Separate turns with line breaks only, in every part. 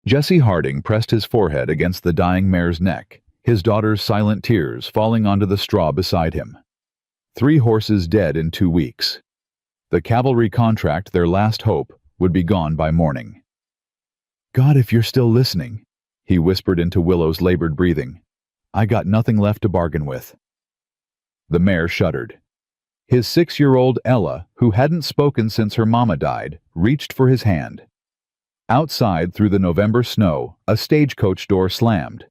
Jesse Harding pressed his forehead against the dying mare's neck, his daughter's silent tears falling onto the straw beside him. 3 horses dead in 2 weeks. The cavalry contract, their last hope, would be gone by morning. "God, if you're still listening," he whispered into Willow's labored breathing. "I got nothing left to bargain with." The mare shuddered. His 6-year-old Ella, who hadn't spoken since her mama died, reached for his hand. Outside, through the November snow, a stagecoach door slammed.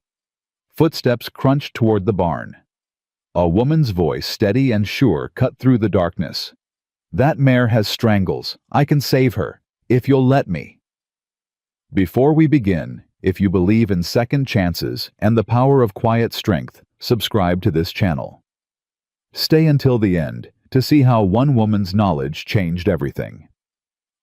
Footsteps crunched toward the barn. A woman's voice, steady and sure, cut through the darkness. "That mare has strangles. I can save her, if you'll let me." Before we begin, if you believe in second chances and the power of quiet strength, subscribe to this channel. Stay until the end to see how one woman's knowledge changed everything.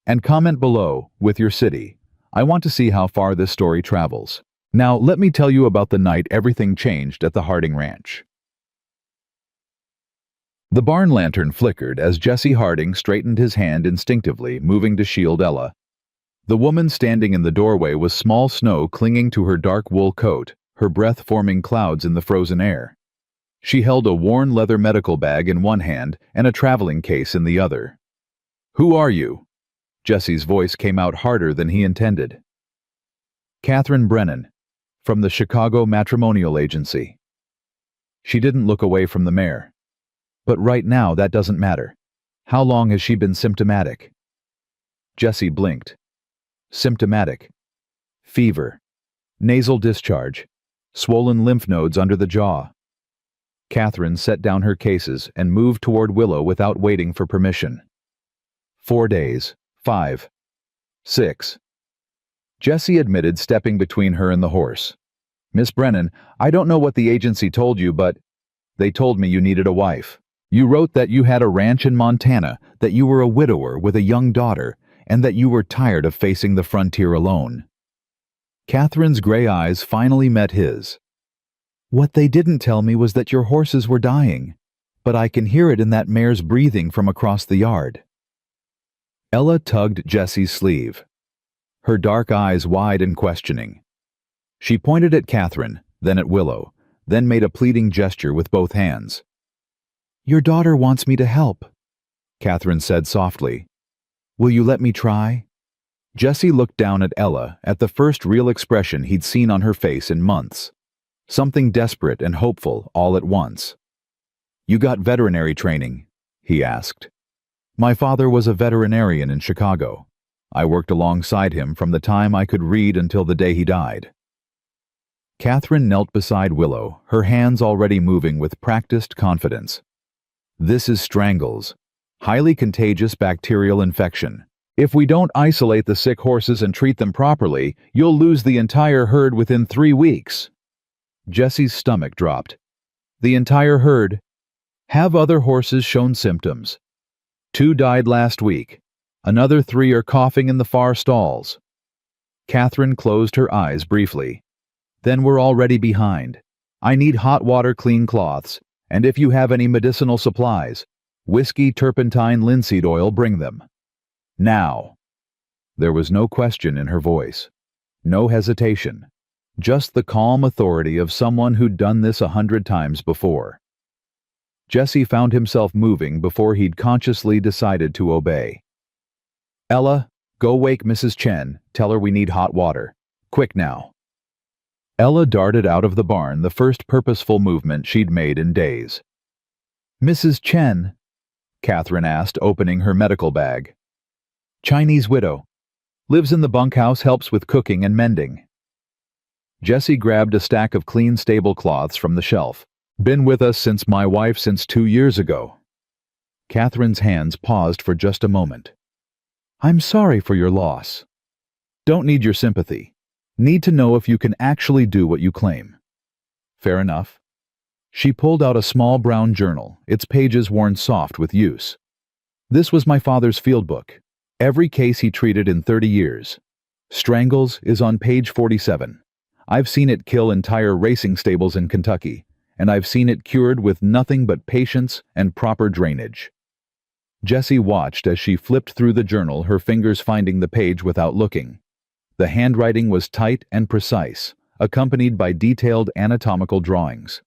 And comment below with your city. I want to see how far this story travels. Now, let me tell you about the night everything changed at the Harding Ranch. The barn lantern flickered as Jesse Harding straightened his hand instinctively, moving to shield Ella. The woman standing in the doorway was small snow clinging to her dark wool coat, her breath forming clouds in the frozen air. She held a worn leather medical bag in one hand and a traveling case in the other. "Who are you?" Jesse's voice came out harder than he intended. "Catherine Brennan, from the Chicago Matrimonial Agency." She didn't look away from the mare. "But right now that doesn't matter. How long has she been symptomatic?" Jesse blinked. Symptomatic. Fever. Nasal discharge. Swollen lymph nodes under the jaw. Catherine set down her cases and moved toward Willow without waiting for permission. 4 days. 5. 6. Jesse admitted, stepping between her and the horse. "Miss Brennan, I don't know what the agency told you, but they told me you needed a wife. You wrote that you had a ranch in Montana, that you were a widower with a young daughter, and that you were tired of facing the frontier alone." Catherine's gray eyes finally met his. "What they didn't tell me was that your horses were dying, but I can hear it in that mare's breathing from across the yard." Ella tugged Jesse's sleeve, her dark eyes wide and questioning. She pointed at Catherine, then at Willow, then made a pleading gesture with both hands. "Your daughter wants me to help," Catherine said softly. "Will you let me try?" Jesse looked down at Ella, at the first real expression he'd seen on her face in months. Something desperate and hopeful all at once. "You got veterinary training?" he asked. "My father was a veterinarian in Chicago. I worked alongside him from the time I could read until the day he died." Catherine knelt beside Willow, her hands already moving with practiced confidence. "This is strangles. Highly contagious bacterial infection. If we don't isolate the sick horses and treat them properly, you'll lose the entire herd within 3 weeks." Jesse's stomach dropped. "The entire herd? Have other horses shown symptoms? 2 died last week. Another 3 are coughing in the far stalls." Catherine closed her eyes briefly. "Then we're already behind. I need hot water, clean cloths, and if you have any medicinal supplies, whiskey, turpentine, linseed oil, bring them. Now." There was no question in her voice. No hesitation. Just the calm authority of someone who'd done this 100 times before. Jesse found himself moving before he'd consciously decided to obey. "Ella, go wake Mrs. Chen. Tell her we need hot water. Quick now." Ella darted out of the barn, the first purposeful movement she'd made in days. "Mrs. Chen?" Catherine asked, opening her medical bag. "Chinese widow. Lives in the bunkhouse, helps with cooking and mending." Jesse grabbed a stack of clean stable cloths from the shelf. "Been with us since my wife since 2 years ago." Catherine's hands paused for just a moment. "I'm sorry for your loss. Don't need your sympathy. Need to know if you can actually do what you claim." "Fair enough." She pulled out a small brown journal, its pages worn soft with use. "This was my father's field book. Every case he treated in 30 years. Strangles is on page 47. I've seen it kill entire racing stables in Kentucky, and I've seen it cured with nothing but patience and proper drainage." Jesse watched as she flipped through the journal, her fingers finding the page without looking. The handwriting was tight and precise, accompanied by detailed anatomical drawings.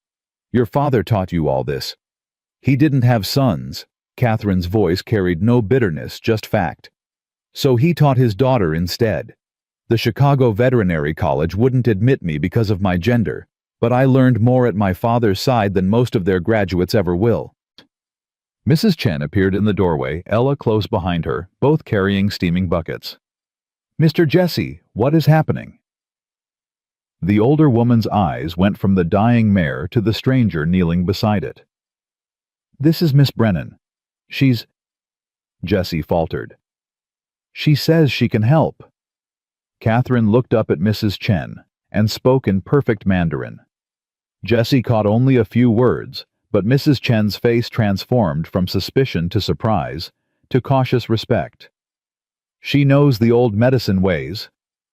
"Your father taught you all this." "He didn't have sons." Catherine's voice carried no bitterness, just fact. "So he taught his daughter instead. The Chicago Veterinary College wouldn't admit me because of my gender, but I learned more at my father's side than most of their graduates ever will." Mrs. Chen appeared in the doorway, Ella close behind her, both carrying steaming buckets. "Mr. Jesse, what is happening?" The older woman's eyes went from the dying mare to the stranger kneeling beside it. "This is Miss Brennan. She's—" Jesse faltered. "She says she can help." Catherine looked up at Mrs. Chen and spoke in perfect Mandarin. Jesse caught only a few words, but Mrs. Chen's face transformed from suspicion to surprise to cautious respect. "She knows the old medicine ways,"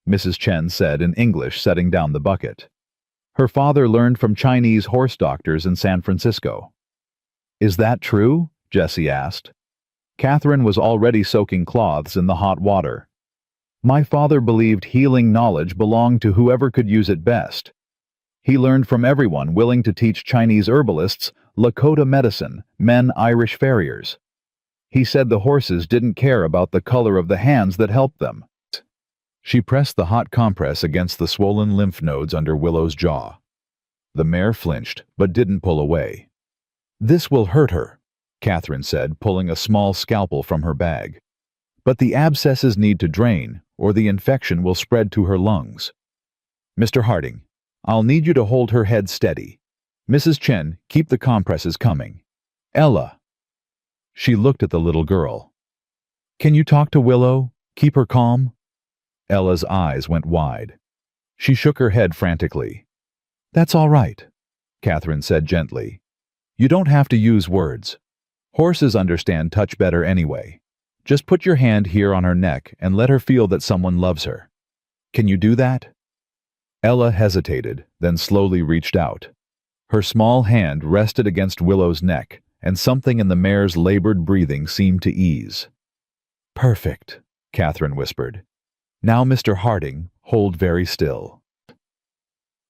Mrs. Chen said in English, setting down the bucket. "Her father learned from Chinese horse doctors in San Francisco." "Is that true?" Jesse asked. Catherine was already soaking cloths in the hot water. "My father believed healing knowledge belonged to whoever could use it best. He learned from everyone willing to teach Chinese herbalists Lakota medicine, men Irish farriers. He said the horses didn't care about the color of the hands that helped them." She pressed the hot compress against the swollen lymph nodes under Willow's jaw. The mare flinched, but didn't pull away. "This will hurt her," Catherine said, pulling a small scalpel from her bag. "But the abscesses need to drain, or the infection will spread to her lungs. Mr. Harding, I'll need you to hold her head steady. Mrs. Chen, keep the compresses coming. Ella." She looked at the little girl. "Can you talk to Willow? Keep her calm?" Ella's eyes went wide. She shook her head frantically. "That's all right," Catherine said gently. "You don't have to use words. Horses understand touch better anyway. Just put your hand here on her neck and let her feel that someone loves her. Can you do that?" Ella hesitated, then slowly reached out. Her small hand rested against Willow's neck, and something in the mare's labored breathing seemed to ease. "Perfect," Catherine whispered. "Now, Mr. Harding, hold very still."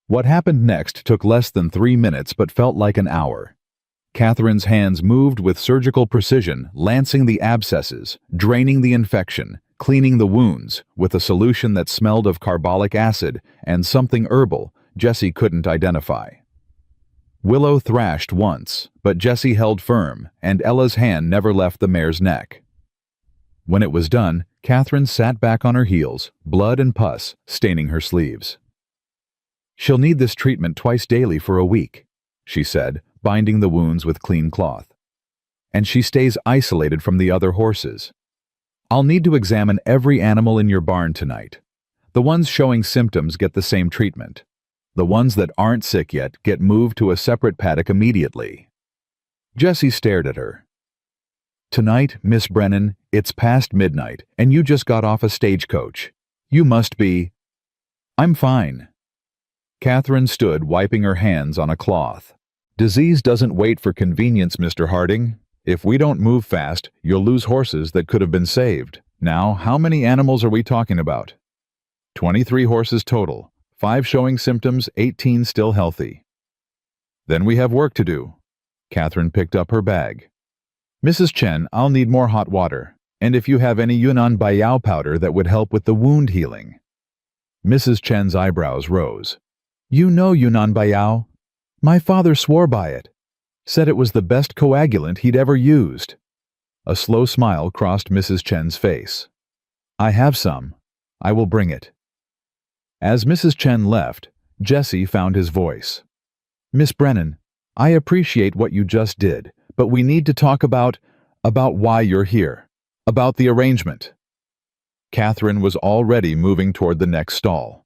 What happened next took less than 3 minutes but felt like an hour. Catherine's hands moved with surgical precision, lancing the abscesses, draining the infection, cleaning the wounds, with a solution that smelled of carbolic acid and something herbal Jesse couldn't identify. Willow thrashed once, but Jesse held firm, and Ella's hand never left the mare's neck. When it was done, Catherine sat back on her heels, blood and pus staining her sleeves. "She'll need this treatment twice daily for a week," she said, binding the wounds with clean cloth. "And she stays isolated from the other horses. I'll need to examine every animal in your barn tonight. The ones showing symptoms get the same treatment. The ones that aren't sick yet get moved to a separate paddock immediately." Jesse stared at her. "Tonight, Miss Brennan, it's past midnight, and you just got off a stagecoach. You must be—" "I'm fine." Catherine stood wiping her hands on a cloth. "Disease doesn't wait for convenience, Mr. Harding. If we don't move fast, you'll lose horses that could have been saved. Now, how many animals are we talking about?" 23 horses total, 5 showing symptoms, 18 still healthy." "Then we have work to do." Catherine picked up her bag. "Mrs. Chen, I'll need more hot water, and if you have any Yunnan Baiyao powder that would help with the wound healing." Mrs. Chen's eyebrows rose. "You know Yunnan Baiyao. My father swore by it. Said it was the best coagulant he'd ever used." A slow smile crossed Mrs. Chen's face. "I have some. I will bring it." As Mrs. Chen left, Jesse found his voice. "Miss Brennan, I appreciate what you just did, but we need to talk about why you're here, about the arrangement." Catherine was already moving toward the next stall.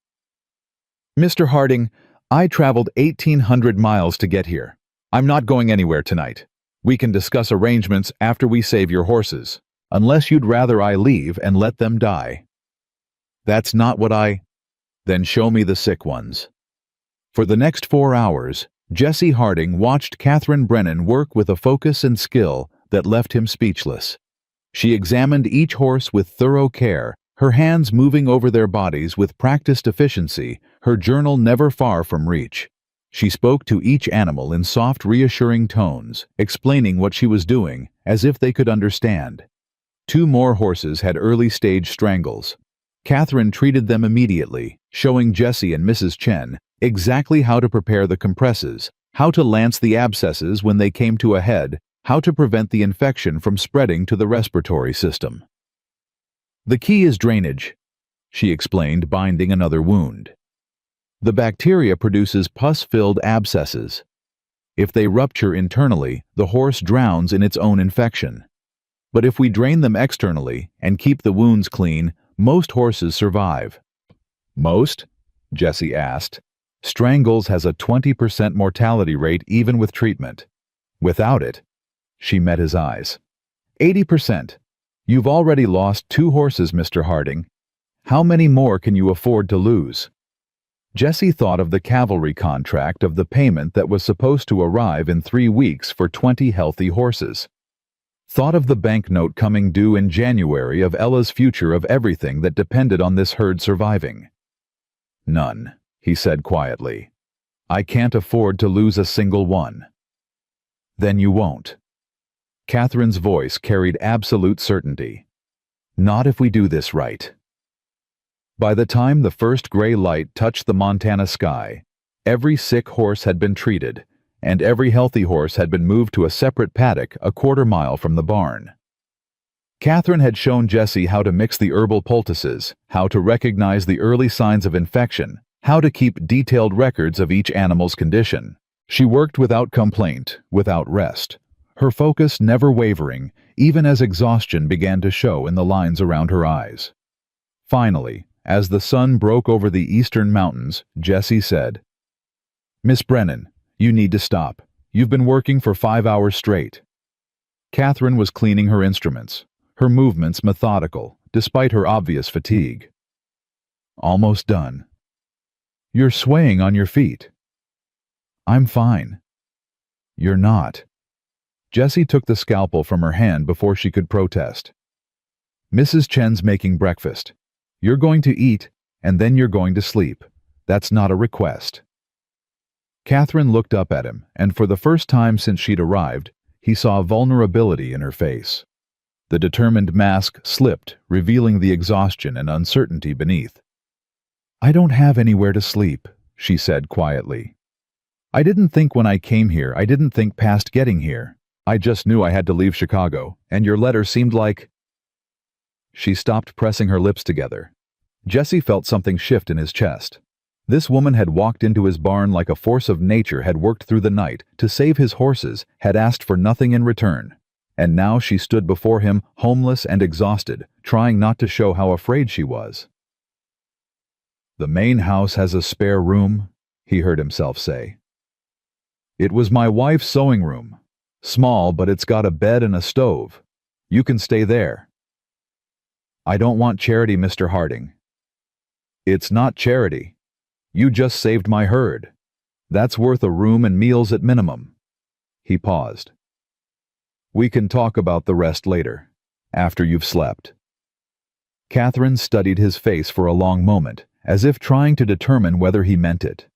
"Mr. Harding, I traveled 1,800 miles to get here. I'm not going anywhere tonight. We can discuss arrangements after we save your horses, unless you'd rather I leave and let them die." "That's not what I—" "Then show me the sick ones." For the next 4 hours, Jesse Harding watched Catherine Brennan work with a focus and skill that left him speechless. She examined each horse with thorough care, her hands moving over their bodies with practiced efficiency, her journal never far from reach. She spoke to each animal in soft, reassuring tones, explaining what she was doing, as if they could understand. 2 more horses had early-stage strangles. Catherine treated them immediately, showing Jessie and Mrs. Chen exactly how to prepare the compresses, how to lance the abscesses when they came to a head, how to prevent the infection from spreading to the respiratory system. "The key is drainage," she explained, binding another wound. "The bacteria produces pus-filled abscesses. If they rupture internally, the horse drowns in its own infection. But if we drain them externally and keep the wounds clean, most horses survive." "Most?" Jessie asked. "Strangles has a 20% mortality rate even with treatment. Without it," she met his eyes. "80%. You've already lost 2 horses, Mr. Harding. How many more can you afford to lose?" Jessie thought of the cavalry contract of the payment that was supposed to arrive in 3 weeks for 20 healthy horses. Thought of the banknote coming due in January of Ella's future, of everything that depended on this herd surviving. "None," he said quietly. "I can't afford to lose a single one." "Then you won't." Catherine's voice carried absolute certainty. "Not if we do this right." By the time the first gray light touched the Montana sky, every sick horse had been treated, and every healthy horse had been moved to a separate paddock a quarter-mile from the barn. Catherine had shown Jessie how to mix the herbal poultices, how to recognize the early signs of infection, how to keep detailed records of each animal's condition. She worked without complaint, without rest, her focus never wavering, even as exhaustion began to show in the lines around her eyes. Finally, as the sun broke over the eastern mountains, Jessie said, "Miss Brennan, you need to stop. You've been working for 5 hours straight." Catherine was cleaning her instruments, her movements methodical, despite her obvious fatigue. "Almost done." "You're swaying on your feet." "I'm fine." "You're not." Jessie took the scalpel from her hand before she could protest. "Mrs. Chen's making breakfast. You're going to eat, and then you're going to sleep. That's not a request." Catherine looked up at him, and for the first time since she'd arrived, he saw vulnerability in her face. The determined mask slipped, revealing the exhaustion and uncertainty beneath. "I don't have anywhere to sleep," she said quietly. "I didn't think when I came here, I didn't think past getting here. I just knew I had to leave Chicago, and your letter seemed like—" She stopped, pressing her lips together. Jessie felt something shift in his chest. This woman had walked into his barn like a force of nature, had worked through the night to save his horses, had asked for nothing in return. And now she stood before him, homeless and exhausted, trying not to show how afraid she was. "The main house has a spare room," he heard himself say. "It was my wife's sewing room. Small, but it's got a bed and a stove. You can stay there." "I don't want charity, Mr. Harding." "It's not charity. You just saved my herd. That's worth a room and meals at minimum." He paused. "We can talk about the rest later, after you've slept." Catherine studied his face for a long moment, as if trying to determine whether he meant it.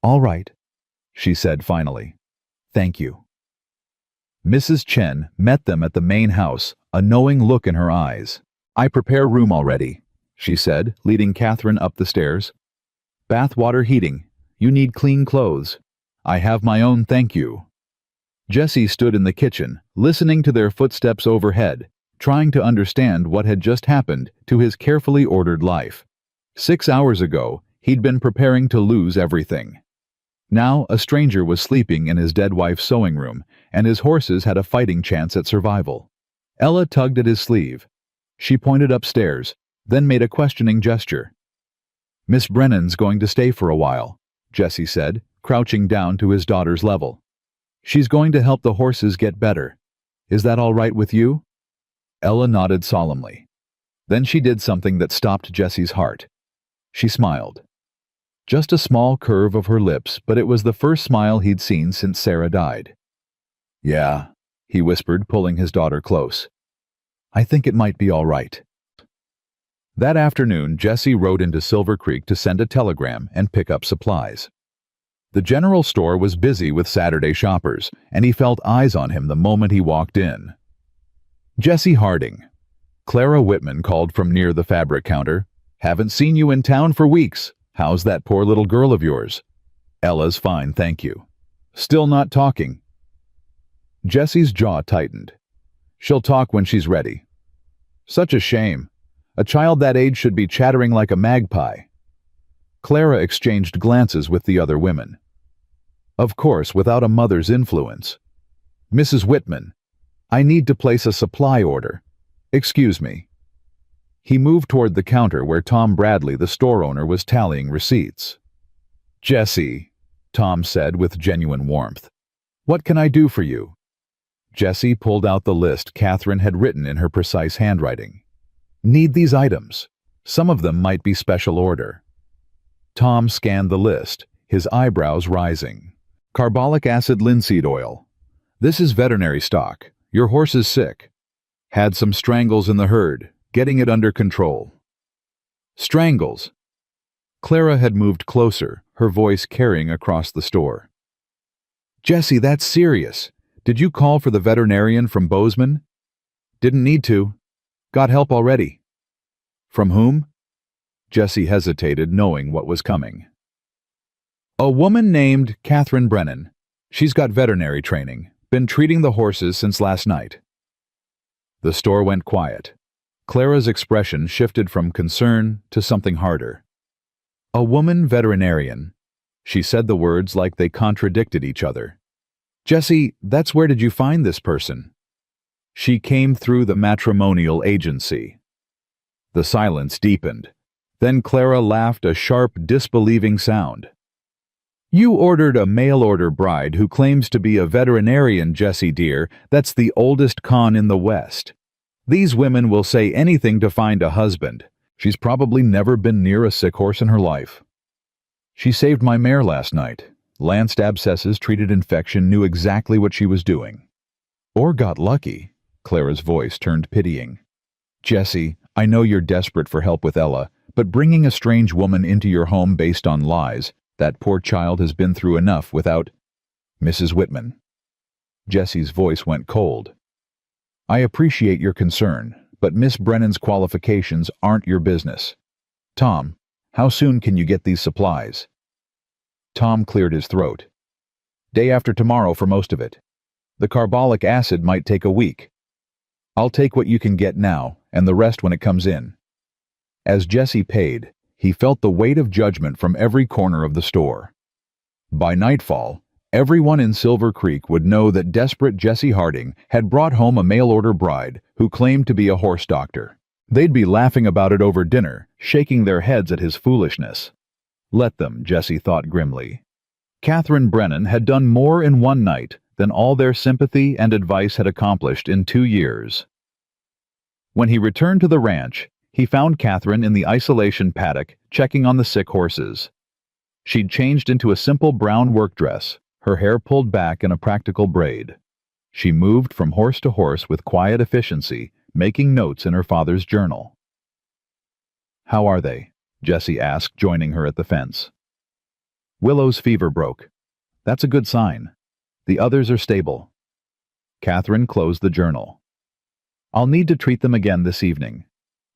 "All right," she said finally. "Thank you." Mrs. Chen met them at the main house, a knowing look in her eyes. "I prepare room already," she said, leading Catherine up the stairs. "Bath water heating. You need clean clothes. I have my own, thank you." Jessie stood in the kitchen, listening to their footsteps overhead, trying to understand what had just happened to his carefully ordered life. 6 hours ago, he'd been preparing to lose everything. Now, a stranger was sleeping in his dead wife's sewing room, and his horses had a fighting chance at survival. Ella tugged at his sleeve. She pointed upstairs, then made a questioning gesture. "Miss Brennan's going to stay for a while," Jessie said, crouching down to his daughter's level. "She's going to help the horses get better. Is that all right with you?" Ella nodded solemnly. Then she did something that stopped Jessie's heart. She smiled. Just a small curve of her lips, but it was the first smile he'd seen since Sarah died. "Yeah," he whispered, pulling his daughter close. "I think it might be all right." That afternoon, Jesse rode into Silver Creek to send a telegram and pick up supplies. The general store was busy with Saturday shoppers, and he felt eyes on him the moment he walked in. Jesse Harding. Clara Whitman called from near the fabric counter. "Haven't seen you in town for weeks. How's that poor little girl of yours?" "Ella's fine, thank you." "Still not talking?" Jesse's jaw tightened. "She'll talk when she's ready." "Such a shame. A child that age should be chattering like a magpie." Clara exchanged glances with the other women. Of course, without a mother's influence. "Mrs. Whitman, I need to place a supply order. Excuse me." He moved toward the counter where Tom Bradley, the store owner, was tallying receipts. "Jesse," Tom said with genuine warmth, "what can I do for you?" Jesse pulled out the list Catherine had written in her precise handwriting. "Need these items. Some of them might be special order." Tom scanned the list, his eyebrows rising. "Carbolic acid linseed oil. This is veterinary stock. Your horse is sick. Had some strangles in the herd. Getting it under control." "Strangles." Clara had moved closer, her voice carrying across the store. "Jesse, that's serious. Did you call for the veterinarian from Bozeman?" "Didn't need to. Got help already." "From whom?" Jesse hesitated, knowing what was coming. "A woman named Catherine Brennan. She's got veterinary training. Been treating the horses since last night." The store went quiet. Clara's expression shifted from concern to something harder. "A woman veterinarian." She said the words like they contradicted each other. "Jesse, that's where did you find this person?" "She came through the matrimonial agency." The silence deepened. Then Clara laughed a sharp, disbelieving sound. "You ordered a mail-order bride who claims to be a veterinarian, Jesse dear. That's the oldest con in the West. These women will say anything to find a husband. She's probably never been near a sick horse in her life." "She saved my mare last night. Lanced abscesses, treated infection, knew exactly what she was doing." "Or got lucky." Clara's voice turned pitying. "Jesse, I know you're desperate for help with Ella, but bringing a strange woman into your home based on lies, that poor child has been through enough without—" "Mrs. Whitman." Jesse's voice went cold. "I appreciate your concern, but Miss Brennan's qualifications aren't your business. Tom, how soon can you get these supplies?" Tom cleared his throat. "Day after tomorrow for most of it. The carbolic acid might take a week. I'll take what you can get now, and the rest when it comes in." As Jesse paid, he felt the weight of judgment from every corner of the store. By nightfall, everyone in Silver Creek would know that desperate Jesse Harding had brought home a mail-order bride who claimed to be a horse doctor. They'd be laughing about it over dinner, shaking their heads at his foolishness. Let them, Jesse thought grimly. Catherine Brennan had done more in one night than all their sympathy and advice had accomplished in 2 years. When he returned to the ranch, he found Catherine in the isolation paddock checking on the sick horses. She'd changed into a simple brown work dress, her hair pulled back in a practical braid. She moved from horse to horse with quiet efficiency, making notes in her father's journal. "How are they?" Jesse asked, joining her at the fence. "Willow's fever broke. That's a good sign. The others are stable." Catherine closed the journal. "I'll need to treat them again this evening.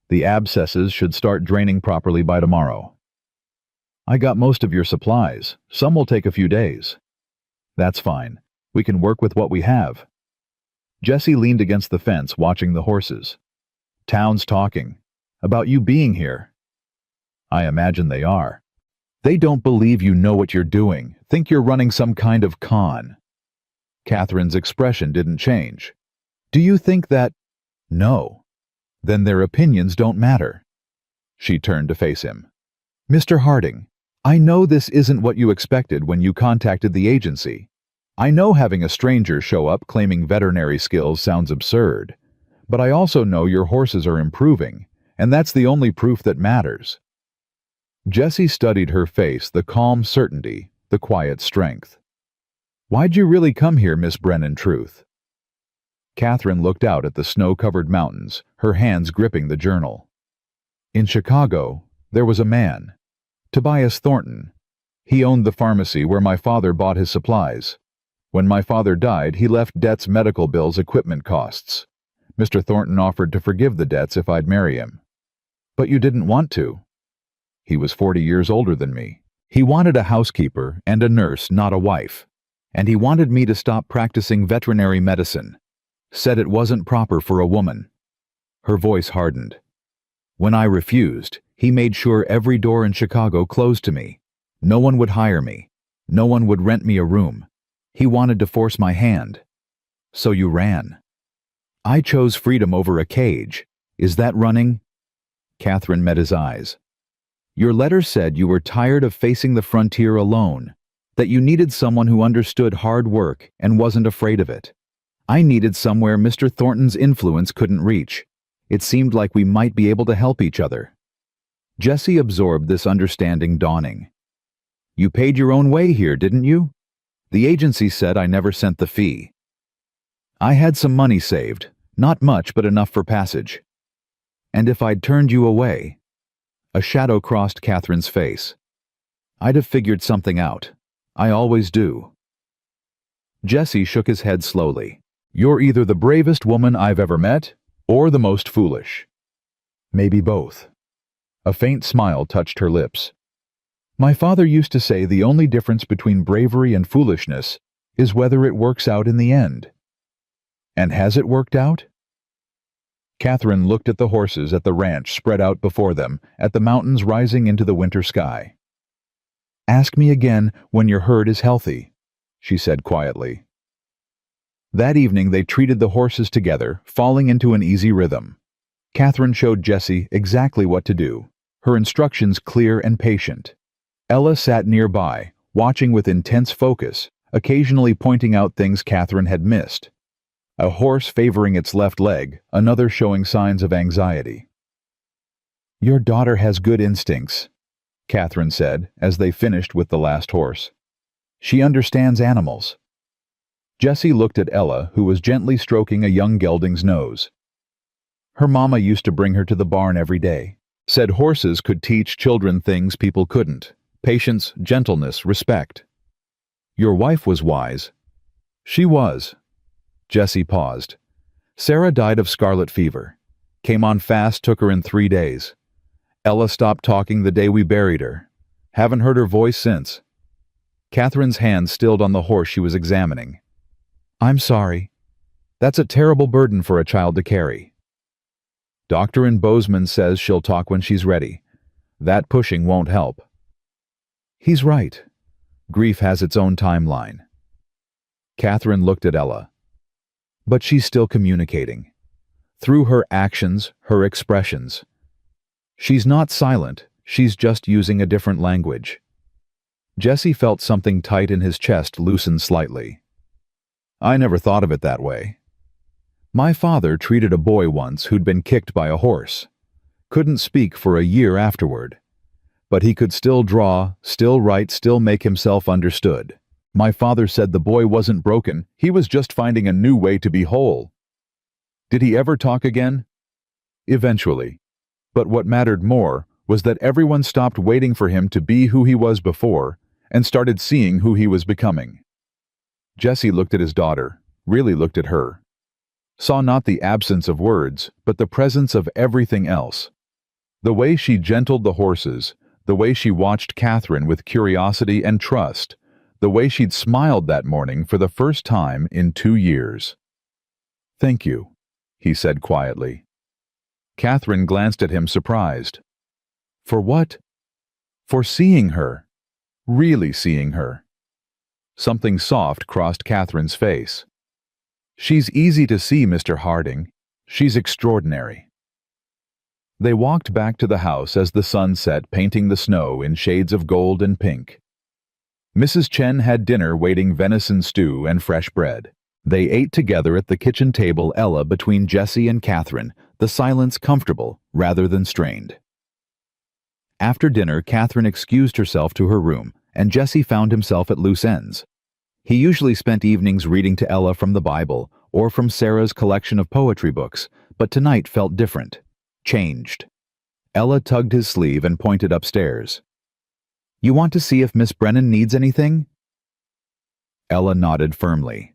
The abscesses should start draining properly by tomorrow." "I got most of your supplies. Some will take a few days." "That's fine. We can work with what we have." Jesse leaned against the fence watching the horses. "Town's talking. About you being here." "I imagine they are. They don't believe you know what you're doing, think you're running some kind of con." Catherine's expression didn't change. "Do you think that—" "No. Then their opinions don't matter." She turned to face him. "Mr. Harding, I know this isn't what you expected when you contacted the agency. I know having a stranger show up claiming veterinary skills sounds absurd, but I also know your horses are improving, and that's the only proof that matters." Jesse studied her face, the calm certainty, the quiet strength. "Why'd you really come here, Miss Brennan Truth?" Catherine looked out at the snow-covered mountains, her hands gripping the journal. In Chicago, there was a man, Tobias Thornton. He owned the pharmacy where my father bought his supplies. When my father died, he left debts, medical bills, equipment costs. Mr. Thornton offered to forgive the debts if I'd marry him. But you didn't want to. He was 40 years older than me. He wanted a housekeeper and a nurse, not a wife. And he wanted me to stop practicing veterinary medicine. Said it wasn't proper for a woman. Her voice hardened. When I refused, he made sure every door in Chicago closed to me. No one would hire me. No one would rent me a room. He wanted to force my hand. So you ran. I chose freedom over a cage. Is that running? Catherine met his eyes. Your letter said you were tired of facing the frontier alone, that you needed someone who understood hard work and wasn't afraid of it. I needed somewhere Mr. Thornton's influence couldn't reach. It seemed like we might be able to help each other. Jessie absorbed this understanding dawning. You paid your own way here, didn't you? The agency said I never sent the fee. I had some money saved, not much but enough for passage. And if I'd turned you away? A shadow crossed Catherine's face. I'd have figured something out. I always do. Jessie shook his head slowly. You're either the bravest woman I've ever met, or the most foolish. Maybe both. A faint smile touched her lips. My father used to say the only difference between bravery and foolishness is whether it works out in the end. And has it worked out? Catherine looked at the horses at the ranch spread out before them, at the mountains rising into the winter sky. Ask me again when your herd is healthy, she said quietly. That evening they treated the horses together, falling into an easy rhythm. Catherine showed Jessie exactly what to do, her instructions clear and patient. Ella sat nearby, watching with intense focus, occasionally pointing out things Catherine had missed. A horse favoring its left leg, another showing signs of anxiety. Your daughter has good instincts, Catherine said as they finished with the last horse. She understands animals. Jessie looked at Ella, who was gently stroking a young gelding's nose. Her mama used to bring her to the barn every day. Said horses could teach children things people couldn't. Patience, gentleness, respect. Your wife was wise. She was. Jessie paused. Sarah died of scarlet fever. Came on fast, took her in 3 days. Ella stopped talking the day we buried her. Haven't heard her voice since. Catherine's hand stilled on the horse she was examining. I'm sorry. That's a terrible burden for a child to carry. Dr. Bozeman says she'll talk when she's ready. That pushing won't help. He's right. Grief has its own timeline. Catherine looked at Ella. But she's still communicating. Through her actions, her expressions. She's not silent, she's just using a different language. Jessie felt something tight in his chest loosen slightly. I never thought of it that way. My father treated a boy once who'd been kicked by a horse. Couldn't speak for a year afterward. But he could still draw, still write, still make himself understood. My father said the boy wasn't broken, he was just finding a new way to be whole. Did he ever talk again? Eventually. But what mattered more was that everyone stopped waiting for him to be who he was before and started seeing who he was becoming. Jessie looked at his daughter, really looked at her. Saw not the absence of words, but the presence of everything else. The way she gentled the horses, the way she watched Catherine with curiosity and trust, the way she'd smiled that morning for the first time in 2 years. Thank you, he said quietly. Catherine glanced at him surprised. For what? For seeing her. Really seeing her. Something soft crossed Catherine's face. She's easy to see, Mr. Harding. She's extraordinary. They walked back to the house as the sun set, painting the snow in shades of gold and pink. Mrs. Chen had dinner waiting, venison stew and fresh bread. They ate together at the kitchen table, Ella between Jessie and Catherine, the silence comfortable rather than strained. After dinner, Catherine excused herself to her room, and Jessie found himself at loose ends. He usually spent evenings reading to Ella from the Bible or from Sarah's collection of poetry books, but tonight felt different, changed. Ella tugged his sleeve and pointed upstairs. You want to see if Miss Brennan needs anything? Ella nodded firmly.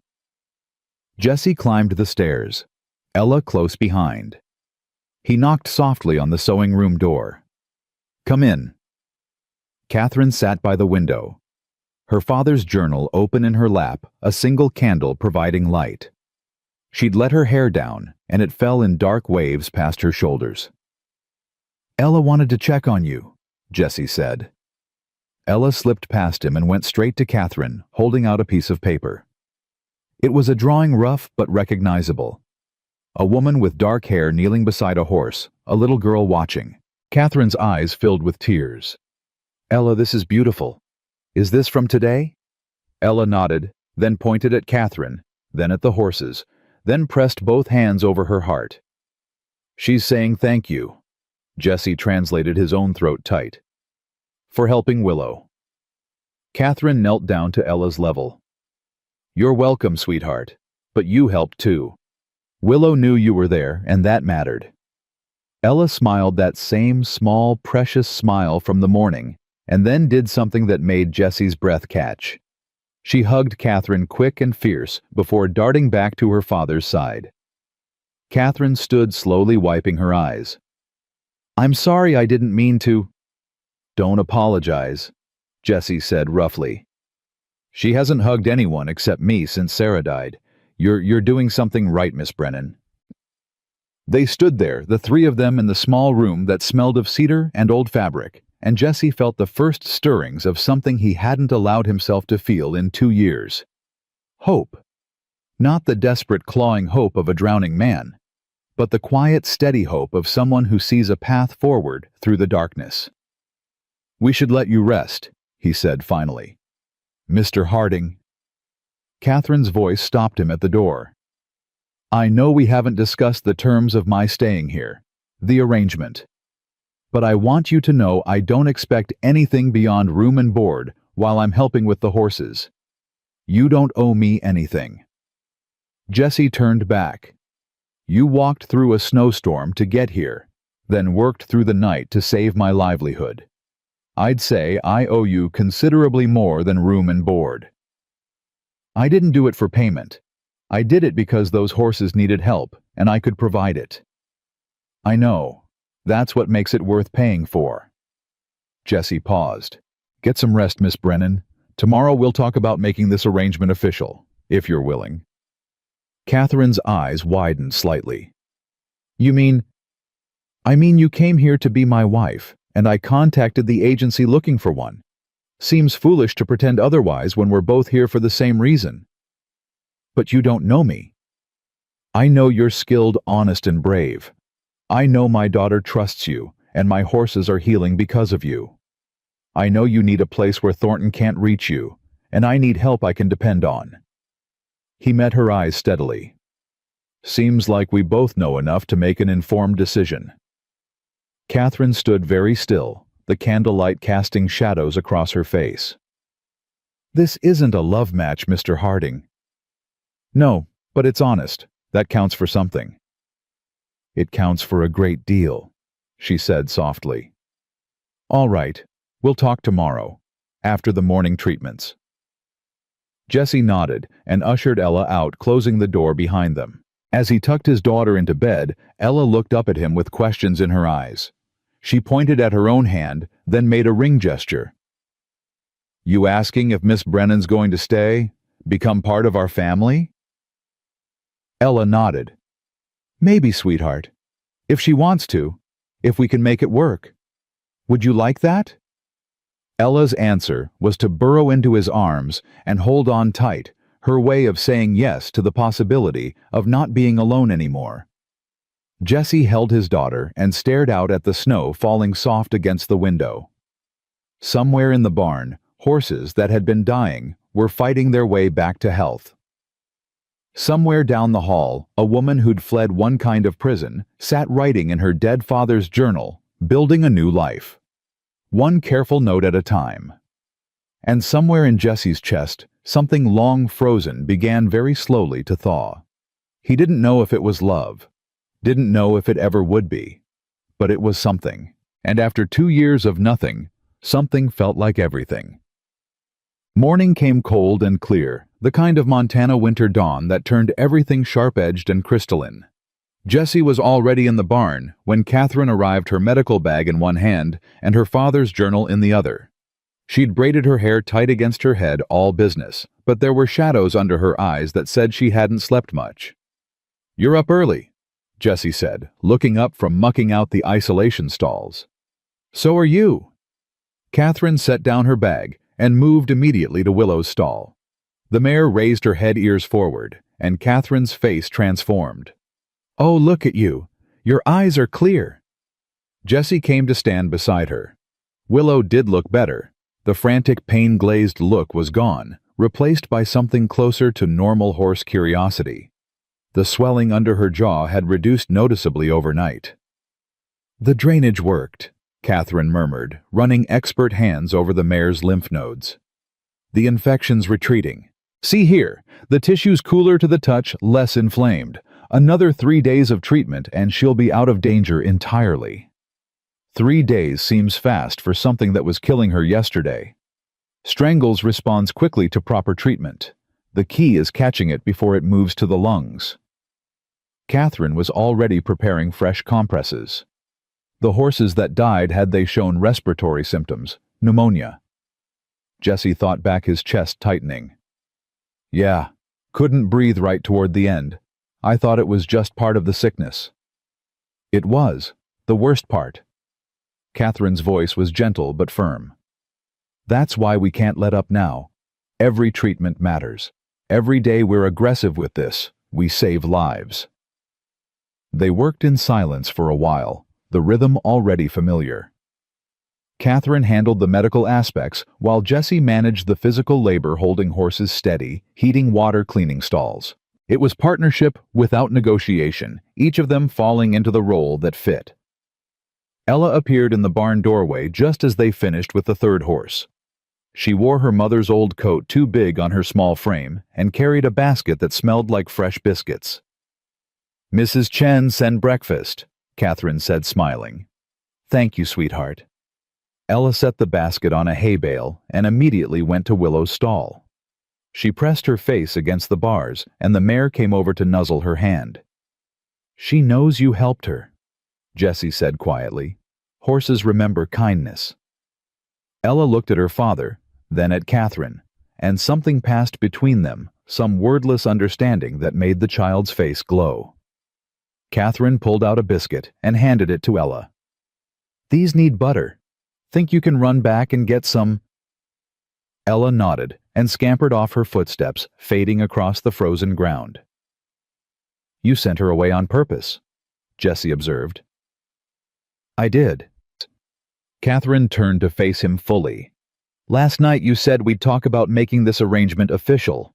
Jesse climbed the stairs, Ella close behind. He knocked softly on the sewing room door. Come in. Catherine sat by the window, her father's journal open in her lap, a single candle providing light. She'd let her hair down, and it fell in dark waves past her shoulders. Ella wanted to check on you, Jesse said. Ella slipped past him and went straight to Catherine, holding out a piece of paper. It was a drawing rough but recognizable. A woman with dark hair kneeling beside a horse, a little girl watching. Catherine's eyes filled with tears. Ella, this is beautiful. Is this from today? Ella nodded, then pointed at Catherine, then at the horses, then pressed both hands over her heart. She's saying thank you. Jesse translated his own throat tight. For helping Willow. Catherine knelt down to Ella's level. You're welcome, sweetheart, but you helped too. Willow knew you were there, and that mattered. Ella smiled that same small, precious smile from the morning, and then did something that made Jesse's breath catch. She hugged Catherine quick and fierce before darting back to her father's side. Catherine stood slowly wiping her eyes. I'm sorry, I didn't mean to. Don't apologize, Jesse said roughly. She hasn't hugged anyone except me since Sarah died. You're doing something right, Miss Brennan. They stood there, the three of them in the small room that smelled of cedar and old fabric, and Jesse felt the first stirrings of something he hadn't allowed himself to feel in 2 years. Hope. Not the desperate clawing hope of a drowning man, but the quiet, steady hope of someone who sees a path forward through the darkness. We should let you rest, he said finally. Mr. Harding. Catherine's voice stopped him at the door. I know we haven't discussed the terms of my staying here, the arrangement. But I want you to know I don't expect anything beyond room and board while I'm helping with the horses. You don't owe me anything. Jesse turned back. You walked through a snowstorm to get here, then worked through the night to save my livelihood. I'd say I owe you considerably more than room and board. I didn't do it for payment. I did it because those horses needed help, and I could provide it. I know. That's what makes it worth paying for. Jesse paused. Get some rest, Miss Brennan. Tomorrow we'll talk about making this arrangement official, if you're willing. Catherine's eyes widened slightly. You mean? I mean you came here to be my wife, and I contacted the agency looking for one. Seems foolish to pretend otherwise when we're both here for the same reason. But you don't know me. I know you're skilled, honest, and brave. I know my daughter trusts you, and my horses are healing because of you. I know you need a place where Thornton can't reach you, and I need help I can depend on. He met her eyes steadily. Seems like we both know enough to make an informed decision. Catherine stood very still, the candlelight casting shadows across her face. This isn't a love match, Mr. Harding. No, but it's honest. That counts for something. It counts for a great deal, she said softly. All right, we'll talk tomorrow, after the morning treatments. Jesse nodded and ushered Ella out, closing the door behind them. As he tucked his daughter into bed, Ella looked up at him with questions in her eyes. She pointed at her own hand, then made a ring gesture. You asking if Miss Brennan's going to stay? Become part of our family? Ella nodded. Maybe, sweetheart. If she wants to. If we can make it work. Would you like that? Ella's answer was to burrow into his arms and hold on tight, her way of saying yes to the possibility of not being alone anymore. Jesse held his daughter and stared out at the snow falling soft against the window. Somewhere in the barn, horses that had been dying were fighting their way back to health. Somewhere down the hall, a woman who'd fled one kind of prison sat writing in her dead father's journal, building a new life. One careful note at a time. And somewhere in Jesse's chest, something long frozen began very slowly to thaw. He didn't know if it was love, didn't know if it ever would be, but it was something. And after 2 years of nothing, something felt like everything. Morning came cold and clear, the kind of Montana winter dawn that turned everything sharp-edged and crystalline. Jessie was already in the barn when Catherine arrived, her medical bag in one hand and her father's journal in the other. She'd braided her hair tight against her head, all business, but there were shadows under her eyes that said she hadn't slept much. "You're up early," Jessie said, looking up from mucking out the isolation stalls. "So are you." Catherine set down her bag and moved immediately to Willow's stall. The mare raised her head, ears forward, and Catherine's face transformed. "Oh, look at you. Your eyes are clear." Jessie came to stand beside her. Willow did look better. The frantic, pain-glazed look was gone, replaced by something closer to normal horse curiosity. The swelling under her jaw had reduced noticeably overnight. "The drainage worked," Catherine murmured, running expert hands over the mare's lymph nodes. "The infection's retreating. See here, the tissue's cooler to the touch, less inflamed. Another 3 days of treatment and she'll be out of danger entirely." 3 days seems fast for something that was killing her yesterday. Strangles responds quickly to proper treatment. The key is catching it before it moves to the lungs. Catherine was already preparing fresh compresses. The horses that died, had they shown respiratory symptoms, pneumonia? Jessie thought back, his chest tightening. "Yeah, couldn't breathe right toward the end. I thought it was just part of the sickness." "It was, the worst part." Catherine's voice was gentle but firm. "That's why we can't let up now. Every treatment matters. Every day we're aggressive with this, we save lives." They worked in silence for a while, the rhythm already familiar. Catherine handled the medical aspects while Jessie managed the physical labor, holding horses steady, heating water, cleaning stalls. It was partnership without negotiation, each of them falling into the role that fit. Ella appeared in the barn doorway just as they finished with the third horse. She wore her mother's old coat, too big on her small frame, and carried a basket that smelled like fresh biscuits. "Mrs. Chen sent breakfast," Catherine said, smiling. "Thank you, sweetheart." Ella set the basket on a hay bale and immediately went to Willow's stall. She pressed her face against the bars, and the mare came over to nuzzle her hand. "She knows you helped her," Jessie said quietly. "Horses remember kindness." Ella looked at her father, then at Catherine, and something passed between them, some wordless understanding that made the child's face glow. Catherine pulled out a biscuit and handed it to Ella. "These need butter. Think you can run back and get some?" Ella nodded and scampered off, her footsteps fading across the frozen ground. "You sent her away on purpose," Jessie observed. "I did." Catherine turned to face him fully. "Last night you said we'd talk about making this arrangement official.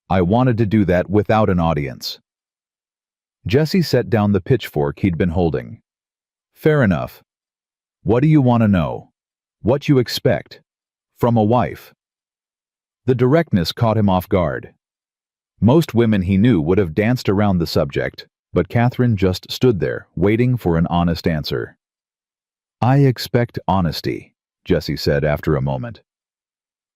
I wanted to do that without an audience." Jessie set down the pitchfork he'd been holding. "Fair enough. What do you want to know? What you expect? From a wife?" The directness caught him off guard. Most women he knew would have danced around the subject, but Catherine just stood there, waiting for an honest answer. "I expect honesty," Jessie said after a moment.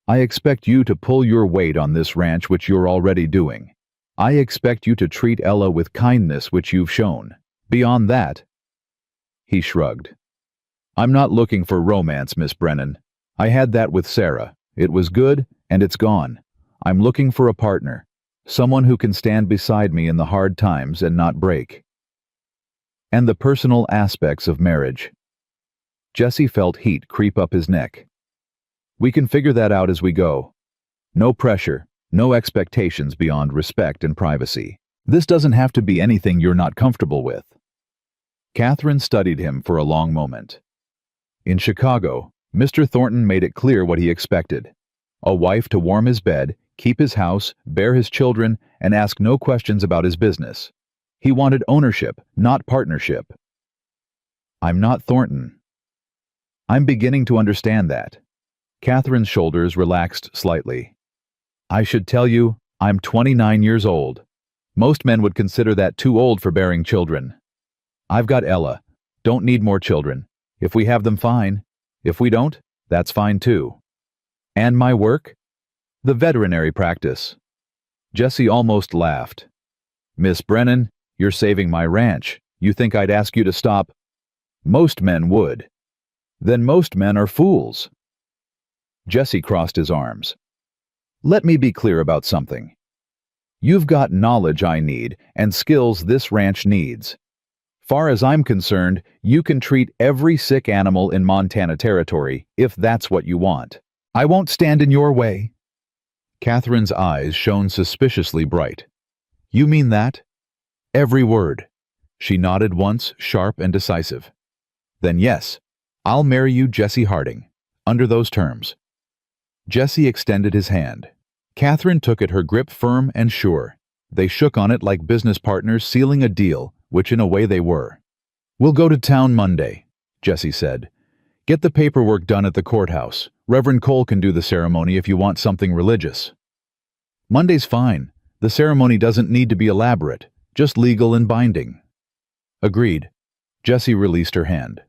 "I expect you to pull your weight on this ranch, which you're already doing. I expect you to treat Ella with kindness, which you've shown. Beyond that..." He shrugged. "I'm not looking for romance, Miss Brennan. I had that with Sarah. It was good, and it's gone. I'm looking for a partner. Someone who can stand beside me in the hard times and not break." "And the personal aspects of marriage." Jessie felt heat creep up his neck. "We can figure that out as we go. No pressure, no expectations beyond respect and privacy. This doesn't have to be anything you're not comfortable with." Catherine studied him for a long moment. In Chicago, Mr. Thornton made it clear what he expected. A wife to warm his bed, keep his house, bear his children, and ask no questions about his business. He wanted ownership, not partnership. "I'm not Thornton." "I'm beginning to understand that." Catherine's shoulders relaxed slightly. "I should tell you, I'm 29 years old. Most men would consider that too old for bearing children. I've got Ella. Don't need more children. If we have them, fine. If we don't, that's fine too. And my work? The veterinary practice. Jesse almost laughed. Miss Brennan, you're saving my ranch. You think I'd ask you to stop? Most men would. Then most men are fools. Jesse crossed his arms. Let me be clear about something. You've got knowledge I need and skills this ranch needs. Far as I'm concerned, you can treat every sick animal in Montana Territory if that's what you want. I won't stand in your way. Catherine's eyes shone suspiciously bright. You mean that? Every word. She nodded once, sharp and decisive. Then yes, I'll marry you, Jesse Harding, under those terms. Jesse extended his hand. Catherine took it, her grip firm and sure. They shook on it like business partners sealing a deal, which in a way they were. We'll go to town Monday, Jesse said. Get the paperwork done at the courthouse. Reverend Cole can do the ceremony if you want something religious. Monday's fine. The ceremony doesn't need to be elaborate, just legal and binding. Agreed. Jesse released her hand.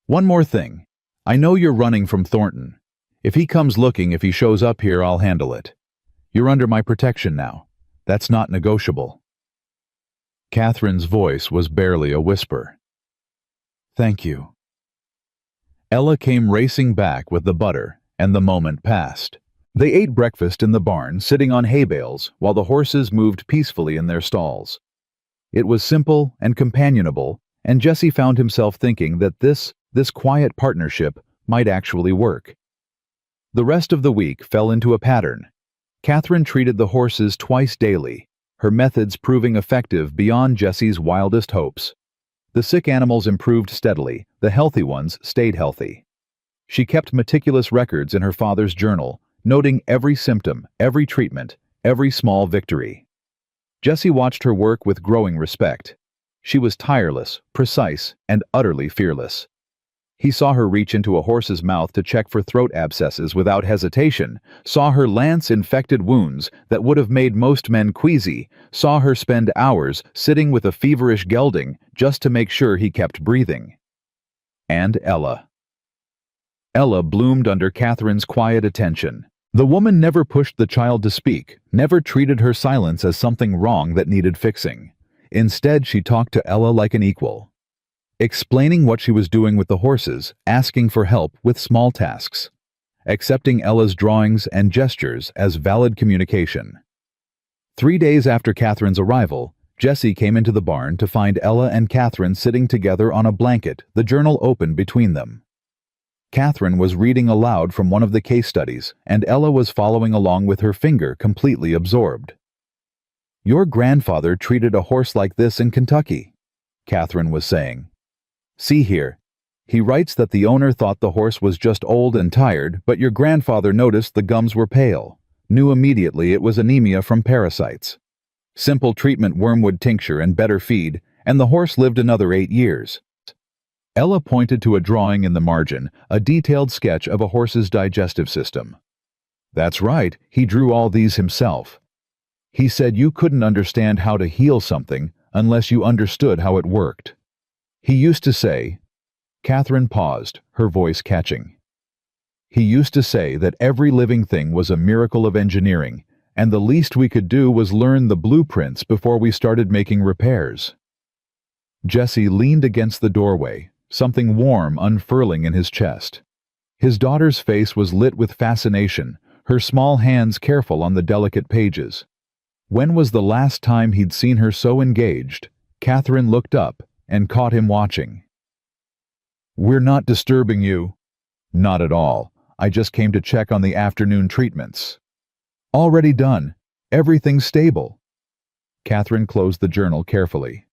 One more thing. I know you're running from Thornton. If he comes looking, if he shows up here, I'll handle it. You're under my protection now. That's not negotiable. Catherine's voice was barely a whisper. Thank you. Ella came racing back with the butter, and the moment passed. They ate breakfast in the barn, sitting on hay bales, while the horses moved peacefully in their stalls. It was simple and companionable, and Jesse found himself thinking that this quiet partnership might actually work. The rest of the week fell into a pattern. Catherine treated the horses twice daily, her methods proving effective beyond Jesse's wildest hopes. The sick animals improved steadily, the healthy ones stayed healthy. She kept meticulous records in her father's journal, noting every symptom, every treatment, every small victory. Jesse watched her work with growing respect. She was tireless, precise, and utterly fearless. He saw her reach into a horse's mouth to check for throat abscesses without hesitation, saw her lance infected wounds that would have made most men queasy, saw her spend hours sitting with a feverish gelding just to make sure he kept breathing. And Ella. Ella bloomed under Catherine's quiet attention. The woman never pushed the child to speak, never treated her silence as something wrong that needed fixing. Instead, she talked to Ella like an equal, explaining what she was doing with the horses, asking for help with small tasks, accepting Ella's drawings and gestures as valid communication. 3 days after Catherine's arrival, Jesse came into the barn to find Ella and Catherine sitting together on a blanket, the journal open between them. Catherine was reading aloud from one of the case studies, and Ella was following along with her finger completely absorbed. Your grandfather treated a horse like this in Kentucky, Catherine was saying. See here. He writes that the owner thought the horse was just old and tired, but your grandfather noticed the gums were pale, knew immediately it was anemia from parasites. Simple treatment, wormwood tincture and better feed, and the horse lived another 8 years. Ella pointed to a drawing in the margin, a detailed sketch of a horse's digestive system. That's right, he drew all these himself. He said you couldn't understand how to heal something unless you understood how it worked. He used to say, Catherine paused, her voice catching. He used to say that every living thing was a miracle of engineering, and the least we could do was learn the blueprints before we started making repairs. Jesse leaned against the doorway, something warm unfurling in his chest. His daughter's face was lit with fascination, her small hands careful on the delicate pages. When was the last time he'd seen her so engaged? Catherine looked up and caught him watching. We're not disturbing you. Not at all. I just came to check on the afternoon treatments. Already done. Everything's stable. Catherine closed the journal carefully.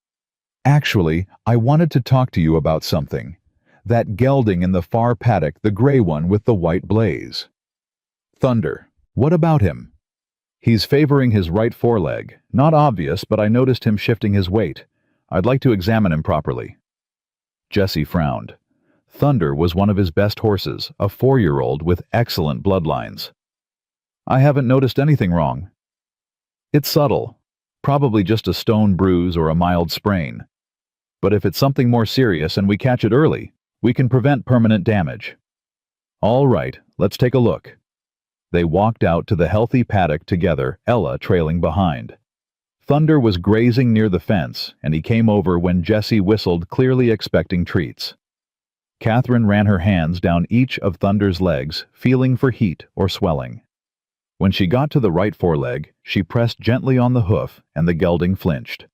Actually, I wanted to talk to you about something. That gelding in the far paddock, the gray one with the white blaze. Thunder. What about him? He's favoring his right foreleg. Not obvious, but I noticed him shifting his weight. I'd like to examine him properly. Jesse frowned. Thunder was one of his best horses, a 4-year-old with excellent bloodlines. I haven't noticed anything wrong. It's subtle. Probably just a stone bruise or a mild sprain. But if it's something more serious and we catch it early, We can prevent permanent damage. All right, let's take a look. They walked out to the healthy paddock together, Ella trailing behind. Thunder was grazing near the fence, and he came over when Jessie whistled, clearly expecting treats. Catherine ran her hands down each of Thunder's legs, feeling for heat or swelling. When she got to the right foreleg, she pressed gently on the hoof, and the gelding flinched.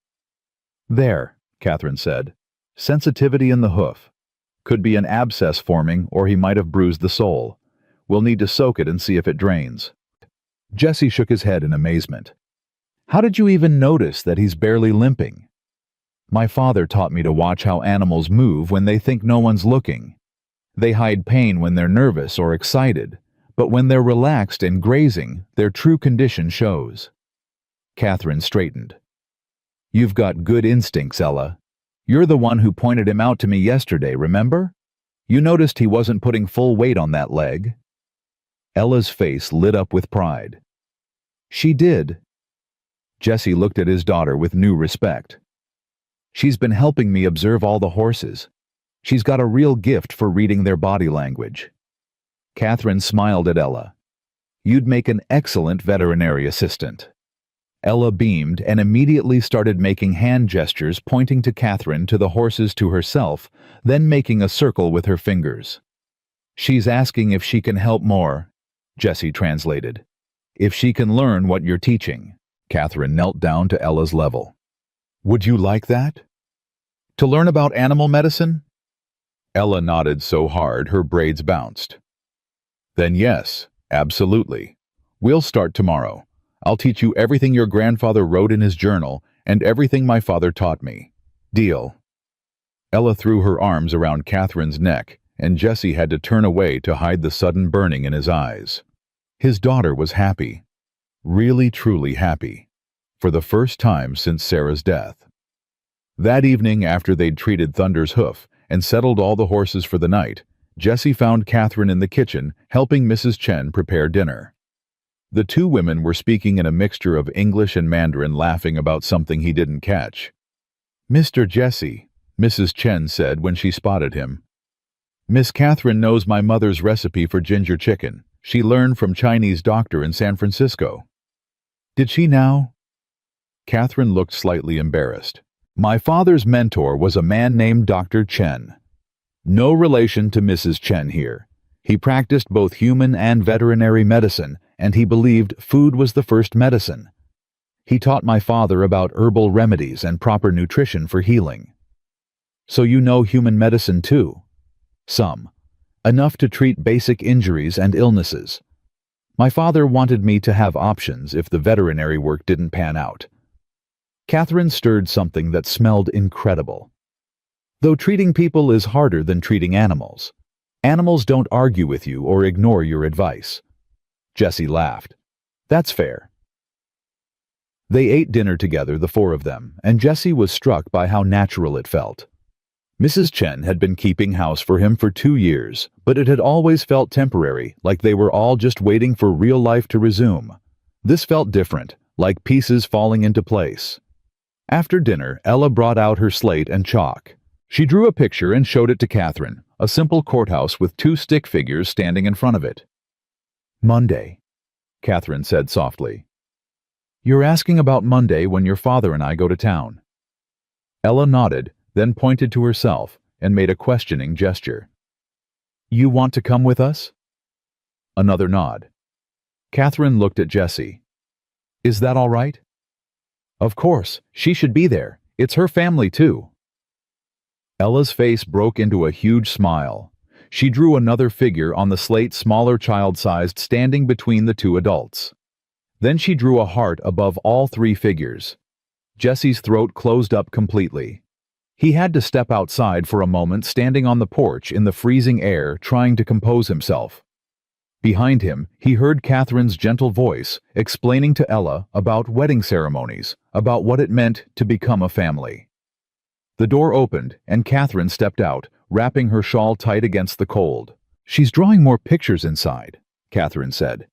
There, Catherine said. Sensitivity in the hoof. Could be an abscess forming, or he might have bruised the sole. We'll need to soak it and see if it drains. Jessie shook his head in amazement. How did you even notice that he's barely limping? My father taught me to watch how animals move when they think no one's looking. They hide pain when they're nervous or excited, but when they're relaxed and grazing, their true condition shows. Catherine straightened. You've got good instincts, Ella. You're the one who pointed him out to me yesterday, remember? You noticed he wasn't putting full weight on that leg. Ella's face lit up with pride. She did. Jessie looked at his daughter with new respect. She's been helping me observe all the horses. She's got a real gift for reading their body language. Catherine smiled at Ella. You'd make an excellent veterinary assistant. Ella beamed and immediately started making hand gestures, pointing to Catherine, to the horses, to herself, then making a circle with her fingers. She's asking if she can help more, Jessie translated. If she can learn what you're teaching. Catherine knelt down to Ella's level. Would you like that? To learn about animal medicine? Ella nodded so hard her braids bounced. Then yes, absolutely. We'll start tomorrow. I'll teach you everything your grandfather wrote in his journal and everything my father taught me. Deal. Ella threw her arms around Catherine's neck, and Jessie had to turn away to hide the sudden burning in his eyes. His daughter was happy. Really, truly happy. For the first time since Sarah's death. That evening, after they'd treated Thunder's hoof and settled all the horses for the night, Jessie found Catherine in the kitchen helping Mrs. Chen prepare dinner. The two women were speaking in a mixture of English and Mandarin, laughing about something he didn't catch. Mr. Jessie, Mrs. Chen said when she spotted him. Miss Catherine knows my mother's recipe for ginger chicken. She learned from Chinese doctor in San Francisco. Did she now? Catherine looked slightly embarrassed. My father's mentor was a man named Dr. Chen. No relation to Mrs. Chen here. He practiced both human and veterinary medicine, and he believed food was the first medicine. He taught my father about herbal remedies and proper nutrition for healing. So you know human medicine too? Some. Enough to treat basic injuries and illnesses. My father wanted me to have options if the veterinary work didn't pan out. Catherine stirred something that smelled incredible. Though treating people is harder than treating animals. Animals don't argue with you or ignore your advice. Jessie laughed. That's fair. They ate dinner together, the four of them, and Jessie was struck by how natural it felt. Mrs. Chen had been keeping house for him for 2 years, but it had always felt temporary, like they were all just waiting for real life to resume. This felt different, like pieces falling into place. After dinner, Ella brought out her slate and chalk. She drew a picture and showed it to Catherine, a simple courthouse with 2 stick figures standing in front of it. Monday, Catherine said softly. You're asking about Monday when your father and I go to town. Ella nodded, then pointed to herself and made a questioning gesture. You want to come with us? Another nod. Catherine looked at Jessie. Is that all right? Of course, she should be there. It's her family too. Ella's face broke into a huge smile. She drew another figure on the slate, smaller, child-sized, standing between the 2 adults. Then she drew a heart above all 3 figures. Jessie's throat closed up completely. He had to step outside for a moment, standing on the porch in the freezing air, trying to compose himself. Behind him, he heard Catherine's gentle voice explaining to Ella about wedding ceremonies, about what it meant to become a family. The door opened, and Catherine stepped out, wrapping her shawl tight against the cold. She's drawing more pictures inside, Catherine said.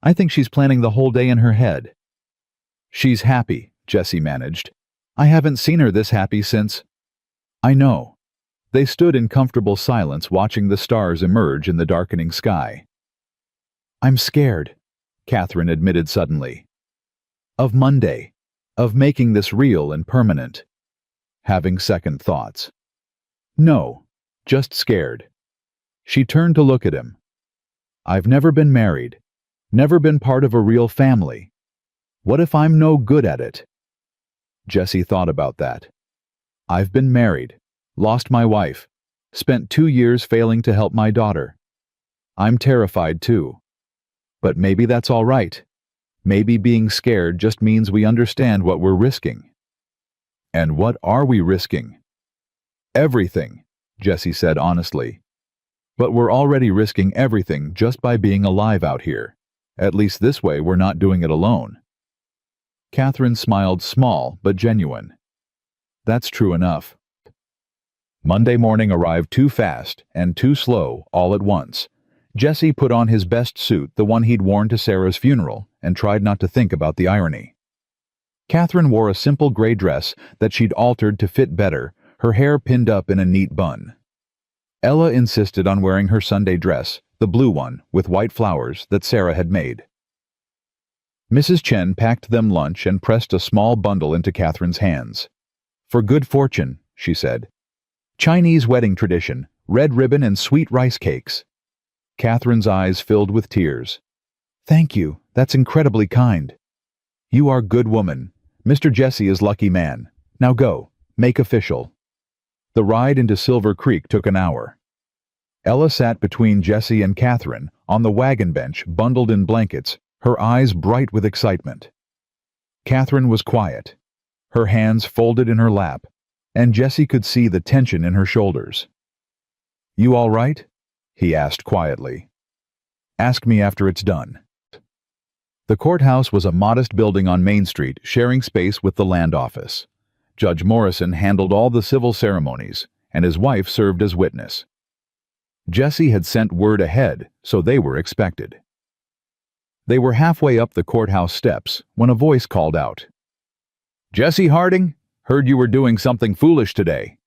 I think she's planning the whole day in her head. She's happy, Jessie managed. I haven't seen her this happy since... I know. They stood in comfortable silence watching the stars emerge in the darkening sky. "I'm scared," Catherine admitted suddenly. "Of Monday. Of making this real and permanent." Having second thoughts. "No, just scared." She turned to look at him. "I've never been married. Never been part of a real family. What if I'm no good at it?" Jesse thought about that. "I've been married. Lost my wife. Spent 2 years failing to help my daughter. I'm terrified too. But maybe that's all right. Maybe being scared just means we understand what we're risking." "And what are we risking?" "Everything," Jesse said honestly. "But we're already risking everything just by being alive out here. At least this way we're not doing it alone." Catherine smiled, small but genuine. "That's true enough." Monday morning arrived too fast and too slow all at once. Jesse put on his best suit, the one he'd worn to Sarah's funeral, and tried not to think about the irony. Catherine wore a simple gray dress that she'd altered to fit better, her hair pinned up in a neat bun. Ella insisted on wearing her Sunday dress, the blue one with white flowers that Sarah had made. Mrs. Chen packed them lunch and pressed a small bundle into Catherine's hands. "For good fortune," she said. "Chinese wedding tradition, red ribbon and sweet rice cakes." Catherine's eyes filled with tears. "Thank you, that's incredibly kind." "You are good woman. Mr. Jesse is lucky man. Now go, make official." The ride into Silver Creek took an hour. Ella sat between Jesse and Catherine on the wagon bench, bundled in blankets, her eyes bright with excitement. Catherine was quiet, her hands folded in her lap, and Jesse could see the tension in her shoulders. "You all right?" he asked quietly. "Ask me after it's done." The courthouse was a modest building on Main Street, sharing space with the land office. Judge Morrison handled all the civil ceremonies, and his wife served as witness. Jesse had sent word ahead, so they were expected. They were halfway up the courthouse steps when a voice called out, "Jesse Harding? Heard you were doing something foolish today."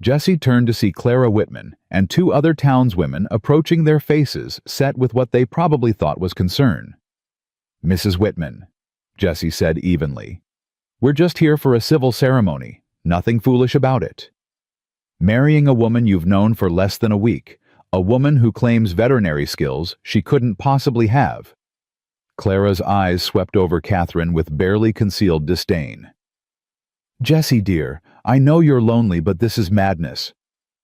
Jesse turned to see Clara Whitman and 2 other townswomen approaching, their faces set with what they probably thought was concern. "Mrs. Whitman," Jesse said evenly, "we're just here for a civil ceremony, nothing foolish about it. Marrying a woman you've known for less than a week, a woman who claims veterinary skills she couldn't possibly have." Clara's eyes swept over Catherine with barely concealed disdain. "Jesse, dear, I know you're lonely, but this is madness.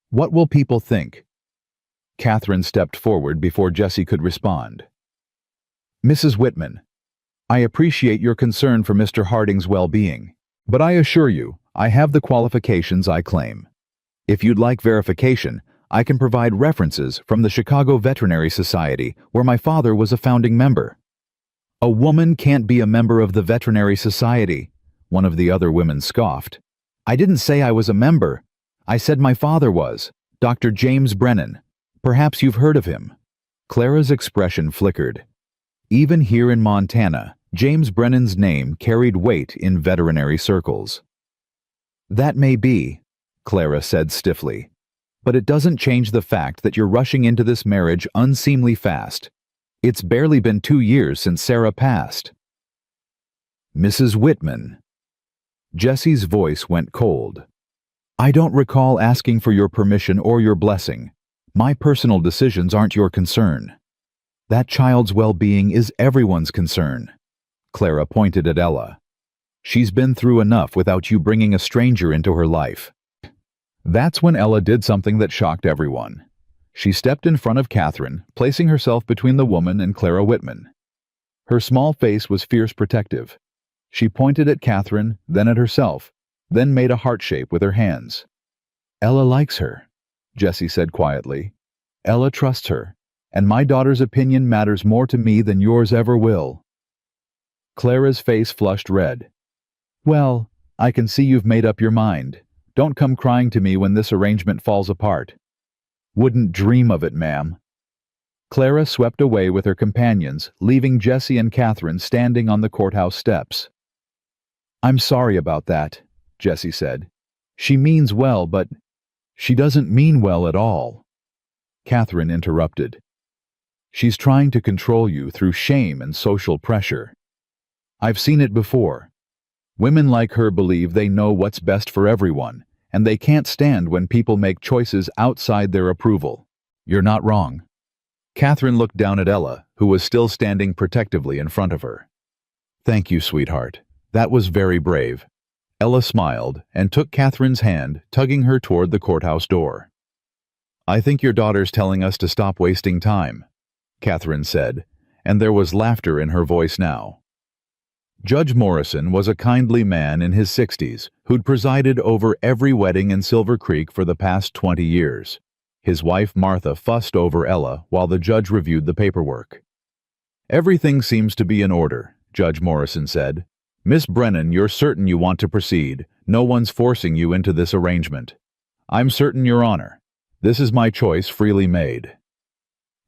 What will people think?" Catherine stepped forward before Jesse could respond. "Mrs. Whitman, I appreciate your concern for Mr. Harding's well-being, but I assure you, I have the qualifications I claim. If you'd like verification, I can provide references from the Chicago Veterinary Society, where my father was a founding member." "A woman can't be a member of the Veterinary Society," one of the other women scoffed. "I didn't say I was a member. I said my father was, Dr. James Brennan. Perhaps you've heard of him." Clara's expression flickered. Even here in Montana, James Brennan's name carried weight in veterinary circles. "That may be," Clara said stiffly, "but it doesn't change the fact that you're rushing into this marriage unseemly fast. It's barely been 2 years since Sarah passed." "Mrs. Whitman." Jesse's voice went cold. "I don't recall asking for your permission or your blessing. My personal decisions aren't your concern. That child's well-being is everyone's concern." Clara pointed at Ella. "She's been through enough without you bringing a stranger into her life." That's when Ella did something that shocked everyone. She stepped in front of Catherine, placing herself between the woman and Clara Whitman. Her small face was fierce protective. She pointed at Catherine, then at herself, then made a heart shape with her hands. "Ella likes her," Jesse said quietly. "Ella trusts her, and my daughter's opinion matters more to me than yours ever will." Clara's face flushed red. "Well, I can see you've made up your mind. Don't come crying to me when this arrangement falls apart." "Wouldn't dream of it, ma'am." Clara swept away with her companions, leaving Jesse and Catherine standing on the courthouse steps. "I'm sorry about that," Jesse said. "She means well, but..." She doesn't mean well at all. Catherine interrupted. She's trying to control you through shame and social pressure. I've seen it before. Women like her believe they know what's best for everyone, and they can't stand when people make choices outside their approval. You're not wrong. Catherine looked down at Ella, who was still standing protectively in front of her. Thank you, sweetheart. That was very brave. Ella smiled and took Catherine's hand, tugging her toward the courthouse door. I think your daughter's telling us to stop wasting time, Catherine said, and there was laughter in her voice now. Judge Morrison was a kindly man in his 60s who'd presided over every wedding in Silver Creek for the past 20 years. His wife Martha fussed over Ella while the judge reviewed the paperwork. Everything seems to be in order, Judge Morrison said. Miss Brennan, you're certain you want to proceed. No one's forcing you into this arrangement. I'm certain, Your Honor. This is my choice freely made.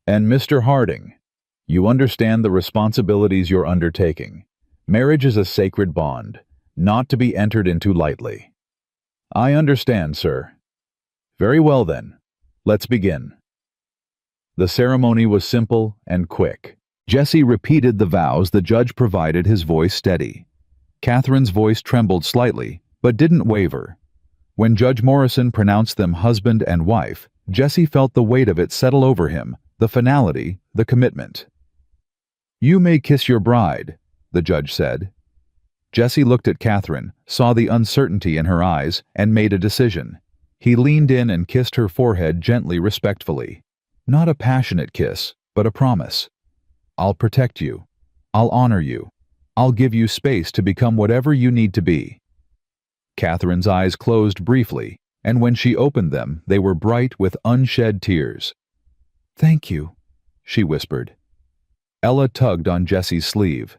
And Mr. Harding, you understand the responsibilities you're undertaking. Marriage is a sacred bond, not to be entered into lightly. I understand, sir. Very well then. Let's begin. The ceremony was simple and quick. Jesse repeated the vows the judge provided, his voice steady. Catherine's voice trembled slightly, but didn't waver. When Judge Morrison pronounced them husband and wife, Jesse felt the weight of it settle over him, the finality, the commitment. You may kiss your bride, the judge said. Jesse looked at Catherine, saw the uncertainty in her eyes, and made a decision. He leaned in and kissed her forehead gently, respectfully. Not a passionate kiss, but a promise. I'll protect you. I'll honor you. I'll give you space to become whatever you need to be. Catherine's eyes closed briefly, and when she opened them, they were bright with unshed tears. Thank you, she whispered. Ella tugged on Jesse's sleeve.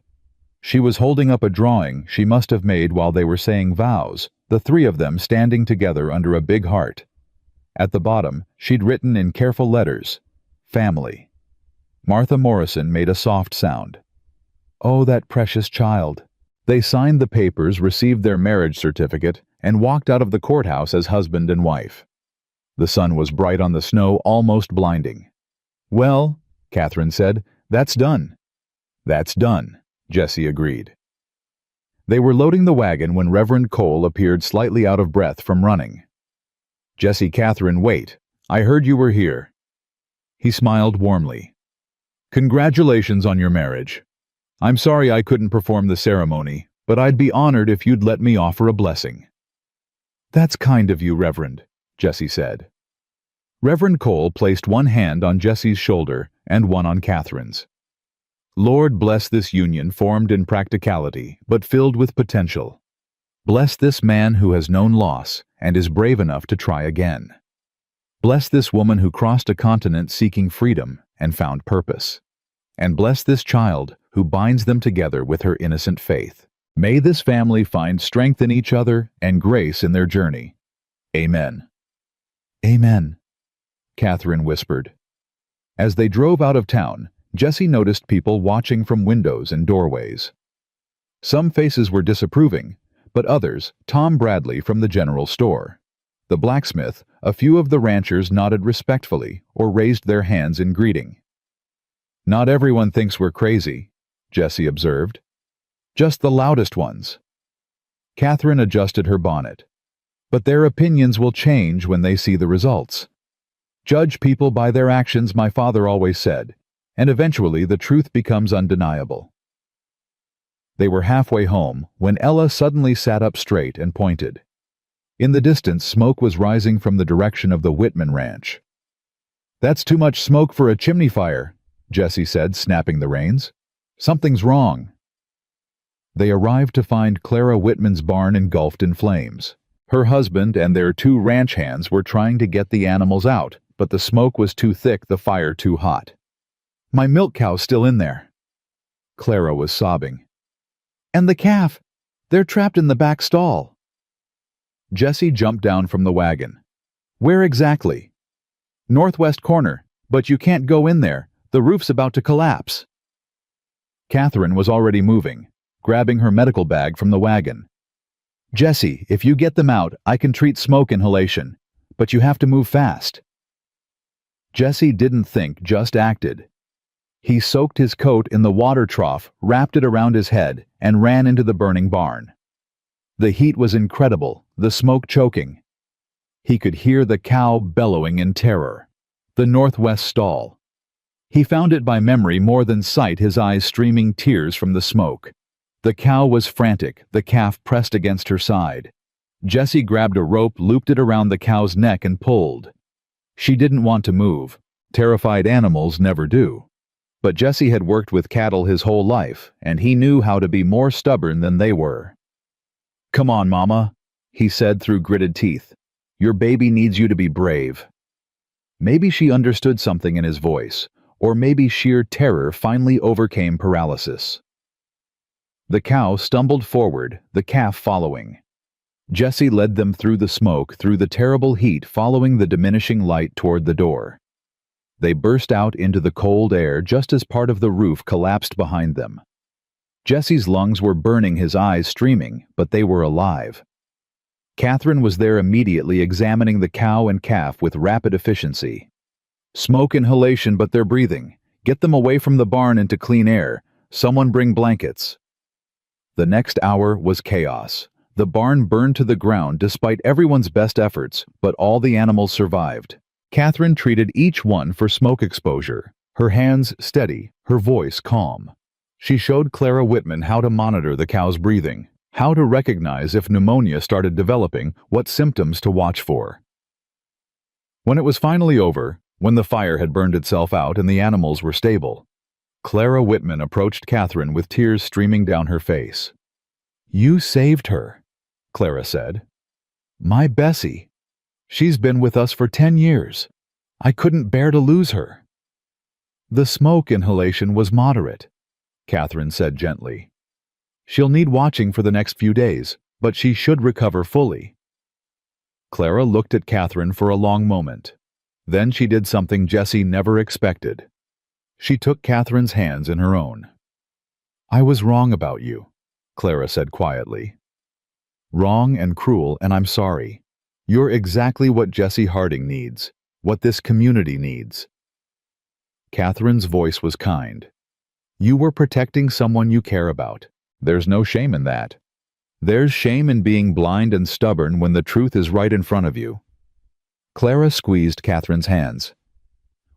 She was holding up a drawing she must have made while they were saying vows, the three of them standing together under a big heart. At the bottom, she'd written in careful letters, Family. Martha Morrison made a soft sound. Oh, that precious child. They signed the papers, received their marriage certificate, and walked out of the courthouse as husband and wife. The sun was bright on the snow, almost blinding. Well, Catherine said, that's done. That's done, Jesse agreed. They were loading the wagon when Reverend Cole appeared, slightly out of breath from running. Jesse, Catherine, wait. I heard you were here. He smiled warmly. Congratulations on your marriage. I'm sorry I couldn't perform the ceremony, but I'd be honored if you'd let me offer a blessing. That's kind of you, Reverend, Jesse said. Reverend Cole placed one hand on Jesse's shoulder and one on Catherine's. Lord, bless this union formed in practicality, but filled with potential. Bless this man who has known loss and is brave enough to try again. Bless this woman who crossed a continent seeking freedom and found purpose. And bless this child who binds them together with her innocent faith. May this family find strength in each other and grace in their journey. Amen. Amen, Catherine whispered. As they drove out of town, Jesse noticed people watching from windows and doorways. Some faces were disapproving, but others, Tom Bradley from the general store. The blacksmith, a few of the ranchers nodded respectfully or raised their hands in greeting. Not everyone thinks we're crazy, Jesse observed. Just the loudest ones. Catherine adjusted her bonnet. But their opinions will change when they see the results. Judge people by their actions, my father always said, and eventually the truth becomes undeniable. They were halfway home when Ella suddenly sat up straight and pointed. In the distance, smoke was rising from the direction of the Whitman ranch. That's too much smoke for a chimney fire, Jesse said, snapping the reins. Something's wrong. They arrived to find Clara Whitman's barn engulfed in flames. Her husband and their 2 ranch hands were trying to get the animals out, but the smoke was too thick, the fire too hot. My milk cow's still in there. Clara was sobbing. And the calf. They're trapped in the back stall. Jesse jumped down from the wagon. Where exactly? Northwest corner, but you can't go in there. The roof's about to collapse. Catherine was already moving, grabbing her medical bag from the wagon. Jesse, if you get them out, I can treat smoke inhalation. but you have to move fast." Jesse didn't think, just acted. He soaked his coat in the water trough, wrapped it around his head, and ran into the burning barn. The heat was incredible, the smoke choking. He could hear the cow bellowing in terror. The northwest stall. He found it by memory more than sight, his eyes streaming tears from the smoke. The cow was frantic, the calf pressed against her side. Jesse grabbed a rope, looped it around the cow's neck, and pulled. She didn't want to move. Terrified animals never do. But Jesse had worked with cattle his whole life, and he knew how to be more stubborn than they were. "Come on, Mama," he said through gritted teeth. "Your baby needs you to be brave." Maybe she understood something in his voice, or maybe sheer terror finally overcame paralysis. The cow stumbled forward, the calf following. Jesse led them through the smoke, through the terrible heat, following the diminishing light toward the door. They burst out into the cold air just as part of the roof collapsed behind them. Jesse's lungs were burning, his eyes streaming, but they were alive. Catherine was there immediately, examining the cow and calf with rapid efficiency. "Smoke inhalation, but they're breathing. Get them away from the barn into clean air. Someone bring blankets." The next hour was chaos. The barn burned to the ground despite everyone's best efforts, but all the animals survived. Catherine treated each one for smoke exposure, her hands steady, her voice calm. She showed Clara Whitman how to monitor the cow's breathing, how to recognize if pneumonia started developing, what symptoms to watch for. When it was finally over, when the fire had burned itself out and the animals were stable, Clara Whitman approached Catherine with tears streaming down her face. "You saved her," Clara said. "My Bessie. She's been with us for 10 years. I couldn't bear to lose her." "The smoke inhalation was moderate," Catherine said gently. "She'll need watching for the next few days, but she should recover fully." Clara looked at Catherine for a long moment. Then she did something Jesse never expected. She took Catherine's hands in her own. "I was wrong about you," Clara said quietly. "Wrong and cruel, and I'm sorry. You're exactly what Jesse Harding needs, what this community needs." Catherine's voice was kind. "You were protecting someone you care about. There's no shame in that. There's shame in being blind and stubborn when the truth is right in front of you." Clara squeezed Catherine's hands.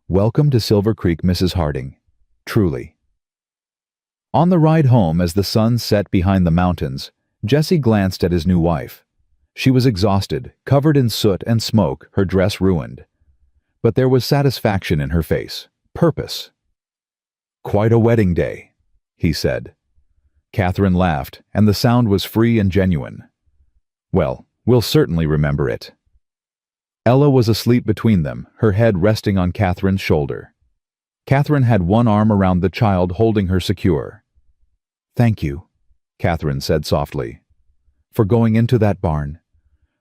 "Welcome to Silver Creek, Mrs. Harding. Truly." On the ride home, as the sun set behind the mountains, Jesse glanced at his new wife. She was exhausted, covered in soot and smoke, her dress ruined. But there was satisfaction in her face, purpose. "Quite a wedding day," he said. Catherine laughed, and the sound was free and genuine. "Well, we'll certainly remember it." Ella was asleep between them, her head resting on Catherine's shoulder. Catherine had one arm around the child, holding her secure. "Thank you," Catherine said softly, "for going into that barn,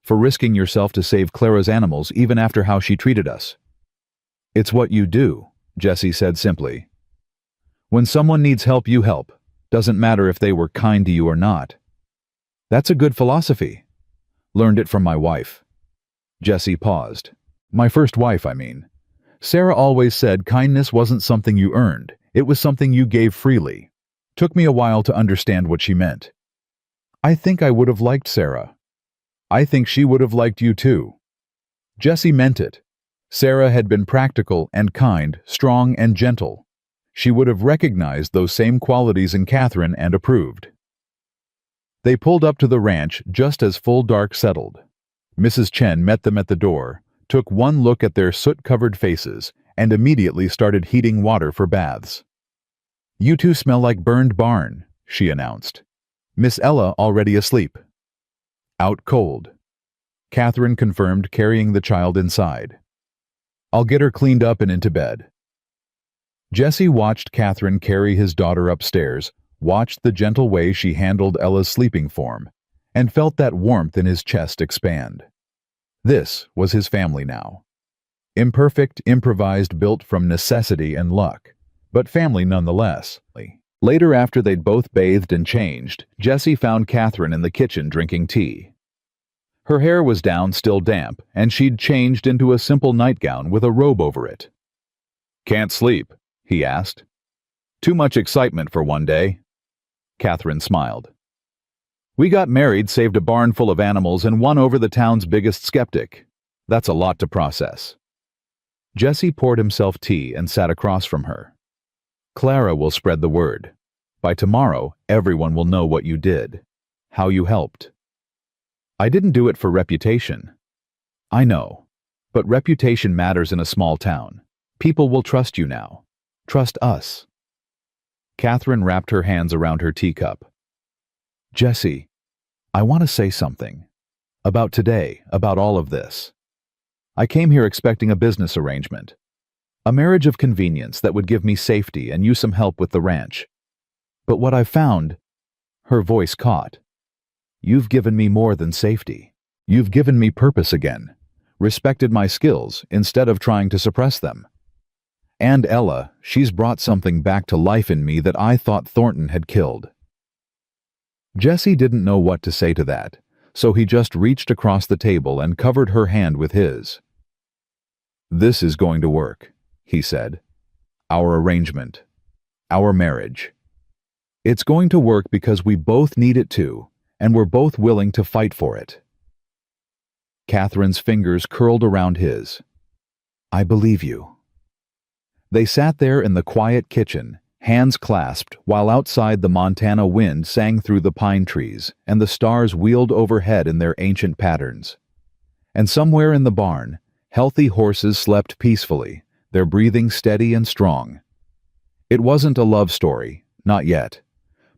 for risking yourself to save Clara's animals even after how she treated us." "It's what you do," Jesse said simply. "When someone needs help, you help. Doesn't matter if they were kind to you or not. That's a good philosophy. Learned it from my wife." Jesse paused. "My first wife, I mean. Sarah always said kindness wasn't something you earned, it was something you gave freely. Took me a while to understand what she meant. I think I would have liked Sarah. I think she would have liked you too." Jesse meant it. Sarah had been practical and kind, strong and gentle. She would have recognized those same qualities in Catherine and approved. They pulled up to the ranch just as full dark settled. Mrs. Chen met them at the door, took one look at their soot-covered faces, and immediately started heating water for baths. "You two smell like burned barn," she announced. "Miss Ella already asleep." "Out cold," Catherine confirmed, carrying the child inside. "I'll get her cleaned up and into bed." Jesse watched Catherine carry his daughter upstairs, watched the gentle way she handled Ella's sleeping form, and felt that warmth in his chest expand. This was his family now. Imperfect, improvised, built from necessity and luck, but family nonetheless. Later, after they'd both bathed and changed, Jesse found Catherine in the kitchen drinking tea. Her hair was down, still damp, and she'd changed into a simple nightgown with a robe over it. "Can't sleep?" he asked. "Too much excitement for one day." Catherine smiled. "We got married, saved a barn full of animals, and won over the town's biggest skeptic. That's a lot to process." Jesse poured himself tea and sat across from her. "Clara will spread the word. By tomorrow, everyone will know what you did, how you helped." "I didn't do it for reputation." "I know, but reputation matters in a small town. People will trust you now. Trust us." Catherine wrapped her hands around her teacup. "Jesse, I want to say something. About today, about all of this. I came here expecting a business arrangement. A marriage of convenience that would give me safety and you some help with the ranch. But what I've found," her voice caught, "you've given me more than safety. You've given me purpose again, respected my skills instead of trying to suppress them. And Ella, she's brought something back to life in me that I thought Thornton had killed." Jesse didn't know what to say to that, so he just reached across the table and covered her hand with his. "This is going to work," he said. "Our arrangement. Our marriage. It's going to work because we both need it to, and we're both willing to fight for it." Catherine's fingers curled around his. "I believe you." They sat there in the quiet kitchen, hands clasped, while outside the Montana wind sang through the pine trees and the stars wheeled overhead in their ancient patterns. And somewhere in the barn, healthy horses slept peacefully, their breathing steady and strong. It wasn't a love story, not yet.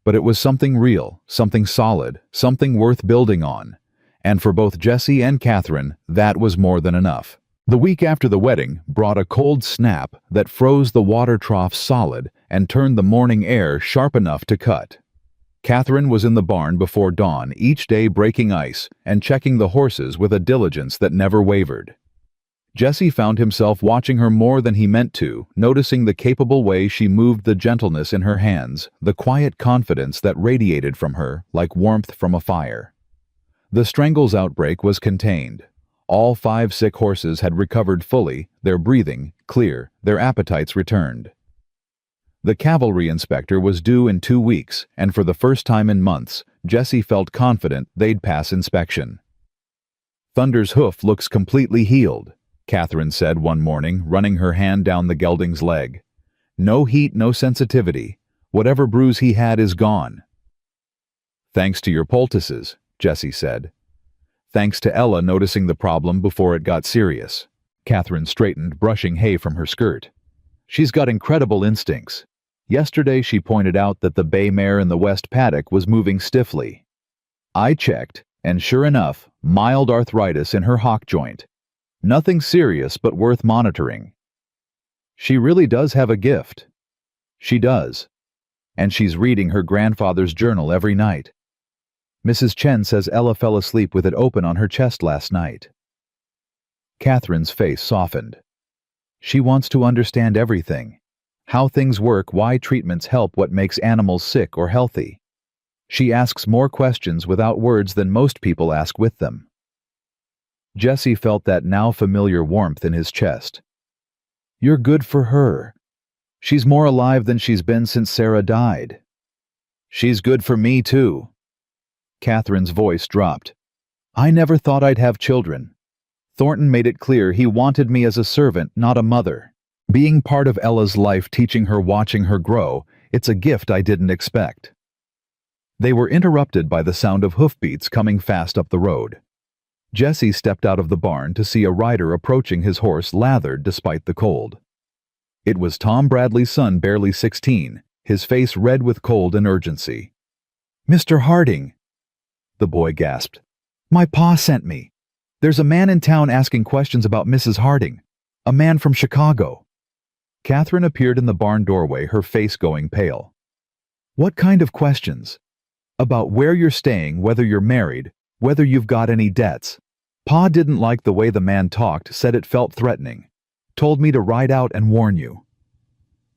But it was something real, something solid, something worth building on. And for both Jesse and Catherine, that was more than enough. The week after the wedding brought a cold snap that froze the water trough solid and turned the morning air sharp enough to cut. Catherine was in the barn before dawn, each day breaking ice and checking the horses with a diligence that never wavered. Jesse found himself watching her more than he meant to, noticing the capable way she moved, the gentleness in her hands, the quiet confidence that radiated from her like warmth from a fire. The strangles outbreak was contained. All 5 sick horses had recovered fully, their breathing clear, their appetites returned. The cavalry inspector was due in 2 weeks, and for the first time in months, Jesse felt confident they'd pass inspection. "Thunder's hoof looks completely healed," Catherine said one morning, running her hand down the gelding's leg. "No heat, no sensitivity. Whatever bruise he had is gone." "Thanks to your poultices," Jesse said. "Thanks to Ella noticing the problem before it got serious." Catherine straightened, brushing hay from her skirt. "She's got incredible instincts. Yesterday she pointed out that the bay mare in the west paddock was moving stiffly. I checked, and sure enough, mild arthritis in her hock joint. Nothing serious, but worth monitoring. She really does have a gift. She does. And she's reading her grandfather's journal every night. Mrs. Chen says Ella fell asleep with it open on her chest last night." Catherine's face softened. She wants to understand everything. How things work, why treatments help, what makes animals sick or healthy. She asks more questions without words than most people ask with them. Jesse felt that now familiar warmth in his chest. "You're good for her. She's more alive than she's been since Sarah died." "She's good for me, too." Catherine's voice dropped. "I never thought I'd have children. Thornton made it clear he wanted me as a servant, not a mother. Being part of Ella's life, teaching her, watching her grow, it's a gift I didn't expect." They were interrupted by the sound of hoofbeats coming fast up the road. Jesse stepped out of the barn to see a rider approaching, his horse lathered despite the cold. It was Tom Bradley's son, barely 16, his face red with cold and urgency. "Mr. Harding," the boy gasped. "My pa sent me. There's a man in town asking questions about Mrs. Harding. A man from Chicago." Catherine appeared in the barn doorway, her face going pale. "What kind of questions?" "About where you're staying, whether you're married, whether you've got any debts. Pa didn't like the way the man talked, said it felt threatening. Told me to ride out and warn you."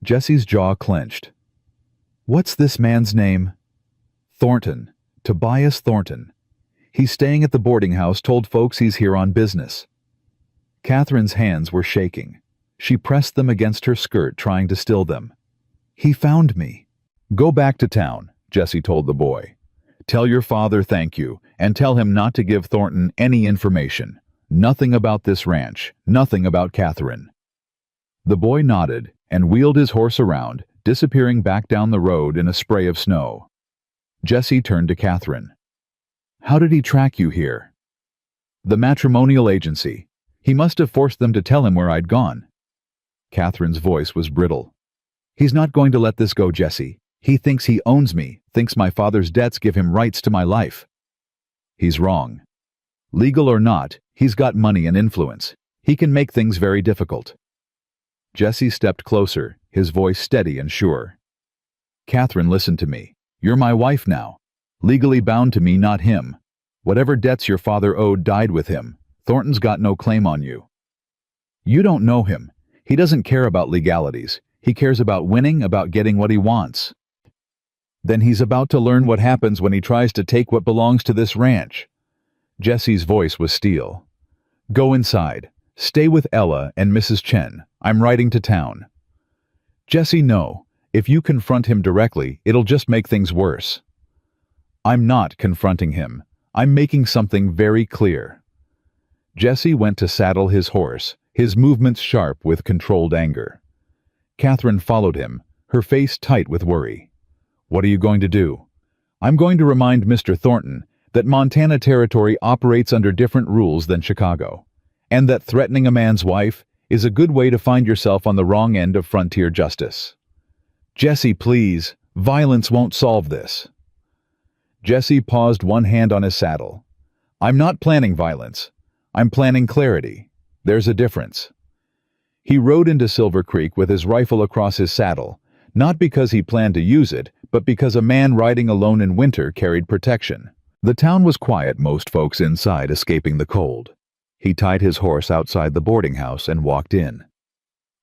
Jesse's jaw clenched. "What's this man's name?" "Thornton. Tobias Thornton. He's staying at the boarding house, told folks he's here on business. Catherine's hands were shaking. She pressed them against her skirt, trying to still them. He found me. Go back to town, Jesse told the boy. Tell your father thank you, and tell him not to give Thornton any information. Nothing about this ranch, nothing about Catherine. The boy nodded and wheeled his horse around, disappearing back down the road in a spray of snow. Jesse turned to Catherine. How did he track you here? The matrimonial agency. He must have forced them to tell him where I'd gone. Catherine's voice was brittle. He's not going to let this go, Jesse. He thinks he owns me, thinks my father's debts give him rights to my life. He's wrong. Legal or not, he's got money and influence. He can make things very difficult. Jesse stepped closer, his voice steady and sure. Catherine, listen to me. You're my wife now. Legally bound to me, not him. Whatever debts your father owed died with him. Thornton's got no claim on you. You don't know him. He doesn't care about legalities. He cares about winning, about getting what he wants. Then he's about to learn what happens when he tries to take what belongs to this ranch. Jesse's voice was steel. Go inside. Stay with Ella and Mrs. Chen. I'm riding to town. Jesse, no. If you confront him directly, it'll just make things worse. I'm not confronting him. I'm making something very clear. Jesse went to saddle his horse, his movements sharp with controlled anger. Catherine followed him, her face tight with worry. What are you going to do? I'm going to remind Mr. Thornton that Montana Territory operates under different rules than Chicago, and that threatening a man's wife is a good way to find yourself on the wrong end of frontier justice. Jesse, please, violence won't solve this. Jesse paused, one hand on his saddle. I'm not planning violence. I'm planning clarity. There's a difference. He rode into Silver Creek with his rifle across his saddle, not because he planned to use it, but because a man riding alone in winter carried protection. The town was quiet, most folks inside escaping the cold. He tied his horse outside the boarding house and walked in.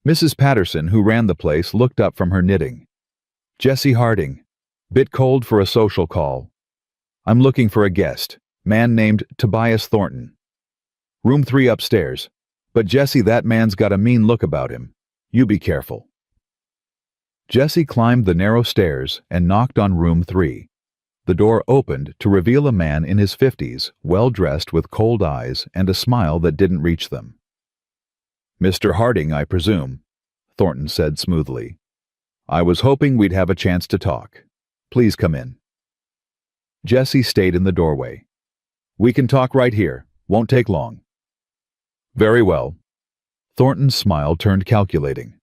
Mrs. Patterson, who ran the place, looked up from her knitting. Jesse Harding. Bit cold for a social call. I'm looking for a guest. Man named Tobias Thornton. Room 3 upstairs. But Jesse, that man's got a mean look about him. You be careful. Jesse climbed the narrow stairs and knocked on room 3. The door opened to reveal a man in his 50s, well-dressed with cold eyes and a smile that didn't reach them. Mr. Harding, I presume, Thornton said smoothly. I was hoping we'd have a chance to talk. Please come in. Jesse stayed in the doorway. We can talk right here. Won't take long. Very well. Thornton's smile turned calculating.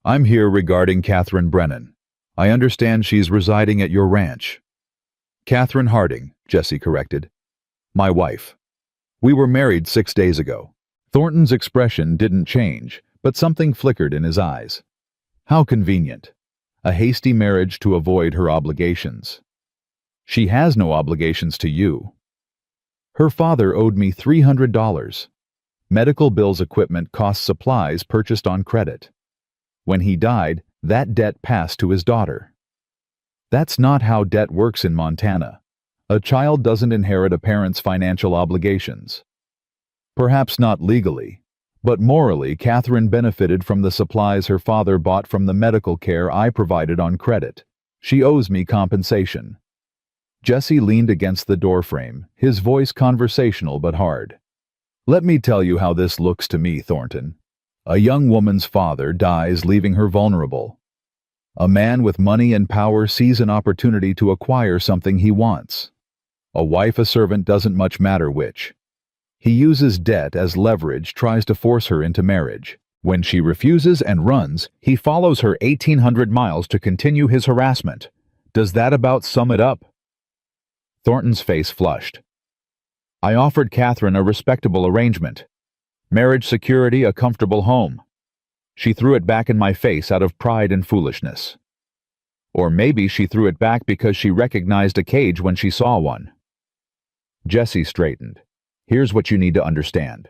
I'm here regarding Catherine Brennan. I understand she's residing at your ranch. Catherine Harding, Jesse corrected. My wife. We were married 6 days ago. Thornton's expression didn't change, but something flickered in his eyes. How convenient. A hasty marriage to avoid her obligations. She has no obligations to you. Her father owed me $300. Medical bills, equipment, cost, supplies purchased on credit. When he died, that debt passed to his daughter. That's not how debt works in Montana. A child doesn't inherit a parent's financial obligations. Perhaps not legally, but morally, Catherine benefited from the supplies her father bought from the medical care I provided on credit. She owes me compensation. Jesse leaned against the doorframe, his voice conversational but hard. Let me tell you how this looks to me, Thornton. A young woman's father dies, leaving her vulnerable. A man with money and power sees an opportunity to acquire something he wants. A wife, a servant, doesn't much matter which. He uses debt as leverage, tries to force her into marriage. When she refuses and runs, he follows her 1,800 miles to continue his harassment. Does that about sum it up? Thornton's face flushed. I offered Catherine a respectable arrangement. Marriage security, a comfortable home. She threw it back in my face out of pride and foolishness. Or maybe she threw it back because she recognized a cage when she saw one. Jesse straightened. Here's what you need to understand.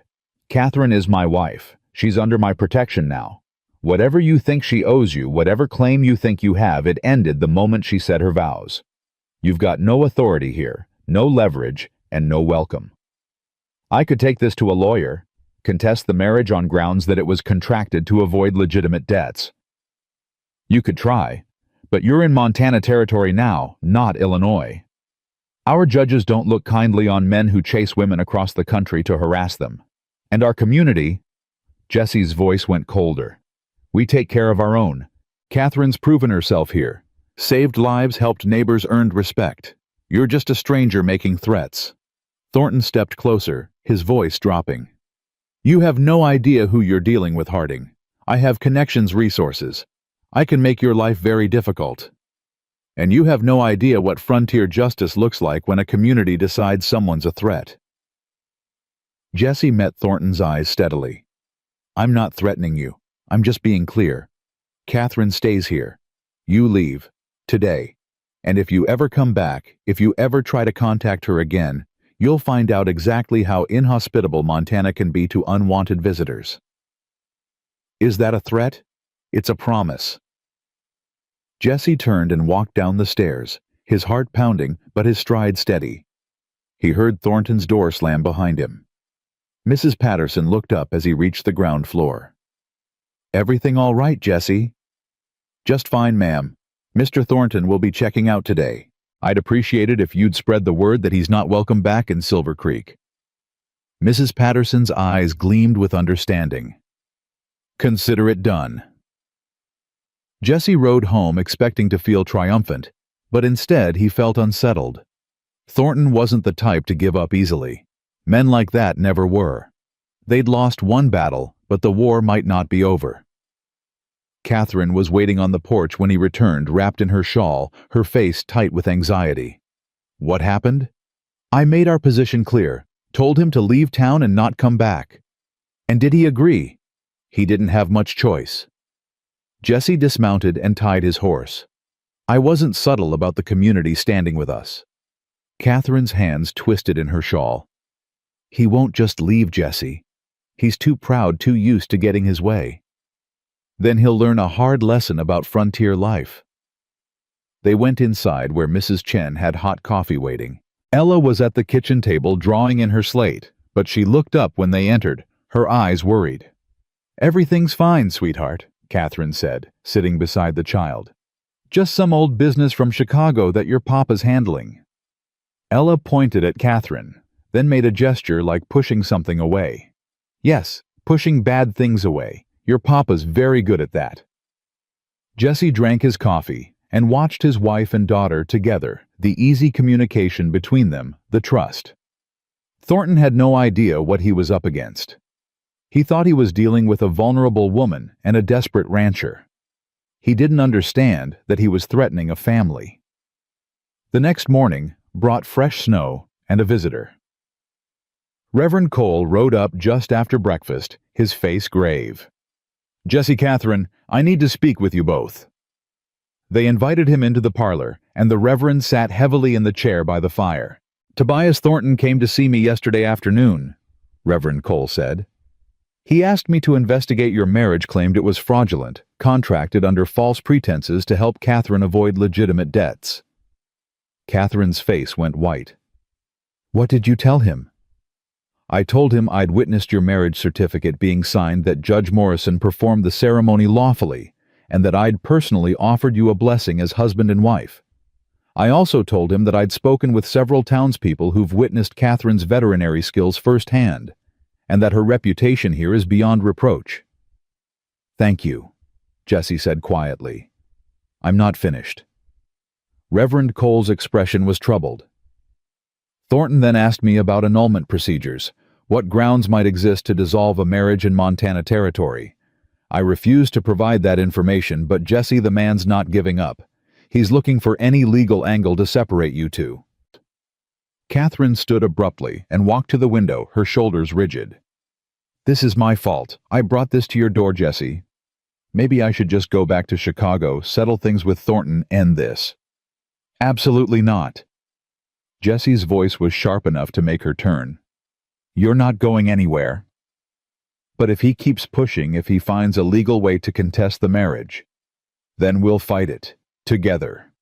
Catherine is my wife. She's under my protection now. Whatever you think she owes you, whatever claim you think you have, it ended the moment she said her vows. You've got no authority here, no leverage, and no welcome. I could take this to a lawyer, contest the marriage on grounds that it was contracted to avoid legitimate debts. You could try, but you're in Montana territory now, not Illinois. Our judges don't look kindly on men who chase women across the country to harass them. And our community— Jesse's voice went colder. We take care of our own. Catherine's proven herself here. Saved lives, helped neighbors, earned respect. You're just a stranger making threats. Thornton stepped closer, his voice dropping. You have no idea who you're dealing with, Harding. I have connections, resources. I can make your life very difficult. And you have no idea what frontier justice looks like when a community decides someone's a threat. Jesse met Thornton's eyes steadily. I'm not threatening you. I'm just being clear. Catherine stays here. You leave. Today. And if you ever come back, if you ever try to contact her again, you'll find out exactly how inhospitable Montana can be to unwanted visitors. Is that a threat? It's a promise. Jesse turned and walked down the stairs, his heart pounding but his stride steady. He heard Thornton's door slam behind him. Mrs. Patterson looked up as he reached the ground floor. Everything all right, Jesse? Just fine, ma'am. Mr. Thornton will be checking out today. I'd appreciate it if you'd spread the word that he's not welcome back in Silver Creek. Mrs. Patterson's eyes gleamed with understanding. Consider it done. Jesse rode home expecting to feel triumphant, but instead he felt unsettled. Thornton wasn't the type to give up easily. Men like that never were. They'd lost one battle, but the war might not be over. Catherine was waiting on the porch when he returned, wrapped in her shawl, her face tight with anxiety. What happened? I made our position clear, told him to leave town and not come back. And did he agree? He didn't have much choice. Jesse dismounted and tied his horse. I wasn't subtle about the community standing with us. Catherine's hands twisted in her shawl. He won't just leave, Jesse. He's too proud, too used to getting his way. Then he'll learn a hard lesson about frontier life. They went inside where Mrs. Chen had hot coffee waiting. Ella was at the kitchen table drawing in her slate, but she looked up when they entered, her eyes worried. Everything's fine, sweetheart, Catherine said, sitting beside the child. Just some old business from Chicago that your papa's handling. Ella pointed at Catherine, then made a gesture like pushing something away. Yes, pushing bad things away. Your papa's very good at that. Jesse drank his coffee and watched his wife and daughter together, the easy communication between them, the trust. Thornton had no idea what he was up against. He thought he was dealing with a vulnerable woman and a desperate rancher. He didn't understand that he was threatening a family. The next morning brought fresh snow and a visitor. Reverend Cole rode up just after breakfast, his face grave. Jesse, Catherine, I need to speak with you both. They invited him into the parlor, and the Reverend sat heavily in the chair by the fire. Tobias Thornton came to see me yesterday afternoon, Reverend Cole said. He asked me to investigate your marriage, claimed it was fraudulent, contracted under false pretenses to help Catherine avoid legitimate debts. Catherine's face went white. What did you tell him? I told him I'd witnessed your marriage certificate being signed, that Judge Morrison performed the ceremony lawfully, and that I'd personally offered you a blessing as husband and wife. I also told him that I'd spoken with several townspeople who've witnessed Catherine's veterinary skills firsthand, and that her reputation here is beyond reproach. Thank you, Jesse said quietly. I'm not finished. Reverend Cole's expression was troubled. Thornton then asked me about annulment procedures, what grounds might exist to dissolve a marriage in Montana territory. I refused to provide that information, but Jesse, the man's not giving up. He's looking for any legal angle to separate you two. Catherine stood abruptly and walked to the window, her shoulders rigid. This is my fault. I brought this to your door, Jesse. Maybe I should just go back to Chicago, settle things with Thornton, end this. Absolutely not. Jesse's voice was sharp enough to make her turn. You're not going anywhere. But if he keeps pushing, if he finds a legal way to contest the marriage, then we'll fight it, together.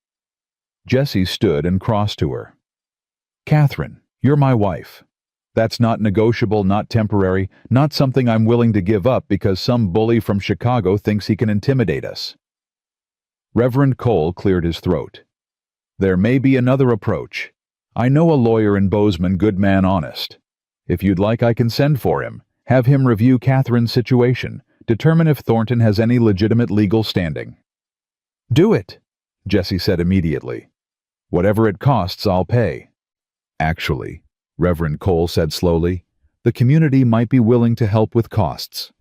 Jesse stood and crossed to her. Catherine, You're my wife. That's not negotiable, not temporary, not something I'm willing to give up because some bully from Chicago thinks he can intimidate us." Reverend Cole cleared his throat. "There may be another approach. I know a lawyer in Bozeman, good man, honest. If you'd like, I can send for him, have him review Catherine's situation, determine if Thornton has any legitimate legal standing." "Do it," Jesse said immediately. "Whatever it costs, I'll pay." "Actually," Reverend Cole said slowly, "the community might be willing to help with costs."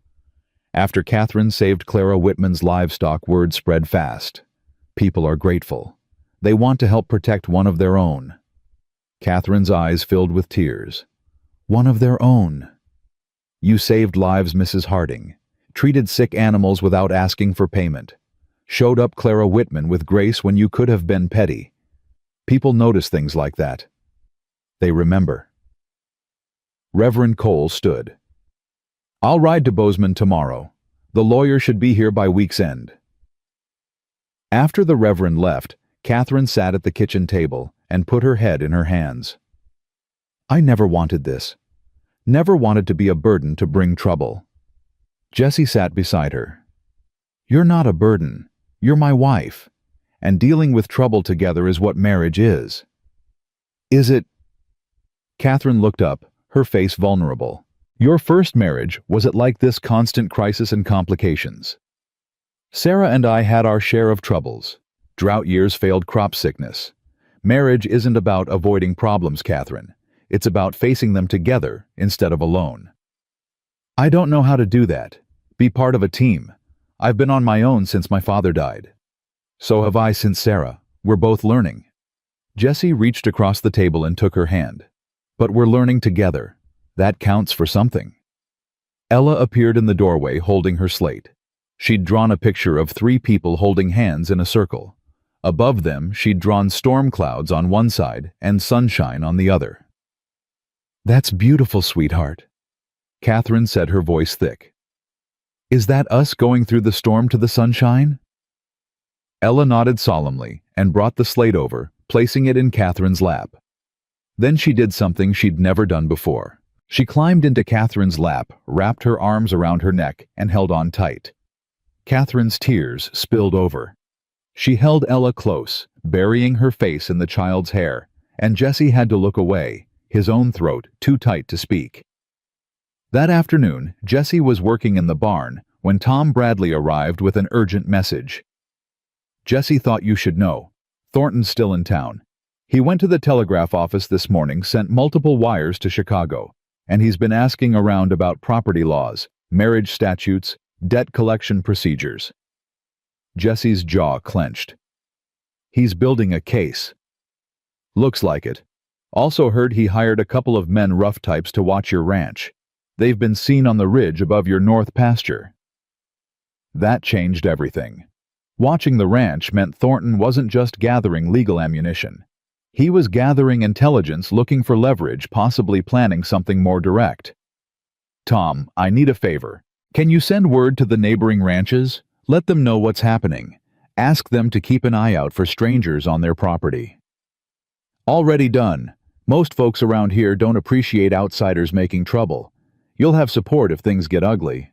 After Catherine saved Clara Whitman's livestock, word spread fast. People are grateful. They want to help protect one of their own. Catherine's eyes filled with tears. One of their own. "You saved lives, Mrs. Harding. Treated sick animals without asking for payment. Showed up Clara Whitman with grace when you could have been petty. People notice things like that. They remember." Reverend Cole stood. "I'll ride to Bozeman tomorrow. The lawyer should be here by week's end." After the Reverend left, Catherine sat at the kitchen table and put her head in her hands. "I never wanted this. Never wanted to be a burden to bring trouble." Jesse sat beside her. "You're not a burden. You're my wife. And dealing with trouble together is what marriage is." "Is it?" Catherine looked up, her face vulnerable. "Your first marriage, was it like this, constant crisis and complications?" "Sarah and I had our share of troubles. Drought years, failed crop sickness. Marriage isn't about avoiding problems, Catherine. It's about facing them together instead of alone." "I don't know how to do that. Be part of a team. I've been on my own since my father died." "So have I since Sarah. We're both learning." Jesse reached across the table and took her hand. "But we're learning together. That counts for something." Ella appeared in the doorway holding her slate. She'd drawn a picture of 3 people holding hands in a circle. Above them, she'd drawn storm clouds on one side and sunshine on the other. "That's beautiful, sweetheart," Catherine said, her voice thick. "Is that us going through the storm to the sunshine?" Ella nodded solemnly and brought the slate over, placing it in Catherine's lap. Then she did something she'd never done before. She climbed into Catherine's lap, wrapped her arms around her neck, and held on tight. Catherine's tears spilled over. She held Ella close, burying her face in the child's hair, and Jesse had to look away, his own throat too tight to speak. That afternoon, Jesse was working in the barn when Tom Bradley arrived with an urgent message. "Jesse thought you should know. Thornton's still in town. He went to the telegraph office this morning, sent multiple wires to Chicago, and he's been asking around about property laws, marriage statutes, debt collection procedures." Jesse's jaw clenched. "He's building a case." "Looks like it. Also heard he hired a couple of men, rough types, to watch your ranch. They've been seen on the ridge above your north pasture." That changed everything. Watching the ranch meant Thornton wasn't just gathering legal ammunition. He was gathering intelligence, looking for leverage, possibly planning something more direct. "Tom, I need a favor. Can you send word to the neighboring ranches? Let them know what's happening. Ask them to keep an eye out for strangers on their property." "Already done. Most folks around here don't appreciate outsiders making trouble. You'll have support if things get ugly."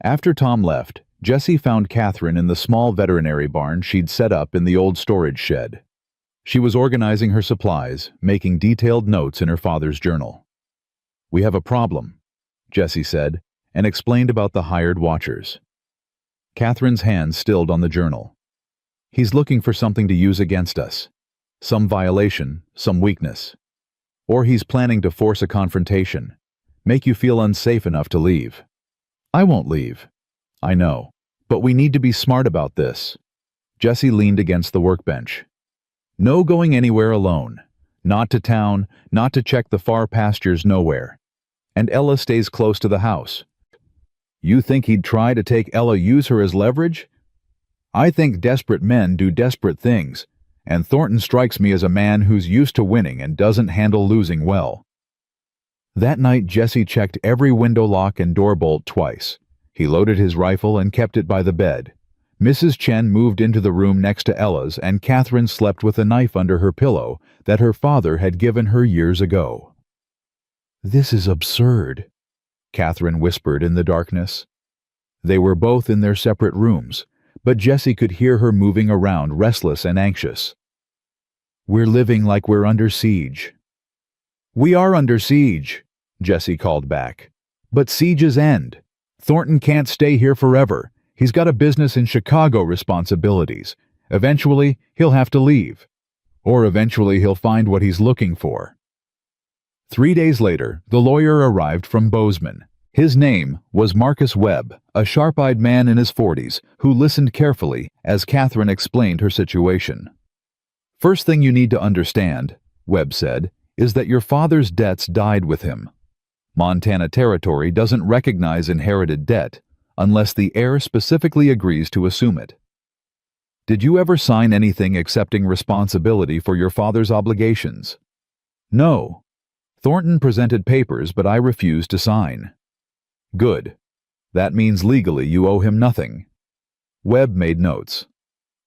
After Tom left, Jesse found Catherine in the small veterinary barn she'd set up in the old storage shed. She was organizing her supplies, making detailed notes in her father's journal. "We have a problem," Jesse said, and explained about the hired watchers. Catherine's hand stilled on the journal. "He's looking for something to use against us. Some violation, some weakness. Or he's planning to force a confrontation, make you feel unsafe enough to leave." "I won't leave." "I know. But we need to be smart about this." Jesse leaned against the workbench. "No going anywhere alone. Not to town, not to check the far pastures, nowhere. And Ella stays close to the house." "You think he'd try to take Ella, use her as leverage?" "I think desperate men do desperate things, and Thornton strikes me as a man who's used to winning and doesn't handle losing well." That night Jesse checked every window lock and door bolt twice. He loaded his rifle and kept it by the bed. Mrs. Chen moved into the room next to Ella's, and Catherine slept with a knife under her pillow that her father had given her years ago. "This is absurd," Catherine whispered in the darkness. They were both in their separate rooms, but Jessie could hear her moving around, restless and anxious. "We're living like we're under siege." "We are under siege," Jessie called back. "But sieges end. Thornton can't stay here forever. He's got a business in Chicago responsibilities. Eventually, he'll have to leave. Or eventually he'll find what he's looking for." 3 days later, the lawyer arrived from Bozeman. His name was Marcus Webb, a sharp-eyed man in his 40s who listened carefully as Catherine explained her situation. "First thing you need to understand," Webb said, "is that your father's debts died with him. Montana Territory doesn't recognize inherited debt unless the heir specifically agrees to assume it. Did you ever sign anything accepting responsibility for your father's obligations?" "No. Thornton presented papers, but I refused to sign." "Good. That means legally you owe him nothing." Webb made notes.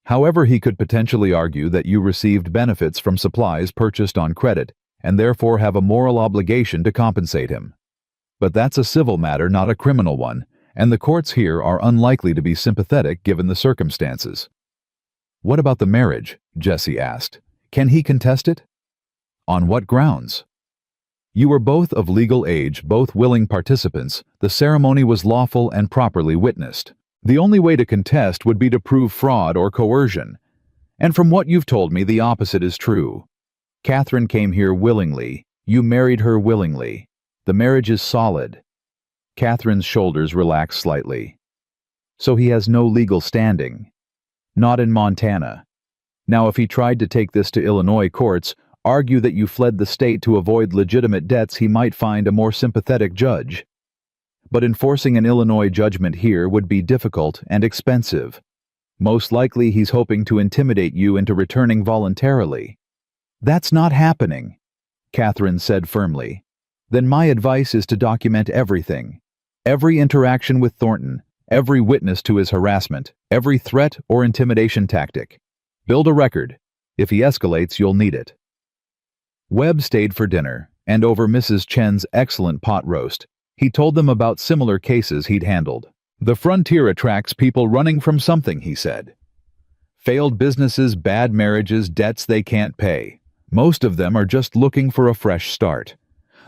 "However, he could potentially argue that you received benefits from supplies purchased on credit and therefore have a moral obligation to compensate him. But that's a civil matter, not a criminal one, and the courts here are unlikely to be sympathetic given the circumstances." "What about the marriage?" Jessie asked. "Can he contest it?" "On what grounds?" "You were both of legal age, both willing participants. The ceremony was lawful and properly witnessed. The only way to contest would be to prove fraud or coercion. And from what you've told me, the opposite is true. Catherine came here willingly. You married her willingly. The marriage is solid." Catherine's shoulders relaxed slightly. "So he has no legal standing?" "Not in Montana. Now, if he tried to take this to Illinois courts, argue that you fled the state to avoid legitimate debts, he might find a more sympathetic judge. But enforcing an Illinois judgment here would be difficult and expensive. Most likely he's hoping to intimidate you into returning voluntarily." "That's not happening," Catherine said firmly. "Then my advice is to document everything. Every interaction with Thornton, every witness to his harassment, every threat or intimidation tactic. Build a record. If he escalates, you'll need it." Webb stayed for dinner, and over Mrs. Chen's excellent pot roast, he told them about similar cases he'd handled. "The frontier attracts people running from something," he said. "Failed businesses, bad marriages, debts they can't pay. Most of them are just looking for a fresh start.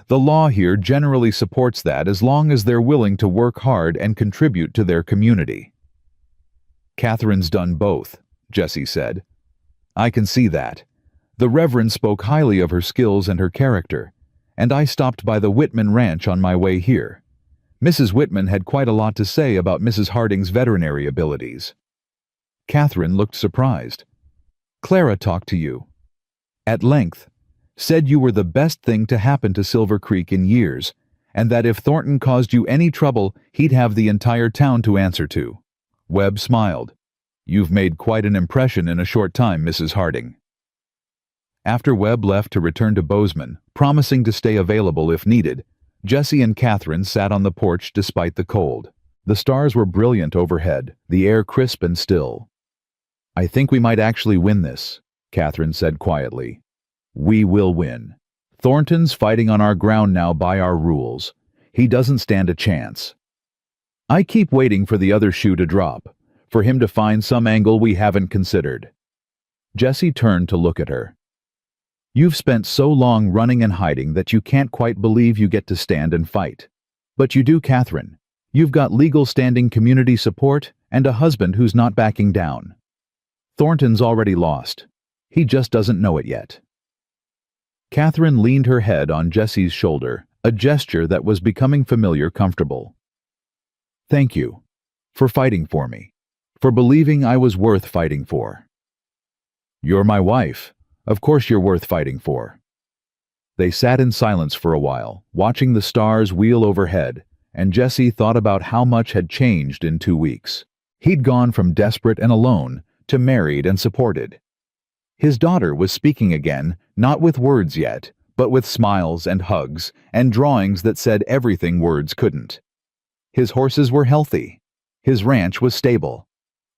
The law here generally supports that as long as they're willing to work hard and contribute to their community." "Catherine's done both," Jessie said. "I can see that. The Reverend spoke highly of her skills and her character, and I stopped by the Whitman Ranch on my way here. Mrs. Whitman had quite a lot to say about Mrs. Harding's veterinary abilities." Catherine looked surprised. "Clara talked to you?" "At length. Said you were the best thing to happen to Silver Creek in years, and that if Thornton caused you any trouble, he'd have the entire town to answer to." Webb smiled. "You've made quite an impression in a short time, Mrs. Harding." After Webb left to return to Bozeman, promising to stay available if needed, Jessie and Catherine sat on the porch despite the cold. The stars were brilliant overhead, the air crisp and still. "I think we might actually win this," Catherine said quietly. "We will win. Thornton's fighting on our ground now by our rules. He doesn't stand a chance. I keep waiting for the other shoe to drop, for him to find some angle we haven't considered." Jessie turned to look at her. "You've spent so long running and hiding that you can't quite believe you get to stand and fight. But you do, Catherine. You've got legal standing, community support, and a husband who's not backing down. Thornton's already lost. He just doesn't know it yet." Catherine leaned her head on Jessie's shoulder, a gesture that was becoming familiar, comfortable. "Thank you. For fighting for me. For believing I was worth fighting for." "You're my wife. Of course you're worth fighting for." They sat in silence for a while, watching the stars wheel overhead, and Jessie thought about how much had changed in 2 weeks. He'd gone from desperate and alone to married and supported. His daughter was speaking again, not with words yet, but with smiles and hugs and drawings that said everything words couldn't. His horses were healthy. His ranch was stable.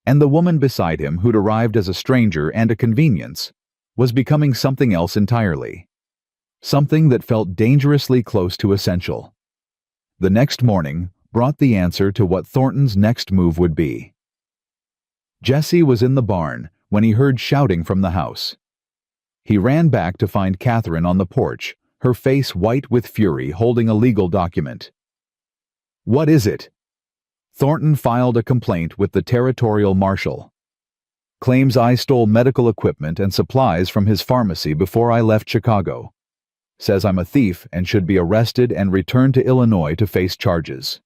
And the woman beside him, who'd arrived as a stranger and a convenience, was becoming something else entirely. Something that felt dangerously close to essential. The next morning brought the answer to what Thornton's next move would be. Jesse was in the barn when he heard shouting from the house. He ran back to find Catherine on the porch, her face white with fury, holding a legal document. "What is it?" Thornton filed a complaint with the territorial marshal. "Claims I stole medical equipment and supplies from his pharmacy before I left Chicago. Says I'm a thief and should be arrested and returned to Illinois to face charges."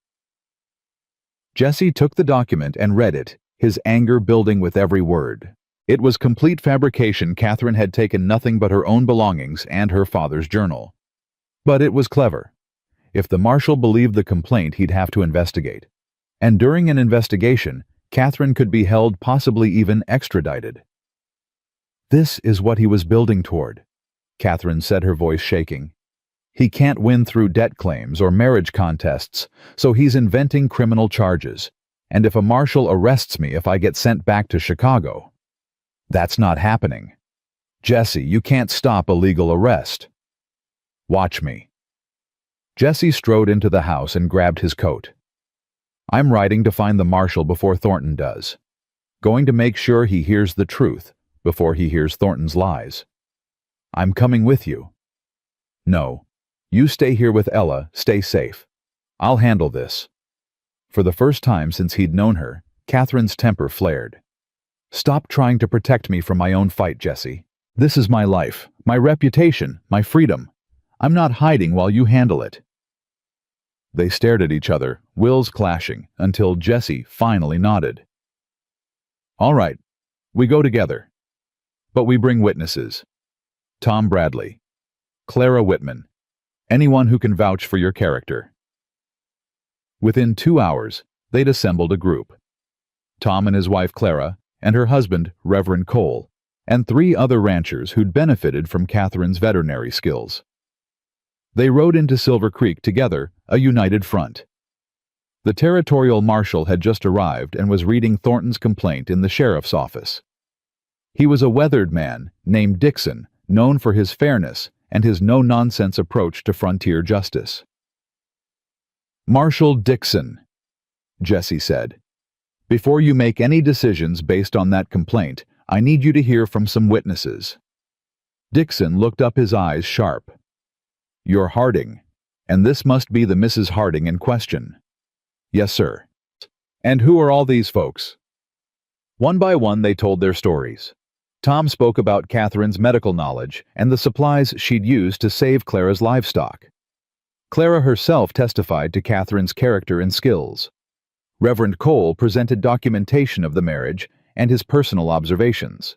Jesse took the document and read it, his anger building with every word. It was complete fabrication. Catherine had taken nothing but her own belongings and her father's journal. But it was clever. If the marshal believed the complaint, he'd have to investigate. And during an investigation, Catherine could be held, possibly even extradited. This is what he was building toward, Catherine said, her voice shaking. He can't win through debt claims or marriage contests, so he's inventing criminal charges. And if a marshal arrests me if I get sent back to Chicago, that's not happening. Jesse, you can't stop a legal arrest. Watch me. Jesse strode into the house and grabbed his coat. I'm riding to find the marshal before Thornton does. Going to make sure he hears the truth before he hears Thornton's lies. I'm coming with you. No. You stay here with Ella, stay safe. I'll handle this. For the first time since he'd known her, Catherine's temper flared. Stop trying to protect me from my own fight, Jesse. This is my life, my reputation, my freedom. I'm not hiding while you handle it. They stared at each other, wills clashing, until Jesse finally nodded. All right, we go together. But we bring witnesses. Tom Bradley, Clara Whitman, anyone who can vouch for your character. Within 2 hours, they'd assembled a group. Tom and his wife Clara, and her husband, Reverend Cole, and 3 other ranchers who'd benefited from Catherine's veterinary skills. They rode into Silver Creek together, a united front. The territorial marshal had just arrived and was reading Thornton's complaint in the sheriff's office. He was a weathered man named Dixon, known for his fairness and his no-nonsense approach to frontier justice. Marshal Dixon, Jesse said, before you make any decisions based on that complaint, I need you to hear from some witnesses. Dixon looked up, his eyes sharp. You're Harding, and this must be the Mrs. Harding in question. Yes, sir. And who are all these folks? One by one they told their stories. Tom spoke about Catherine's medical knowledge and the supplies she'd used to save Clara's livestock. Clara herself testified to Catherine's character and skills. Reverend Cole presented documentation of the marriage and his personal observations.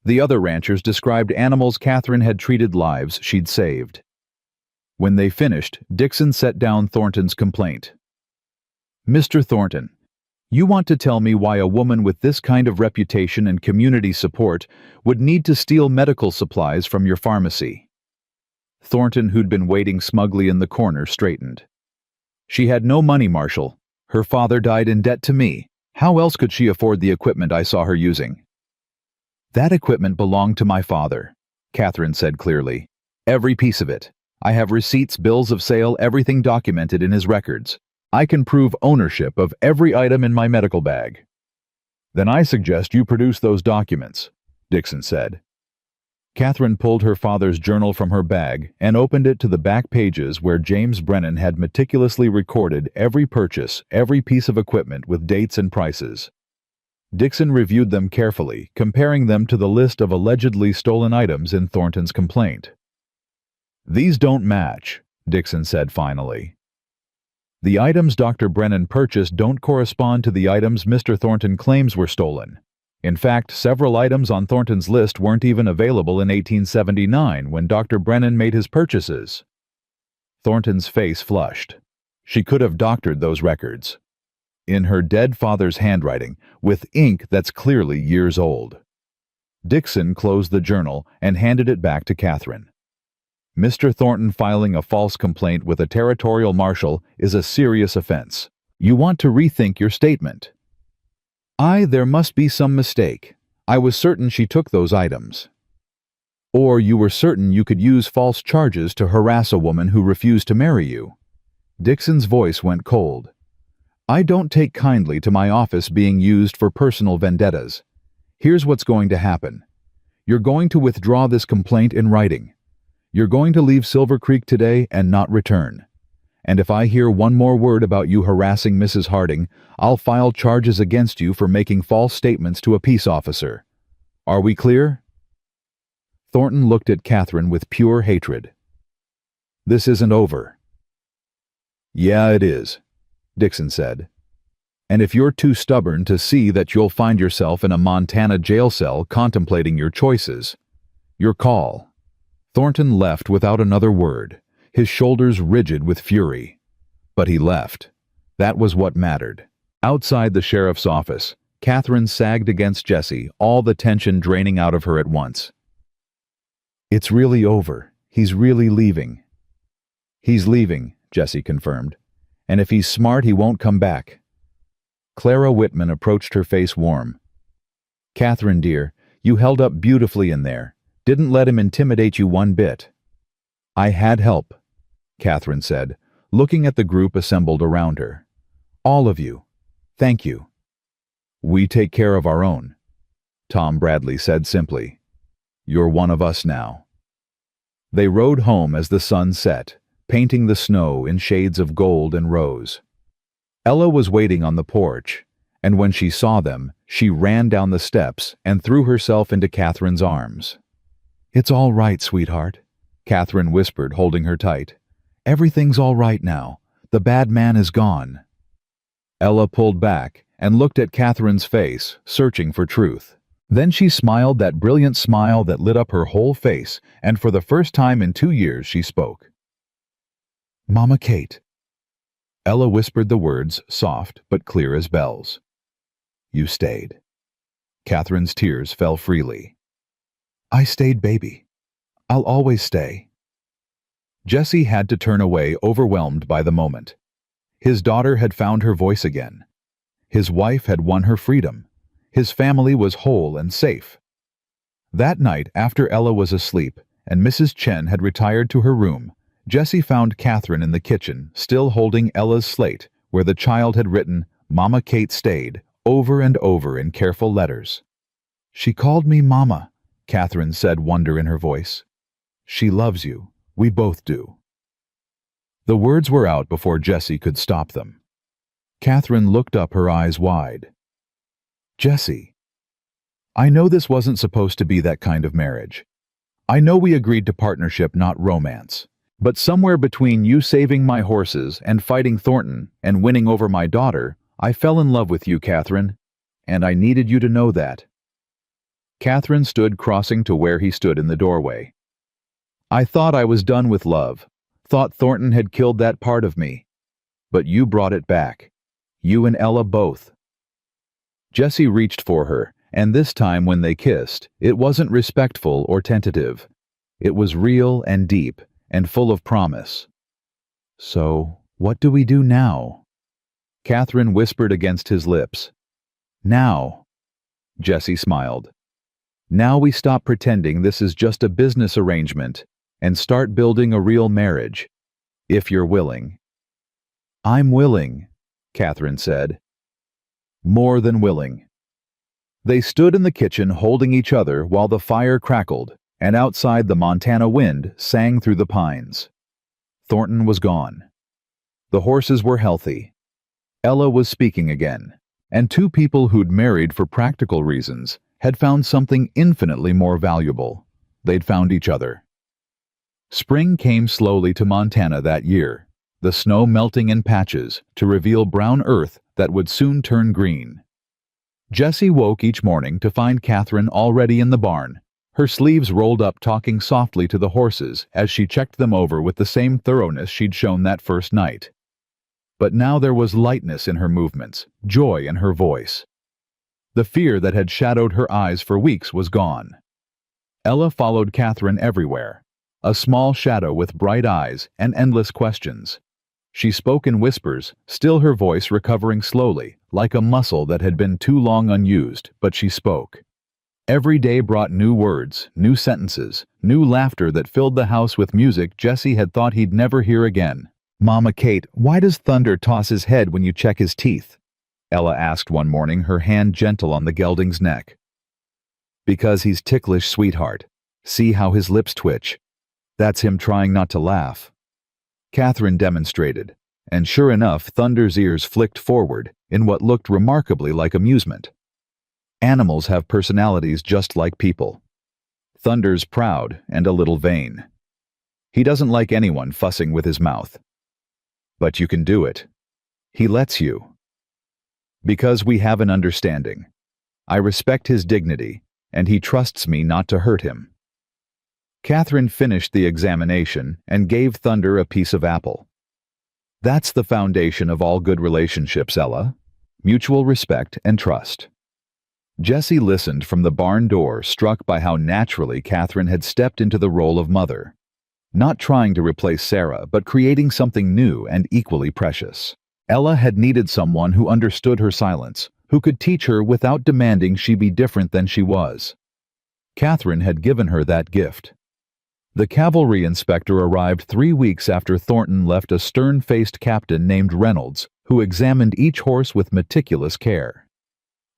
The other ranchers described animals Catherine had treated, lives she'd saved. When they finished, Dixon set down Thornton's complaint. Mr. Thornton, you want to tell me why a woman with this kind of reputation and community support would need to steal medical supplies from your pharmacy? Thornton, who'd been waiting smugly in the corner, straightened. She had no money, Marshal. Her father died in debt to me. How else could she afford the equipment I saw her using? That equipment belonged to my father, Catherine said clearly. Every piece of it. I have receipts, bills of sale, everything documented in his records. I can prove ownership of every item in my medical bag. Then I suggest you produce those documents, Dixon said. Catherine pulled her father's journal from her bag and opened it to the back pages where James Brennan had meticulously recorded every purchase, every piece of equipment with dates and prices. Dixon reviewed them carefully, comparing them to the list of allegedly stolen items in Thornton's complaint. These don't match, Dixon said finally. The items Dr. Brennan purchased don't correspond to the items Mr. Thornton claims were stolen. In fact, several items on Thornton's list weren't even available in 1879 when Dr. Brennan made his purchases. Thornton's face flushed. She could have doctored those records. In her dead father's handwriting, with ink that's clearly years old. Dixon closed the journal and handed it back to Catherine. Mr. Thornton filing a false complaint with a territorial marshal is a serious offense. You want to rethink your statement. There must be some mistake. I was certain she took those items. Or you were certain you could use false charges to harass a woman who refused to marry you. Dixon's voice went cold. I don't take kindly to my office being used for personal vendettas. Here's what's going to happen. You're going to withdraw this complaint in writing. You're going to leave Silver Creek today and not return. And if I hear one more word about you harassing Mrs. Harding, I'll file charges against you for making false statements to a peace officer. Are we clear? Thornton looked at Catherine with pure hatred. This isn't over. Yeah, it is, Dixon said. And if you're too stubborn to see that you'll find yourself in a Montana jail cell contemplating your choices, your call. Thornton left without another word, his shoulders rigid with fury. But he left. That was what mattered. Outside the sheriff's office, Catherine sagged against Jesse, all the tension draining out of her at once. It's really over. He's really leaving. He's leaving, Jesse confirmed. And if he's smart, he won't come back. Clara Whitman approached, her face warm. Catherine, dear, you held up beautifully in there. Didn't let him intimidate you one bit. I had help, Catherine said, looking at the group assembled around her. All of you. Thank you. We take care of our own, Tom Bradley said simply. You're one of us now. They rode home as the sun set, painting the snow in shades of gold and rose. Ella was waiting on the porch, and when she saw them, she ran down the steps and threw herself into Catherine's arms. It's all right, sweetheart, Catherine whispered, holding her tight. Everything's all right now. The bad man is gone. Ella pulled back and looked at Catherine's face, searching for truth. Then she smiled that brilliant smile that lit up her whole face, and for the first time in 2 years she spoke. Mama Kate. Ella whispered the words, soft but clear as bells. You stayed. Catherine's tears fell freely. I stayed, baby. I'll always stay. Jesse had to turn away, overwhelmed by the moment. His daughter had found her voice again. His wife had won her freedom. His family was whole and safe. That night, after Ella was asleep and Mrs. Chen had retired to her room, Jesse found Catherine in the kitchen, still holding Ella's slate, where the child had written, Mama Kate stayed, over and over in careful letters. She called me Mama, Catherine said, wonder in her voice. She loves you. We both do. The words were out before Jesse could stop them. Catherine looked up, her eyes wide. Jesse, I know this wasn't supposed to be that kind of marriage. I know we agreed to partnership, not romance. But somewhere between you saving my horses and fighting Thornton and winning over my daughter, I fell in love with you, Catherine, and I needed you to know that. Catherine stood, crossing to where he stood in the doorway. I thought I was done with love, thought Thornton had killed that part of me. But you brought it back. You and Ella both. Jesse reached for her, and this time when they kissed, it wasn't respectful or tentative. It was real and deep, and full of promise. So, what do we do now? Catherine whispered against his lips. Now. Jesse smiled. Now we stop pretending this is just a business arrangement and start building a real marriage, if you're willing. I'm willing, Catherine said. More than willing. They stood in the kitchen holding each other while the fire crackled, and outside the Montana wind sang through the pines. Thornton was gone. The horses were healthy. Ella was speaking again, and two people who'd married for practical reasons had found something infinitely more valuable. They'd found each other. Spring came slowly to Montana that year, the snow melting in patches to reveal brown earth that would soon turn green. Jesse woke each morning to find Catherine already in the barn, her sleeves rolled up, talking softly to the horses as she checked them over with the same thoroughness she'd shown that first night. But now there was lightness in her movements, joy in her voice. The fear that had shadowed her eyes for weeks was gone. Ella followed Catherine everywhere, a small shadow with bright eyes and endless questions. She spoke in whispers, still her voice recovering slowly, like a muscle that had been too long unused, but she spoke. Every day brought new words, new sentences, new laughter that filled the house with music Jesse had thought he'd never hear again. "Mama Kate, why does Thunder toss his head when you check his teeth?" Ella asked one morning, her hand gentle on the gelding's neck. "Because he's ticklish, sweetheart. See how his lips twitch? That's him trying not to laugh." Catherine demonstrated, and sure enough, Thunder's ears flicked forward in what looked remarkably like amusement. Animals have personalities just like people. Thunder's proud and a little vain. He doesn't like anyone fussing with his mouth. But you can do it. He lets you. Because we have an understanding. I respect his dignity, and he trusts me not to hurt him. Catherine finished the examination and gave Thunder a piece of apple. That's the foundation of all good relationships, Ella. Mutual respect and trust. Jesse listened from the barn door, struck by how naturally Catherine had stepped into the role of mother. Not trying to replace Sarah, but creating something new and equally precious. Ella had needed someone who understood her silence, who could teach her without demanding she be different than she was. Catherine had given her that gift. The cavalry inspector arrived 3 weeks after Thornton left a stern-faced captain named Reynolds, who examined each horse with meticulous care.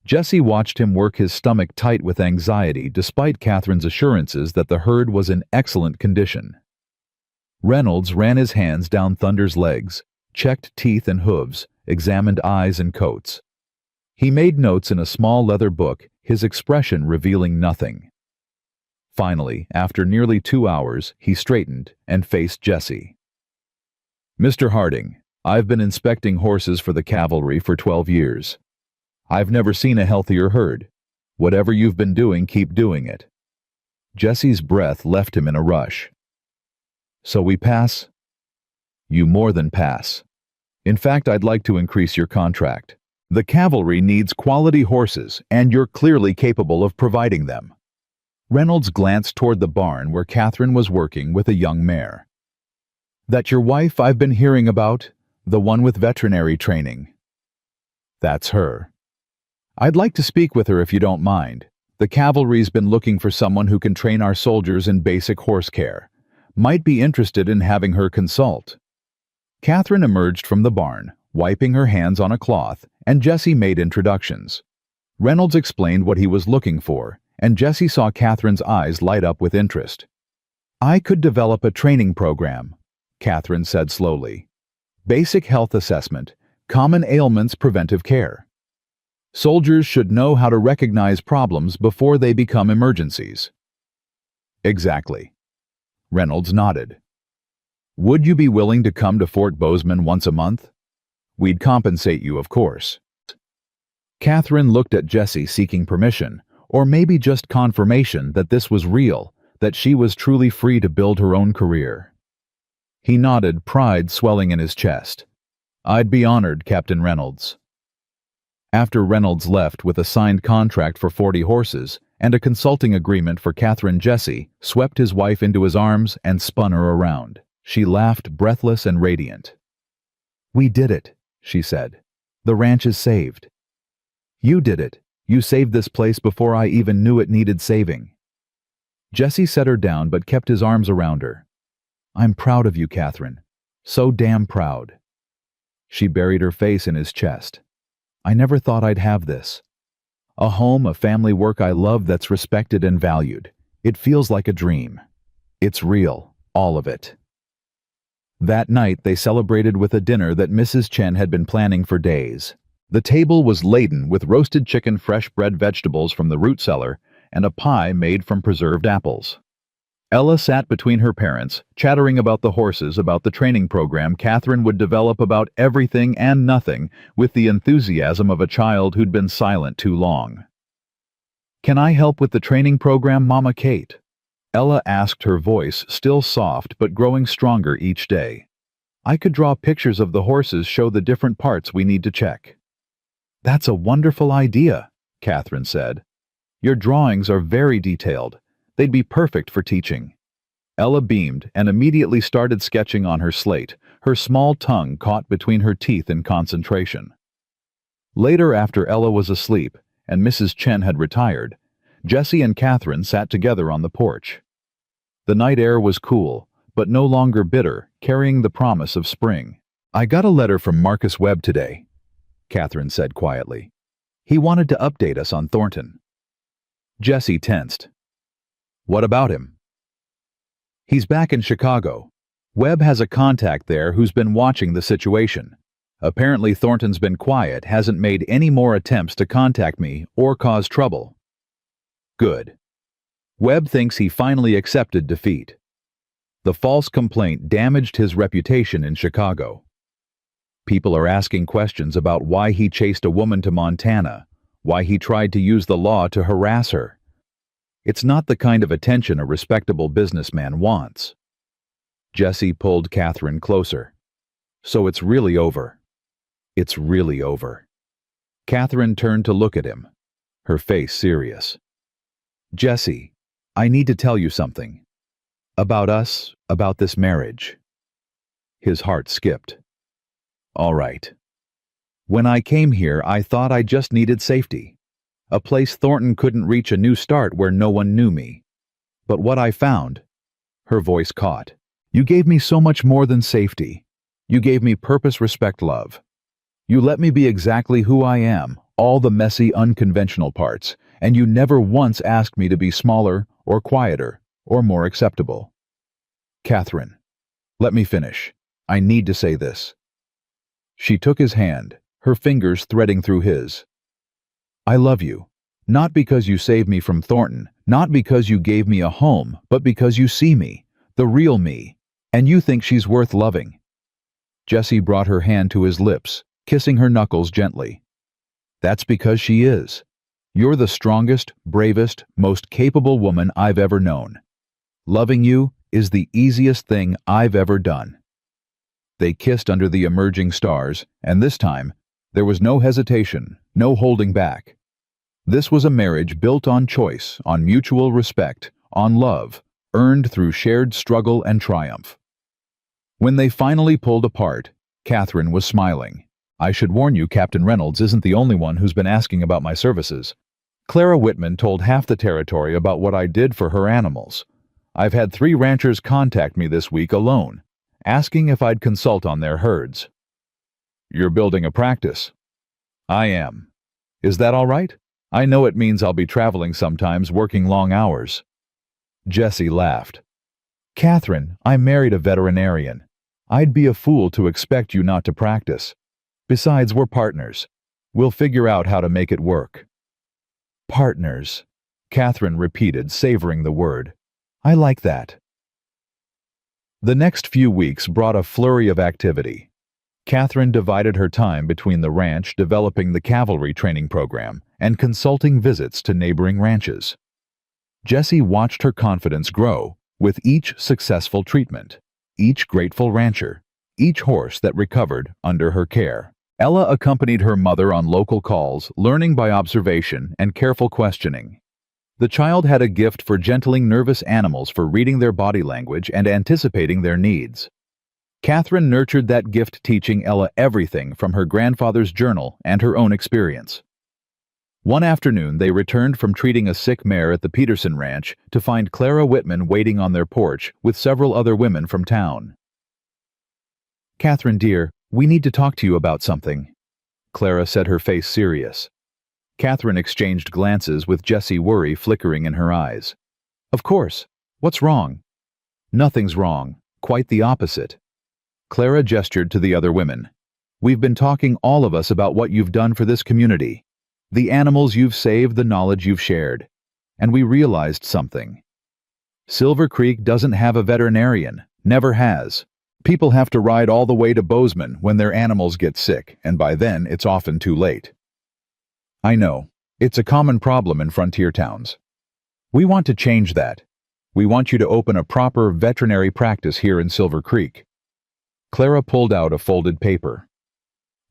Jesse watched him work his stomach tight with anxiety despite Catherine's assurances that the herd was in excellent condition. Reynolds ran his hands down Thunder's legs, checked teeth and hooves, examined eyes and coats. He made notes in a small leather book, his expression revealing nothing. Finally, after nearly 2 hours, he straightened and faced Jesse. "Mr. Harding, I've been inspecting horses for the cavalry for 12 years. I've never seen a healthier herd. Whatever you've been doing, keep doing it." Jesse's breath left him in a rush. "So we pass?" "You more than pass. In fact, I'd like to increase your contract. The cavalry needs quality horses, and you're clearly capable of providing them." Reynolds glanced toward the barn where Catherine was working with a young mare. "That your wife I've been hearing about? The one with veterinary training?" "That's her. I'd like to speak with her if you don't mind. The cavalry's been looking for someone who can train our soldiers in basic horse care. Might be interested in having her consult." Catherine emerged from the barn, wiping her hands on a cloth, and Jesse made introductions. Reynolds explained what he was looking for, and Jesse saw Catherine's eyes light up with interest. "I could develop a training program," Catherine said slowly. "Basic health assessment, common ailments preventive care. Soldiers should know how to recognize problems before they become emergencies." "Exactly." Reynolds nodded. "Would you be willing to come to Fort Bozeman once a month? We'd compensate you, of course." Catherine looked at Jesse seeking permission, or maybe just confirmation that this was real, that she was truly free to build her own career. He nodded, pride swelling in his chest. "I'd be honored, Captain Reynolds." After Reynolds left with a signed contract for 40 horses and a consulting agreement for Catherine, Jesse swept his wife into his arms and spun her around. She laughed, breathless and radiant. "We did it," she said. "The ranch is saved." "You did it. You saved this place before I even knew it needed saving." Jesse set her down but kept his arms around her. "I'm proud of you, Catherine. So damn proud." She buried her face in his chest. "I never thought I'd have this. A home, a family work I love that's respected and valued. It feels like a dream. It's real, all of it." That night they celebrated with a dinner that Mrs. Chen had been planning for days. The table was laden with roasted chicken, fresh bread, vegetables from the root cellar, and a pie made from preserved apples. Ella sat between her parents, chattering about the horses, about the training program Catherine would develop, about everything and nothing, with the enthusiasm of a child who'd been silent too long. "Can I help with the training program, Mama Kate?" Ella asked, her voice still soft but growing stronger each day. "I could draw pictures of the horses, show the different parts we need to check." "That's a wonderful idea," Catherine said. "Your drawings are very detailed. They'd be perfect for teaching." Ella beamed and immediately started sketching on her slate, her small tongue caught between her teeth in concentration. Later, after Ella was asleep and Mrs. Chen had retired, Jesse and Catherine sat together on the porch. The night air was cool, but no longer bitter, carrying the promise of spring. "I got a letter from Marcus Webb today," Catherine said quietly. "He wanted to update us on Thornton." Jesse tensed. "What about him?" "He's back in Chicago. Webb has a contact there who's been watching the situation. Apparently Thornton's been quiet, hasn't made any more attempts to contact me or cause trouble." "Good." Webb thinks he finally accepted defeat. The false complaint damaged his reputation in Chicago. People are asking questions about why he chased a woman to Montana, why he tried to use the law to harass her. It's not the kind of attention a respectable businessman wants. Jesse pulled Catherine closer. "So it's really over." "It's really over." Catherine turned to look at him, her face serious. "Jesse, I need to tell you something. About us, about this marriage." His heart skipped. "All right. When I came here, I thought I just needed safety. A place Thornton couldn't reach, a new start where no one knew me. But what I found..." Her voice caught. "You gave me so much more than safety. You gave me purpose, respect, love. You let me be exactly who I am, all the messy, unconventional parts, and you never once asked me to be smaller or quieter or more acceptable." "Catherine, let me finish. I need to say this." She took his hand, her fingers threading through his. "I love you, not because you saved me from Thornton, not because you gave me a home, but because you see me, the real me, and you think she's worth loving." Jesse brought her hand to his lips, kissing her knuckles gently. "That's because she is. You're the strongest, bravest, most capable woman I've ever known. Loving you is the easiest thing I've ever done." They kissed under the emerging stars, and this time, there was no hesitation, no holding back. This was a marriage built on choice, on mutual respect, on love, earned through shared struggle and triumph. When they finally pulled apart, Catherine was smiling. "I should warn you, Captain Reynolds isn't the only one who's been asking about my services. Clara Whitman told half the territory about what I did for her animals. I've had 3 ranchers contact me this week alone, asking if I'd consult on their herds." "You're building a practice." "I am. Is that all right? I know it means I'll be traveling sometimes, working long hours." Jesse laughed. "Catherine, I married a veterinarian. I'd be a fool to expect you not to practice. Besides, we're partners. We'll figure out how to make it work." "Partners," Catherine repeated, savoring the word. "I like that." The next few weeks brought a flurry of activity. Catherine divided her time between the ranch developing the cavalry training program and consulting visits to neighboring ranches. Jesse watched her confidence grow with each successful treatment, each grateful rancher, each horse that recovered under her care. Ella accompanied her mother on local calls, learning by observation and careful questioning. The child had a gift for gentling nervous animals, for reading their body language and anticipating their needs. Catherine nurtured that gift, teaching Ella everything from her grandfather's journal and her own experience. One afternoon, they returned from treating a sick mare at the Peterson Ranch to find Clara Whitman waiting on their porch with several other women from town. "Catherine, dear, we need to talk to you about something," Clara said, her face serious. Catherine exchanged glances with Jesse, worry flickering in her eyes. "Of course. What's wrong?" "Nothing's wrong. Quite the opposite." Clara gestured to the other women. "We've been talking, all of us, about what you've done for this community. The animals you've saved, the knowledge you've shared. And we realized something. Silver Creek doesn't have a veterinarian. Never has. People have to ride all the way to Bozeman when their animals get sick, and by then it's often too late. I know. It's a common problem in frontier towns. We want to change that. We want you to open a proper veterinary practice here in Silver Creek." Clara pulled out a folded paper.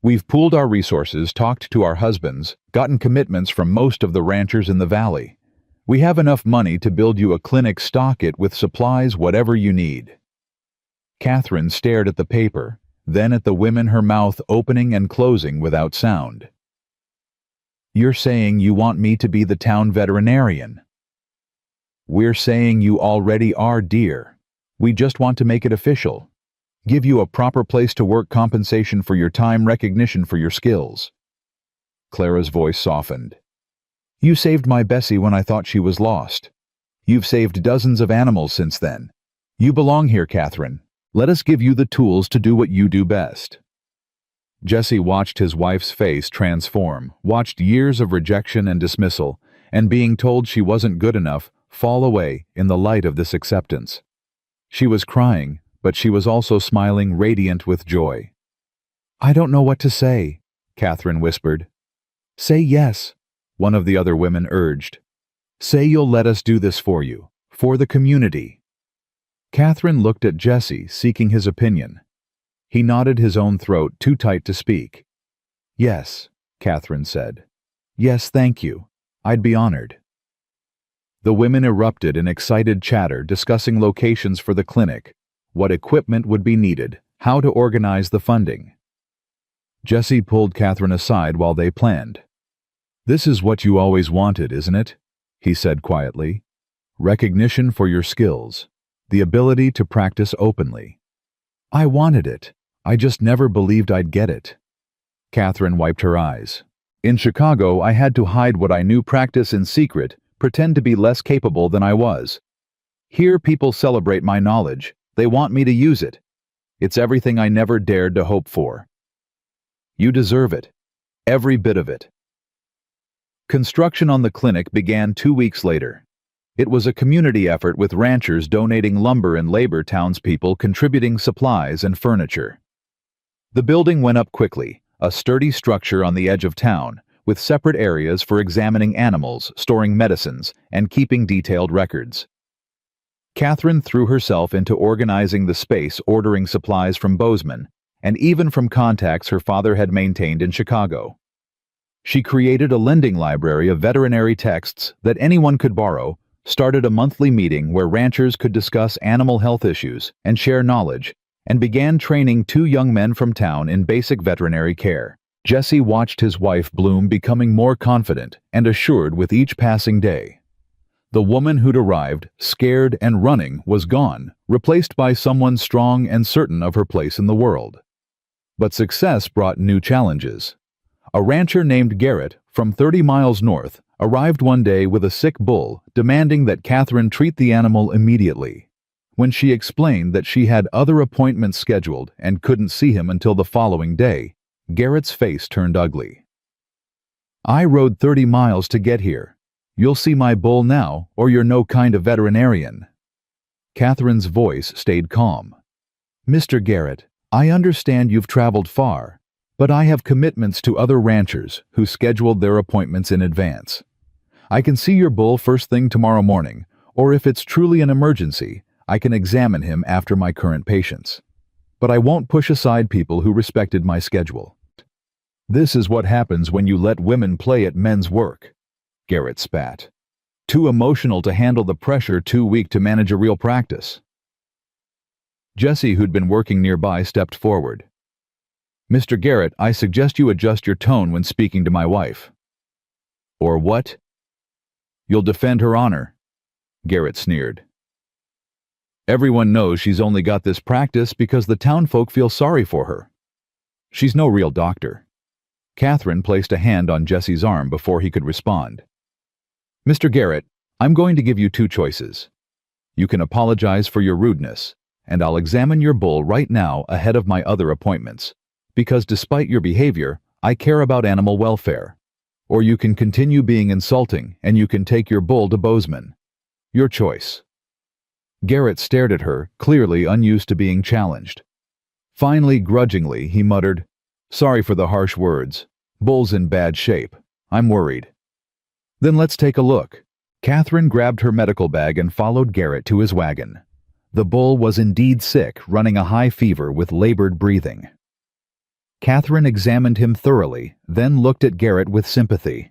"We've pooled our resources, talked to our husbands, gotten commitments from most of the ranchers in the valley. We have enough money to build you a clinic, stock it with supplies, whatever you need." Catherine stared at the paper, then at the women, her mouth opening and closing without sound. You're saying you want me to be the town veterinarian. We're saying you already are, dear. We just want to make it official. Give you a proper place to work, compensation for your time, recognition for your skills. Clara's voice softened. You saved my Bessie when I thought she was lost. You've saved dozens of animals since then. You belong here, Catherine. Let us give you the tools to do what you do best. Jesse watched his wife's face transform, watched years of rejection and dismissal, and being told she wasn't good enough fall away in the light of this acceptance. She was crying, but she was also smiling, radiant with joy. I don't know what to say, Catherine whispered. Say yes, one of the other women urged. Say you'll let us do this for you, for the community. Catherine looked at Jesse, seeking his opinion. He nodded, his own throat too tight to speak. Yes, Catherine said. Yes, thank you. I'd be honored. The women erupted in excited chatter, discussing locations for the clinic, what equipment would be needed, how to organize the funding. Jesse pulled Catherine aside while they planned. This is what you always wanted, isn't it? He said quietly. Recognition for your skills, the ability to practice openly. I wanted it. I just never believed I'd get it. Catherine wiped her eyes. In Chicago, I had to hide what I knew, practice in secret, pretend to be less capable than I was. Here people celebrate my knowledge. They want me to use it. It's everything I never dared to hope for. You deserve it. Every bit of it. Construction on the clinic began 2 weeks later. It was a community effort with ranchers donating lumber and labor, townspeople contributing supplies and furniture. The building went up quickly, a sturdy structure on the edge of town, with separate areas for examining animals, storing medicines, and keeping detailed records. Catherine threw herself into organizing the space, ordering supplies from Bozeman, and even from contacts her father had maintained in Chicago. She created a lending library of veterinary texts that anyone could borrow, started a monthly meeting where ranchers could discuss animal health issues and share knowledge, and began training 2 young men from town in basic veterinary care. Jesse watched his wife bloom, becoming more confident and assured with each passing day. The woman who'd arrived, scared and running, was gone, replaced by someone strong and certain of her place in the world. But success brought new challenges. A rancher named Garrett, from 30 miles north, arrived one day with a sick bull, demanding that Catherine treat the animal immediately. When she explained that she had other appointments scheduled and couldn't see him until the following day, Garrett's face turned ugly. I rode 30 miles to get here. You'll see my bull now, or you're no kind of veterinarian. Catherine's voice stayed calm. Mr. Garrett, I understand you've traveled far, but I have commitments to other ranchers who scheduled their appointments in advance. I can see your bull first thing tomorrow morning, or if it's truly an emergency, I can examine him after my current patients. But I won't push aside people who respected my schedule. This is what happens when you let women play at men's work, Garrett spat. Too emotional to handle the pressure, too weak to manage a real practice. Jesse, who'd been working nearby, stepped forward. Mr. Garrett, I suggest you adjust your tone when speaking to my wife. Or what? You'll defend her honor, Garrett sneered. Everyone knows she's only got this practice because the townfolk feel sorry for her. She's no real doctor. Catherine placed a hand on Jesse's arm before he could respond. Mr. Garrett, I'm going to give you 2 choices. You can apologize for your rudeness, and I'll examine your bull right now ahead of my other appointments, because despite your behavior, I care about animal welfare. Or you can continue being insulting and you can take your bull to Bozeman. Your choice. Garrett stared at her, clearly unused to being challenged. Finally, grudgingly, he muttered, Sorry for the harsh words. Bull's in bad shape. I'm worried. Then let's take a look. Catherine grabbed her medical bag and followed Garrett to his wagon. The bull was indeed sick, running a high fever with labored breathing. Catherine examined him thoroughly, then looked at Garrett with sympathy.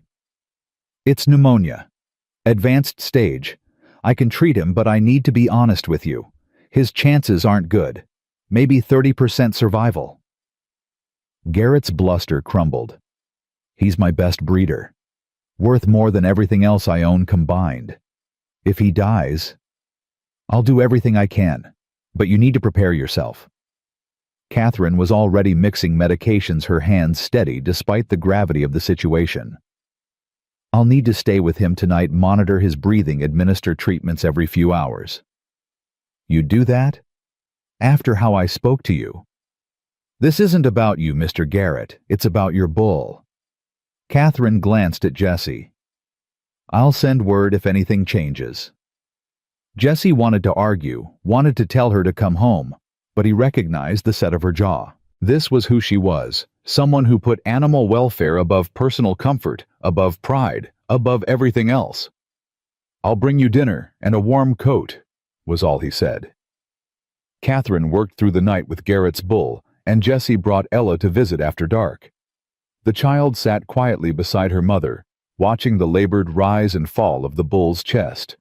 It's pneumonia. Advanced stage. I can treat him, but I need to be honest with you. His chances aren't good. Maybe 30% survival. Garrett's bluster crumbled. He's my best breeder. worth more than everything else I own combined. If he dies, I'll do everything I can, but you need to prepare yourself." Catherine was already mixing medications, her hands steady despite the gravity of the situation. "I'll need to stay with him tonight, monitor his breathing, administer treatments every few hours." "You'd do that? After how I spoke to you?" "This isn't about you, Mr. Garrett. It's about your bull." Catherine glanced at Jesse. "I'll send word if anything changes." Jesse wanted to argue, wanted to tell her to come home, but he recognized the set of her jaw. This was who she was, someone who put animal welfare above personal comfort, above pride, above everything else. "I'll bring you dinner and a warm coat," was all he said. Catherine worked through the night with Garrett's bull, and Jesse brought Ella to visit after dark. The child sat quietly beside her mother, watching the labored rise and fall of the bull's chest.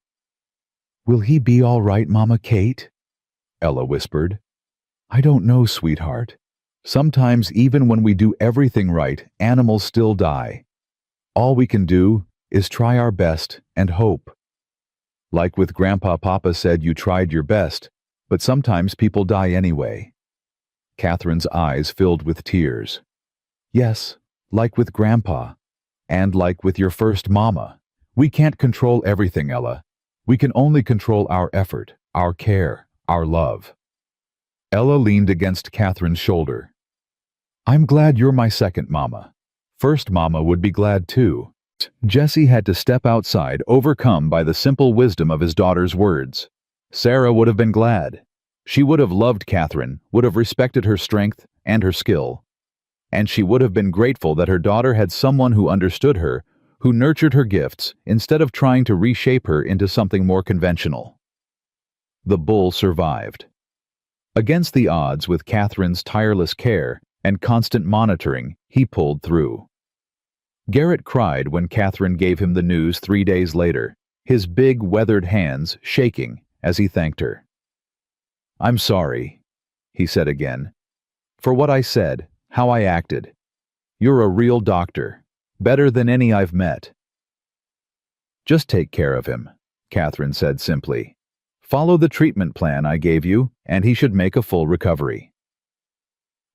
"Will he be all right, Mama Kate?" Ella whispered. "I don't know, sweetheart. Sometimes even when we do everything right, animals still die. All we can do is try our best and hope. Like with Grandpa, Papa said you tried your best, but sometimes people die anyway." Catherine's eyes filled with tears. "Yes, like with Grandpa, and like with your first mama. We can't control everything, Ella. We can only control our effort, our care, our love." Ella leaned against Catherine's shoulder. "I'm glad you're my second mama. First mama would be glad too." Jesse had to step outside, overcome by the simple wisdom of his daughter's words. Sarah would have been glad. She would have loved Catherine, would have respected her strength and her skill. And she would have been grateful that her daughter had someone who understood her, who nurtured her gifts, instead of trying to reshape her into something more conventional. The bull survived. Against the odds, with Catherine's tireless care and constant monitoring, he pulled through. Garrett cried when Catherine gave him the news 3 days later, his big, weathered hands shaking as he thanked her. "I'm sorry," he said again, "for what I said, how I acted. You're a real doctor, better than any I've met." "Just take care of him," Catherine said simply. "Follow the treatment plan I gave you, and he should make a full recovery."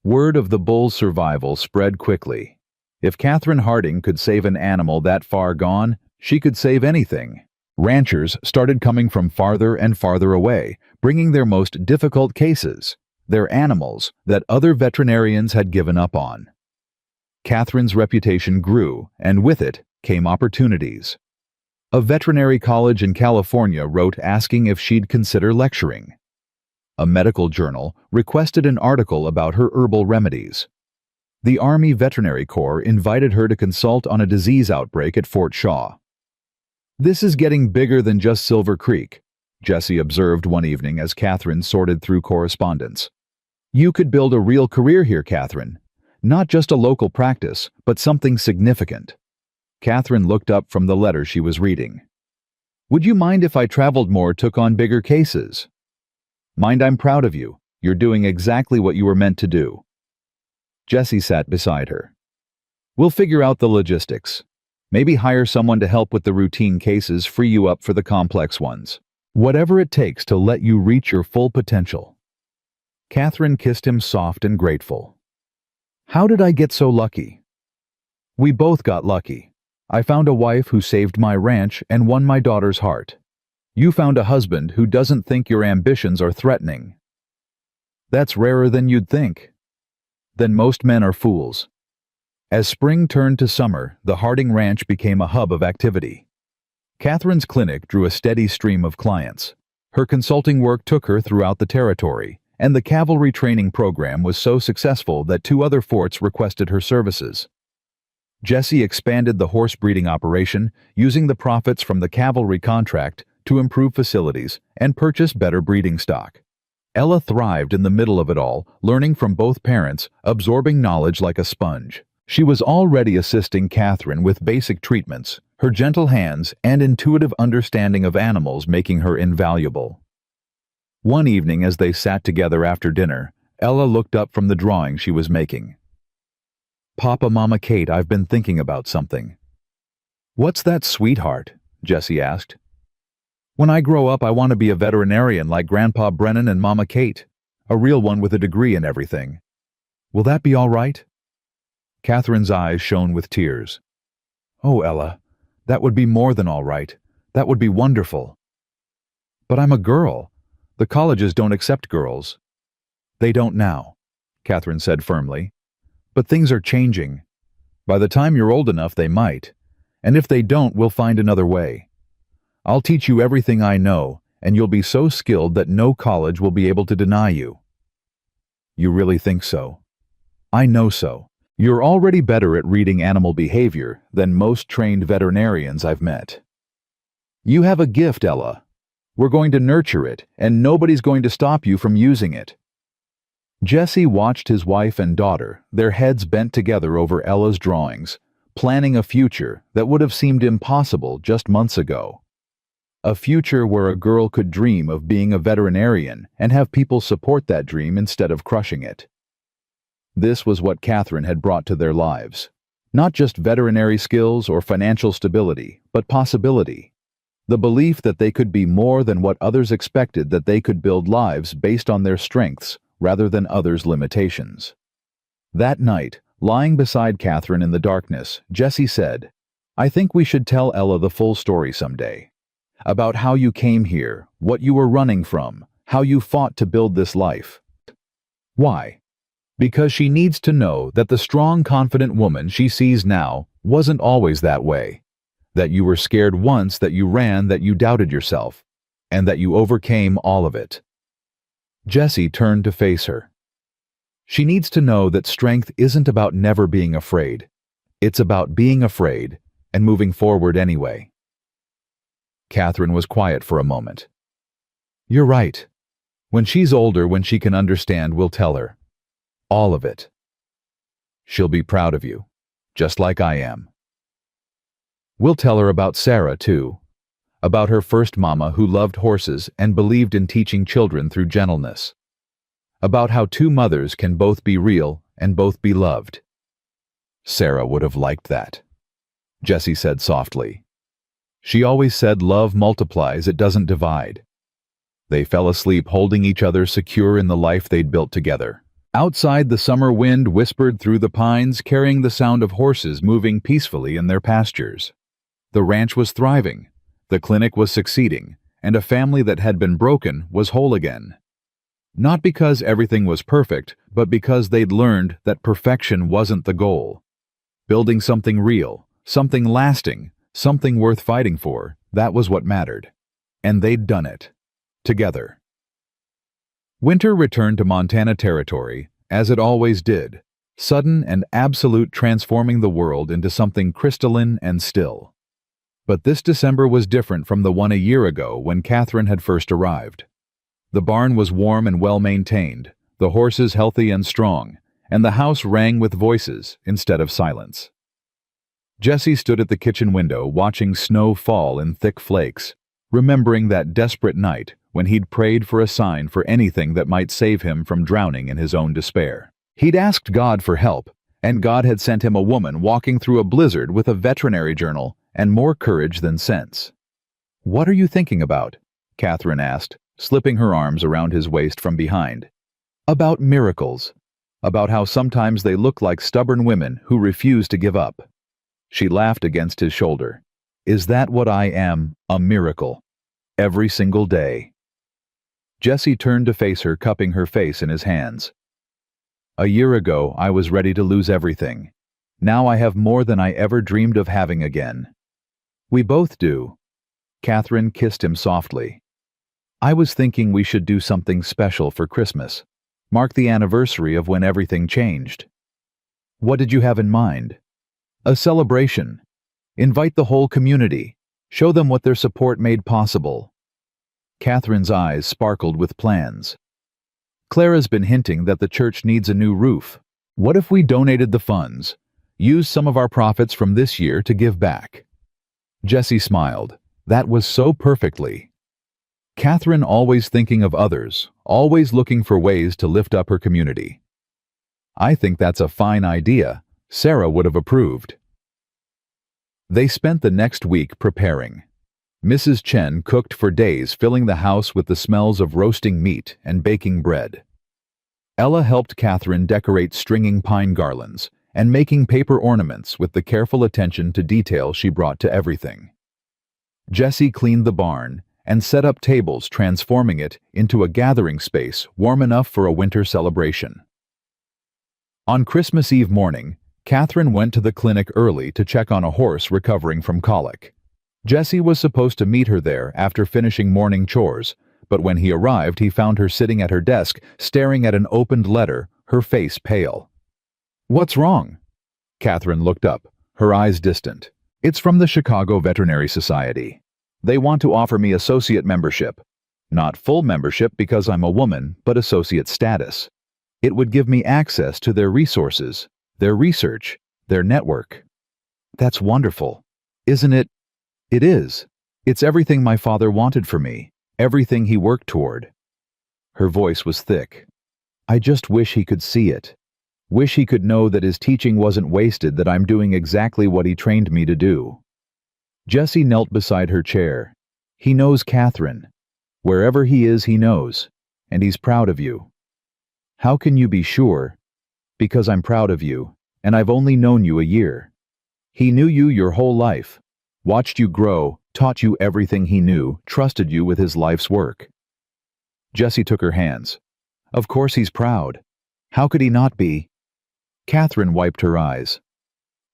Word of the bull's survival spread quickly. If Catherine Harding could save an animal that far gone, she could save anything. Ranchers started coming from farther and farther away, bringing their most difficult cases, their animals that other veterinarians had given up on. Catherine's reputation grew, and with it came opportunities. A veterinary college in California wrote asking if she'd consider lecturing. A medical journal requested an article about her herbal remedies. The Army Veterinary Corps invited her to consult on a disease outbreak at Fort Shaw. "This is getting bigger than just Silver Creek," Jesse observed one evening as Catherine sorted through correspondence. "You could build a real career here, Catherine. Not just a local practice, but something significant." Catherine looked up from the letter she was reading. "Would you mind if I traveled more, took on bigger cases?" "Mind, I'm proud of you. You're doing exactly what you were meant to do." Jesse sat beside her. "We'll figure out the logistics. Maybe hire someone to help with the routine cases, free you up for the complex ones. Whatever it takes to let you reach your full potential." Catherine kissed him soft and grateful. "How did I get so lucky?" "We both got lucky. I found a wife who saved my ranch and won my daughter's heart. You found a husband who doesn't think your ambitions are threatening. That's rarer than you'd think. Then most men are fools." As spring turned to summer, the Harding Ranch became a hub of activity. Catherine's clinic drew a steady stream of clients. Her consulting work took her throughout the territory, and the cavalry training program was so successful that 2 other forts requested her services. Jesse expanded the horse breeding operation, using the profits from the cavalry contract to improve facilities and purchase better breeding stock. Ella thrived in the middle of it all, learning from both parents, absorbing knowledge like a sponge. She was already assisting Catherine with basic treatments, her gentle hands and intuitive understanding of animals making her invaluable. One evening as they sat together after dinner, Ella looked up from the drawing she was making. "Papa, Mama Kate, I've been thinking about something." "What's that, sweetheart?" Jessie asked. "When I grow up, I want to be a veterinarian like Grandpa Brennan and Mama Kate, a real one with a degree and everything. Will that be all right?" Catherine's eyes shone with tears. "Oh, Ella, that would be more than all right. That would be wonderful." "But I'm a girl. The colleges don't accept girls." "They don't now," Catherine said firmly. "But things are changing. By the time you're old enough, they might. And if they don't, we'll find another way. I'll teach you everything I know, and you'll be so skilled that no college will be able to deny you." "You really think so?" "I know so. You're already better at reading animal behavior than most trained veterinarians I've met. You have a gift, Ella. We're going to nurture it, and nobody's going to stop you from using it." Jesse watched his wife and daughter, their heads bent together over Ella's drawings, planning a future that would have seemed impossible just months ago. A future where a girl could dream of being a veterinarian and have people support that dream instead of crushing it. This was what Catherine had brought to their lives. Not just veterinary skills or financial stability, but possibility. The belief that they could be more than what others expected, that they could build lives based on their strengths rather than others' limitations. That night, lying beside Catherine in the darkness, Jessie said, "I think we should tell Ella the full story someday. About how you came here, what you were running from, how you fought to build this life." Why? Because she needs to know that the strong, confident woman she sees now wasn't always that way. That you were scared once, that you ran, that you doubted yourself, and that you overcame all of it. Jessie turned to face her. She needs to know that strength isn't about never being afraid. It's about being afraid and moving forward anyway. Catherine was quiet for a moment. "You're right. When she's older, when she can understand, we'll tell her. All of it. She'll be proud of you, just like I am. We'll tell her about Sarah, too. About her first mama who loved horses and believed in teaching children through gentleness. About how two mothers can both be real and both be loved." "Sarah would have liked that," Jessie said softly. "She always said love multiplies, it doesn't divide." They fell asleep holding each other secure in the life they'd built together. Outside, the summer wind whispered through the pines, carrying the sound of horses moving peacefully in their pastures. The ranch was thriving, the clinic was succeeding, and a family that had been broken was whole again. Not because everything was perfect, but because they'd learned that perfection wasn't the goal. Building something real, something lasting, something worth fighting for, that was what mattered. And they'd done it. Together. Winter returned to Montana Territory, as it always did, sudden and absolute, transforming the world into something crystalline and still. But this December was different from the one a year ago when Catherine had first arrived. The barn was warm and well-maintained, the horses healthy and strong, and the house rang with voices instead of silence. Jessie stood at the kitchen window watching snow fall in thick flakes, remembering that desperate night when he'd prayed for a sign for anything that might save him from drowning in his own despair. He'd asked God for help, and God had sent him a woman walking through a blizzard with a veterinary journal and more courage than sense. "What are you thinking about?" Catherine asked, slipping her arms around his waist from behind. "About miracles. About how sometimes they look like stubborn women who refuse to give up." She laughed against his shoulder. "Is that what I am? A miracle. Every single day." Jessie turned to face her, cupping her face in his hands. "A year ago, I was ready to lose everything. Now I have more than I ever dreamed of having again." "We both do." Catherine kissed him softly. "I was thinking we should do something special for Christmas. Mark the anniversary of when everything changed." "What did you have in mind?" "A celebration. Invite the whole community. Show them what their support made possible." Catherine's eyes sparkled with plans. "Clara's been hinting that the church needs a new roof. What if we donated the funds? Use some of our profits from this year to give back?" Jessie smiled. That was so perfectly. Catherine always thinking of others, always looking for ways to lift up her community. "I think that's a fine idea. Sarah would have approved." They spent the next week preparing. Mrs. Chen cooked for days, filling the house with the smells of roasting meat and baking bread. Ella helped Catherine decorate stringing pine garlands and making paper ornaments with the careful attention to detail she brought to everything. Jessie cleaned the barn and set up tables, transforming it into a gathering space warm enough for a winter celebration. On Christmas Eve morning, Catherine went to the clinic early to check on a horse recovering from colic. Jessie was supposed to meet her there after finishing morning chores, but when he arrived, he found her sitting at her desk, staring at an opened letter, her face pale. "What's wrong?" Catherine looked up, her eyes distant. "It's from the Chicago Veterinary Society. They want to offer me associate membership. Not full membership because I'm a woman, but associate status. It would give me access to their resources, their research, their network." "That's wonderful, isn't it?" "It is. It's everything my father wanted for me, everything he worked toward." Her voice was thick. "I just wish he could see it. Wish he could know that his teaching wasn't wasted, that I'm doing exactly what he trained me to do." Jessie knelt beside her chair. "He knows, Catherine. Wherever he is, he knows, and he's proud of you." "How can you be sure?" "Because I'm proud of you, and I've only known you a year. He knew you your whole life. Watched you grow, taught you everything he knew, trusted you with his life's work." Jessie took her hands. "Of course he's proud. How could he not be?" Catherine wiped her eyes.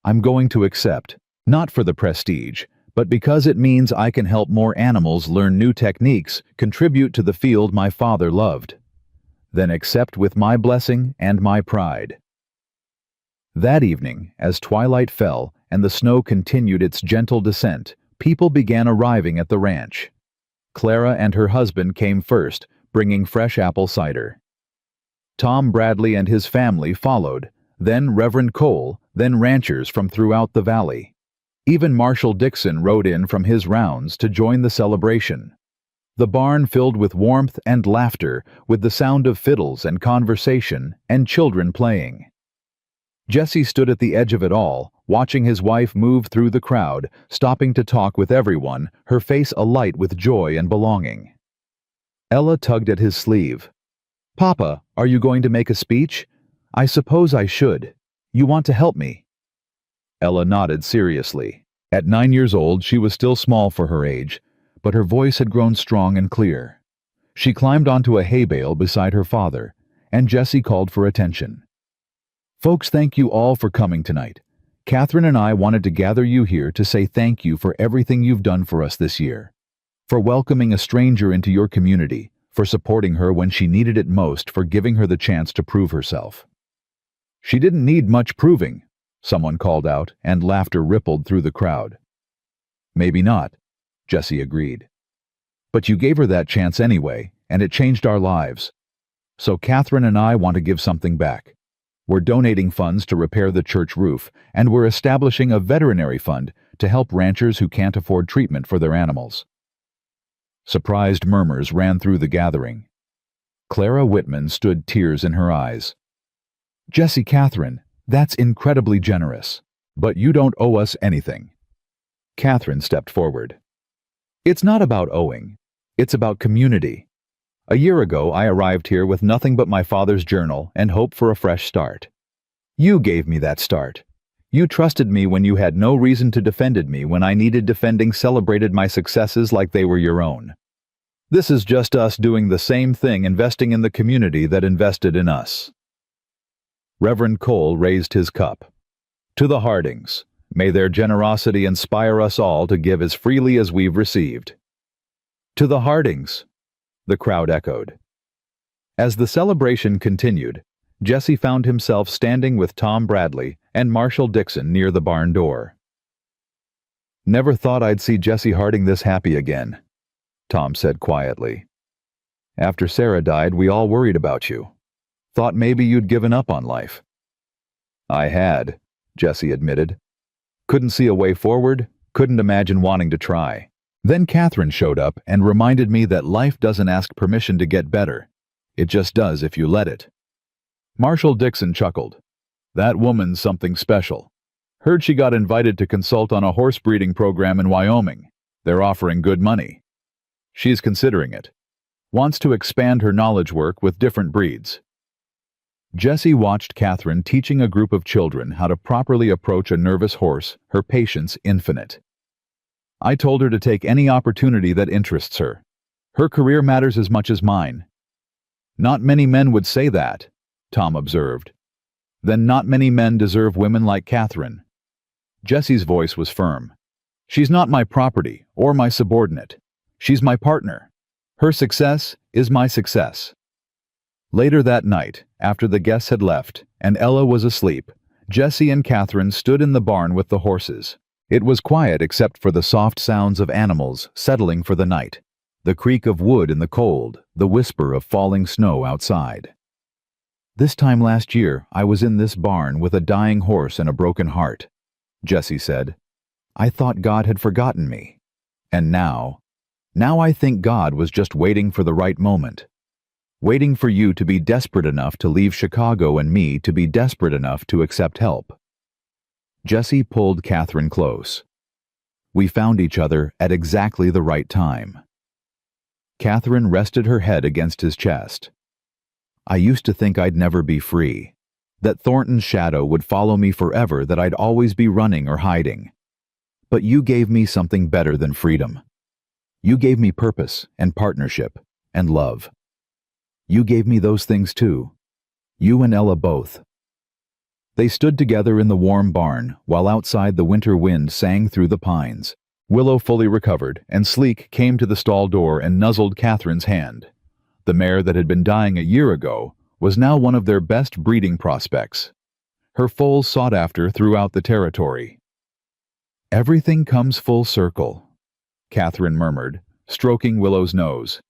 "I'm going to accept, not for the prestige, but because it means I can help more animals learn new techniques, contribute to the field my father loved. Then accept with my blessing and my pride." That evening, as twilight fell and the snow continued its gentle descent, people began arriving at the ranch. Clara and her husband came first, bringing fresh apple cider. Tom Bradley and his family followed, then Reverend Cole, then ranchers from throughout the valley. Even Marshall Dixon rode in from his rounds to join the celebration. The barn filled with warmth and laughter, with the sound of fiddles and conversation and children playing. Jessie stood at the edge of it all, watching his wife move through the crowd, stopping to talk with everyone, her face alight with joy and belonging. Ella tugged at his sleeve. "Papa, are you going to make a speech?" "I suppose I should. You want to help me?" Ella nodded seriously. At 9 years old, she was still small for her age, but her voice had grown strong and clear. She climbed onto a hay bale beside her father, and Jessie called for attention. "Folks, thank you all for coming tonight. Catherine and I wanted to gather you here to say thank you for everything you've done for us this year, for welcoming a stranger into your community, for supporting her when she needed it most, for giving her the chance to prove herself." "She didn't need much proving," someone called out, and laughter rippled through the crowd. "Maybe not," Jessie agreed. "But you gave her that chance anyway, and it changed our lives. So Catherine and I want to give something back. We're donating funds to repair the church roof, and we're establishing a veterinary fund to help ranchers who can't afford treatment for their animals." Surprised murmurs ran through the gathering. Clara Whitman stood, tears in her eyes. "Jessie, Catherine, that's incredibly generous. But you don't owe us anything." Catherine stepped forward. "It's not about owing. It's about community. A year ago, I arrived here with nothing but my father's journal and hope for a fresh start. You gave me that start. You trusted me when you had no reason to defend me when I needed defending, celebrated my successes like they were your own. This is just us doing the same thing, investing in the community that invested in us." Reverend Cole raised his cup. "To the Hardings, may their generosity inspire us all to give as freely as we've received." "To the Hardings," the crowd echoed. As the celebration continued, Jessie found himself standing with Tom Bradley and Marshall Dixon near the barn door. "Never thought I'd see Jessie Harding this happy again," Tom said quietly. "After Sarah died, we all worried about you. Thought maybe you'd given up on life." "I had," Jessie admitted. "Couldn't see a way forward, couldn't imagine wanting to try. Then Catherine showed up and reminded me that life doesn't ask permission to get better. It just does if you let it." Marshall Dixon chuckled. "That woman's something special. Heard she got invited to consult on a horse breeding program in Wyoming. They're offering good money. She's considering it. Wants to expand her knowledge work with different breeds. Jessie watched Catherine teaching a group of children how to properly approach a nervous horse, her patience infinite. I told her to take any opportunity that interests her. Her career matters as much as mine. Not many men would say that, Tom observed. Then not many men deserve women like Catherine. Jessie's voice was firm. She's not my property or my subordinate. She's my partner. Her success is my success. Later that night, after the guests had left and Ella was asleep, Jessie and Catherine stood in the barn with the horses. It was quiet except for the soft sounds of animals settling for the night, the creak of wood in the cold, the whisper of falling snow outside. This time last year, I was in this barn with a dying horse and a broken heart, Jessie said. I thought God had forgotten me. And now I think God was just waiting for the right moment. Waiting for you to be desperate enough to leave Chicago and me to be desperate enough to accept help. Jessie pulled Catherine close. We found each other at exactly the right time. Catherine rested her head against his chest. I used to think I'd never be free, that Thornton's shadow would follow me forever, that I'd always be running or hiding. But you gave me something better than freedom. You gave me purpose and partnership and love. You gave me those things too. You and Ella both. They stood together in the warm barn while outside the winter wind sang through the pines. Willow fully recovered, and Sleek came to the stall door and nuzzled Catherine's hand. The mare that had been dying a year ago was now one of their best breeding prospects. Her foals sought after throughout the territory. Everything comes full circle, Catherine murmured, stroking Willow's nose.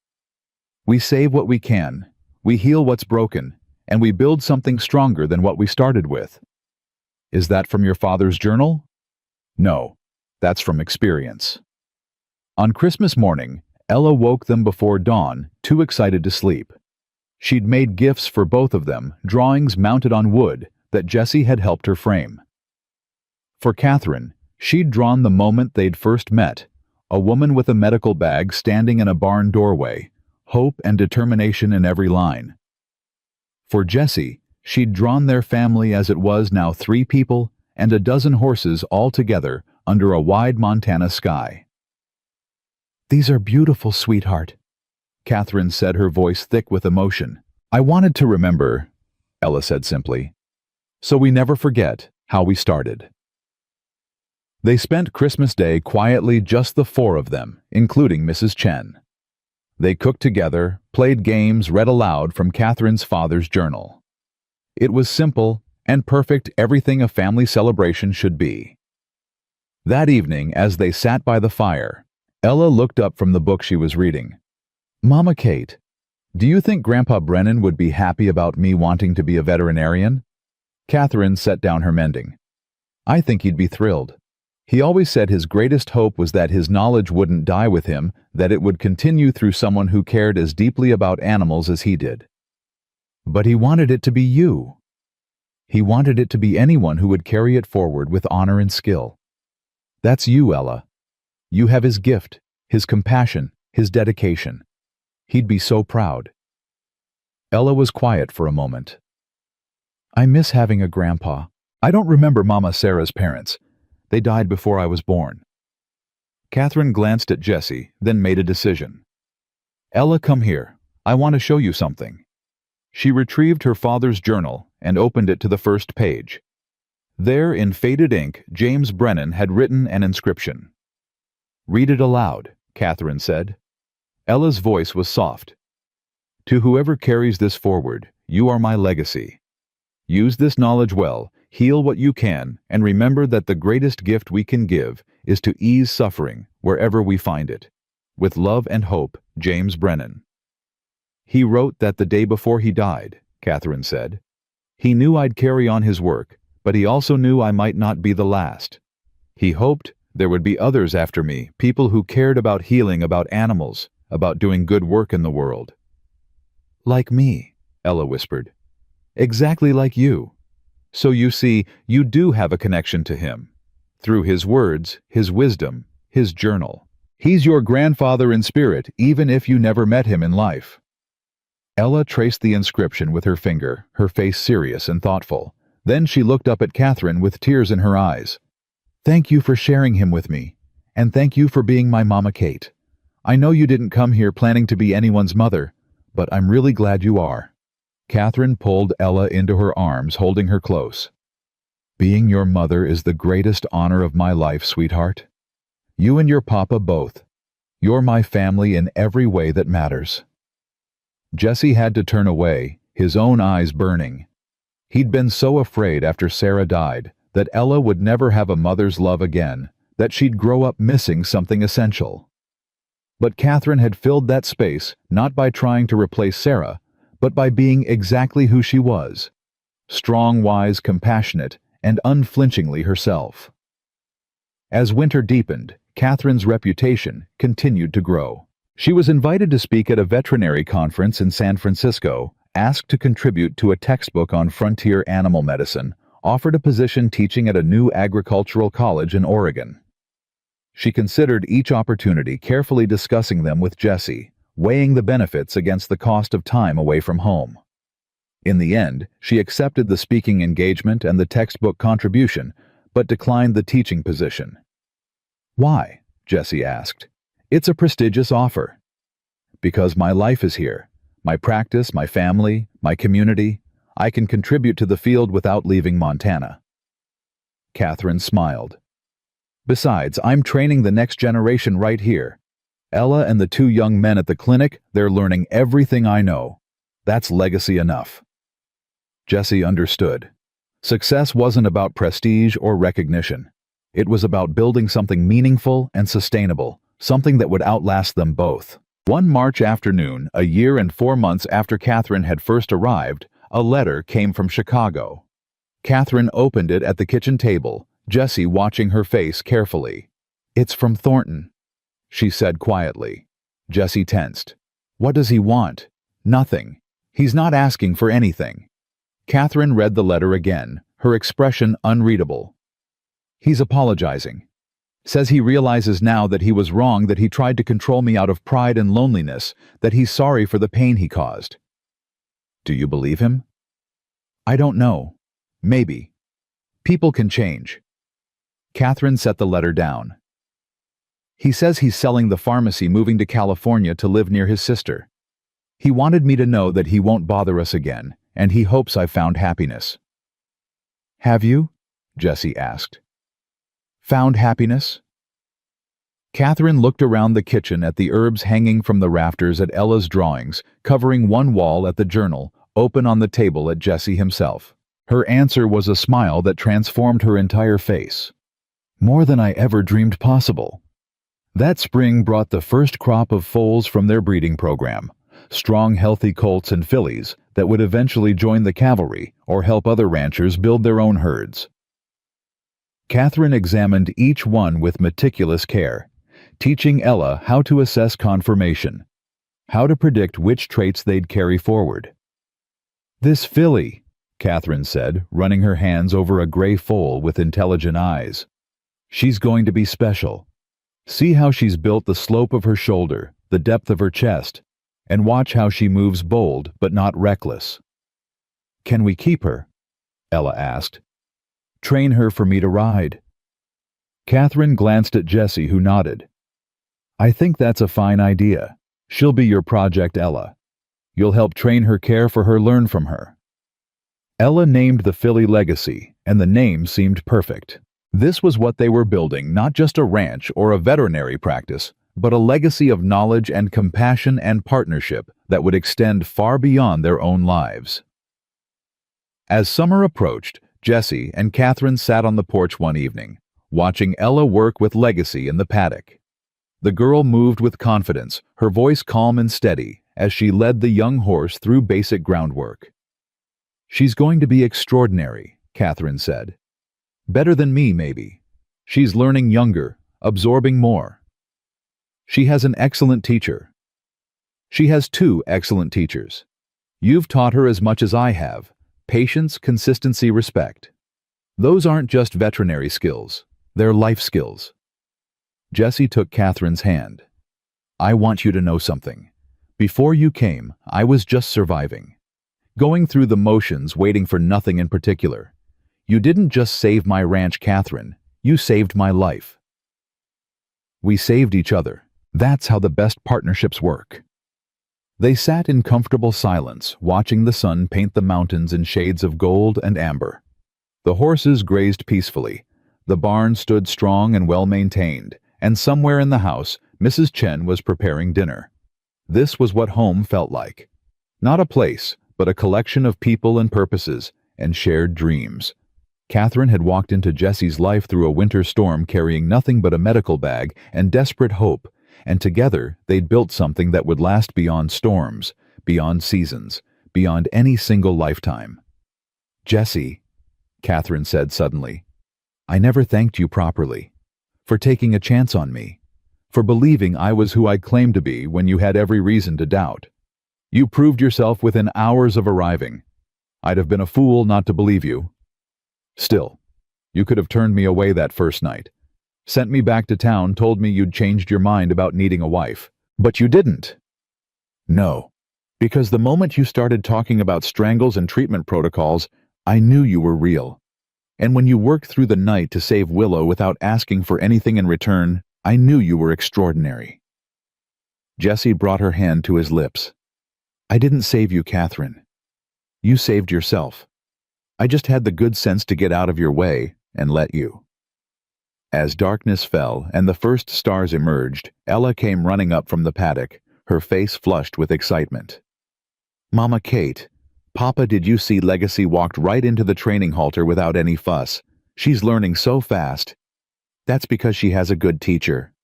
We save what we can, we heal what's broken, and we build something stronger than what we started with. Is that from your father's journal? No, that's from experience. On Christmas morning, Ella woke them before dawn, too excited to sleep. She'd made gifts for both of them, drawings mounted on wood that Jessie had helped her frame. For Catherine, she'd drawn the moment they'd first met, a woman with a medical bag standing in a barn doorway, hope and determination in every line. For Jessie, she'd drawn their family as it was now 3 people and a dozen horses all together under a wide Montana sky. These are beautiful, sweetheart, Catherine said, her voice thick with emotion. I wanted to remember, Ella said simply, so we never forget how we started. They spent Christmas Day quietly, just the 4 of them, including Mrs. Chen. They cooked together, played games, read aloud from Catherine's father's journal. It was simple and perfect, everything a family celebration should be. That evening, as they sat by the fire, Ella looked up from the book she was reading. Mama Kate, do you think Grandpa Brennan would be happy about me wanting to be a veterinarian? Catherine set down her mending. I think he'd be thrilled. He always said his greatest hope was that his knowledge wouldn't die with him, that it would continue through someone who cared as deeply about animals as he did. But he wanted it to be you. He wanted it to be anyone who would carry it forward with honor and skill. That's you, Ella. You have his gift, his compassion, his dedication. He'd be so proud. Ella was quiet for a moment. I miss having a grandpa. I don't remember Mama Sarah's parents. They died before I was born. Catherine glanced at Jessie, then made a decision. Ella, come here. I want to show you something. She retrieved her father's journal and opened it to the first page. There, in faded ink, James Brennan had written an inscription. Read it aloud, Catherine said. Ella's voice was soft. To whoever carries this forward, you are my legacy. Use this knowledge well, heal what you can, and remember that the greatest gift we can give is to ease suffering wherever we find it. With love and hope, James Brennan. He wrote that the day before he died, Catherine said. He knew I'd carry on his work, but he also knew I might not be the last. He hoped there would be others after me, people who cared about healing, about animals, about doing good work in the world. Like me, Ella whispered. Exactly like you. So you see, you do have a connection to him. Through his words, his wisdom, his journal. He's your grandfather in spirit, even if you never met him in life. Ella traced the inscription with her finger, her face serious and thoughtful. Then she looked up at Catherine with tears in her eyes. Thank you for sharing him with me, and thank you for being my Mama Kate. I know you didn't come here planning to be anyone's mother, but I'm really glad you are. Catherine pulled Ella into her arms, holding her close. Being your mother is the greatest honor of my life, sweetheart. You and your papa both. You're my family in every way that matters. Jesse had to turn away, his own eyes burning. He'd been so afraid after Sarah died that Ella would never have a mother's love again, that she'd grow up missing something essential. But Catherine had filled that space not by trying to replace Sarah, but by being exactly who she was. Strong, wise, compassionate, and unflinchingly herself. As winter deepened, Catherine's reputation continued to grow. She was invited to speak at a veterinary conference in San Francisco, asked to contribute to a textbook on frontier animal medicine, offered a position teaching at a new agricultural college in Oregon. She considered each opportunity, carefully discussing them with Jesse, weighing the benefits against the cost of time away from home. In the end, she accepted the speaking engagement and the textbook contribution, but declined the teaching position. Why? Jesse asked. It's a prestigious offer. Because my life is here. My practice, my family, my community. I can contribute to the field without leaving Montana. Catherine smiled. Besides, I'm training the next generation right here. Ella and the two young men at the clinic, they're learning everything I know. That's legacy enough. Jesse understood. Success wasn't about prestige or recognition. It was about building something meaningful and sustainable, something that would outlast them both. One March afternoon, a year and 4 months after Catherine had first arrived, a letter came from Chicago. Catherine opened it at the kitchen table, Jesse watching her face carefully. It's from Thornton, she said quietly. Jesse tensed. What does he want? Nothing. He's not asking for anything. Catherine read the letter again, her expression unreadable. He's apologizing. Says he realizes now that he was wrong, that he tried to control me out of pride and loneliness, that he's sorry for the pain he caused. Do you believe him? I don't know. Maybe. People can change. Catherine set the letter down. He says he's selling the pharmacy, moving to California to live near his sister. He wanted me to know that he won't bother us again, and he hopes I've found happiness. Have you? Jesse asked. Found happiness? Catherine looked around the kitchen at the herbs hanging from the rafters, at Ella's drawings, covering one wall, at the journal, open on the table, at Jesse himself. Her answer was a smile that transformed her entire face. More than I ever dreamed possible. That spring brought the first crop of foals from their breeding program. Strong, healthy colts and fillies that would eventually join the cavalry or help other ranchers build their own herds. Catherine examined each one with meticulous care, teaching Ella how to assess conformation, how to predict which traits they'd carry forward. This filly, Catherine said, running her hands over a gray foal with intelligent eyes. She's going to be special. See how she's built, the slope of her shoulder, the depth of her chest, and watch how she moves, bold but not reckless. Can we keep her? Ella asked. Train her for me to ride. Catherine glanced at Jesse, who nodded. I think that's a fine idea. She'll be your project, Ella. You'll help train her, care for her, learn from her. Ella named the filly Legacy, and the name seemed perfect. This was what they were building, not just a ranch or a veterinary practice, but a legacy of knowledge and compassion and partnership that would extend far beyond their own lives. As summer approached, Jesse and Catherine sat on the porch one evening, watching Ella work with Legacy in the paddock. The girl moved with confidence, her voice calm and steady, as she led the young horse through basic groundwork. She's going to be extraordinary, Catherine said. Better than me, maybe. She's learning younger, absorbing more. She has an excellent teacher. She has 2 excellent teachers. You've taught her as much as I have, Patience, consistency, respect. Those aren't just veterinary skills, they're life skills. Jesse took Catherine's hand. I want you to know something. Before you came, I was just surviving. Going through the motions, waiting for nothing in particular. You didn't just save my ranch, Catherine. You saved my life. We saved each other. That's how the best partnerships work. They sat in comfortable silence, watching the sun paint the mountains in shades of gold and amber. The horses grazed peacefully. The barn stood strong and well-maintained, and somewhere in the house, Mrs. Chen was preparing dinner. This was what home felt like. Not a place, but a collection of people and purposes, and shared dreams. Catherine had walked into Jesse's life through a winter storm carrying nothing but a medical bag and desperate hope, and together they'd built something that would last beyond storms, beyond seasons, beyond any single lifetime. Jesse, Catherine said suddenly, I never thanked you properly. For taking a chance on me. For believing I was who I claimed to be when you had every reason to doubt. You proved yourself within hours of arriving. I'd have been a fool not to believe you. Still, you could have turned me away that first night. Sent me back to town, told me you'd changed your mind about needing a wife. But you didn't. No. Because the moment you started talking about strangles and treatment protocols, I knew you were real. And when you worked through the night to save Willow without asking for anything in return, I knew you were extraordinary. Jesse brought her hand to his lips. I didn't save you, Catherine. You saved yourself. I just had the good sense to get out of your way and let you. As darkness fell and the first stars emerged, Ella came running up from the paddock, her face flushed with excitement. Mama Kate, Papa, did you see Legacy walked right into the training halter without any fuss? She's learning so fast. That's because she has a good teacher,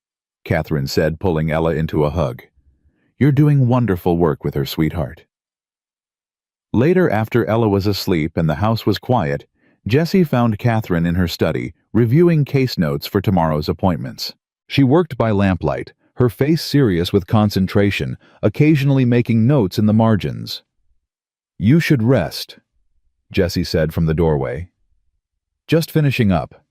Catherine said, pulling Ella into a hug. You're doing wonderful work with her, sweetheart. Later, after Ella was asleep and the house was quiet, Jessie found Catherine in her study, reviewing case notes for tomorrow's appointments. She worked by lamplight, her face serious with concentration, occasionally making notes in the margins. You should rest, Jessie said from the doorway. Just finishing up.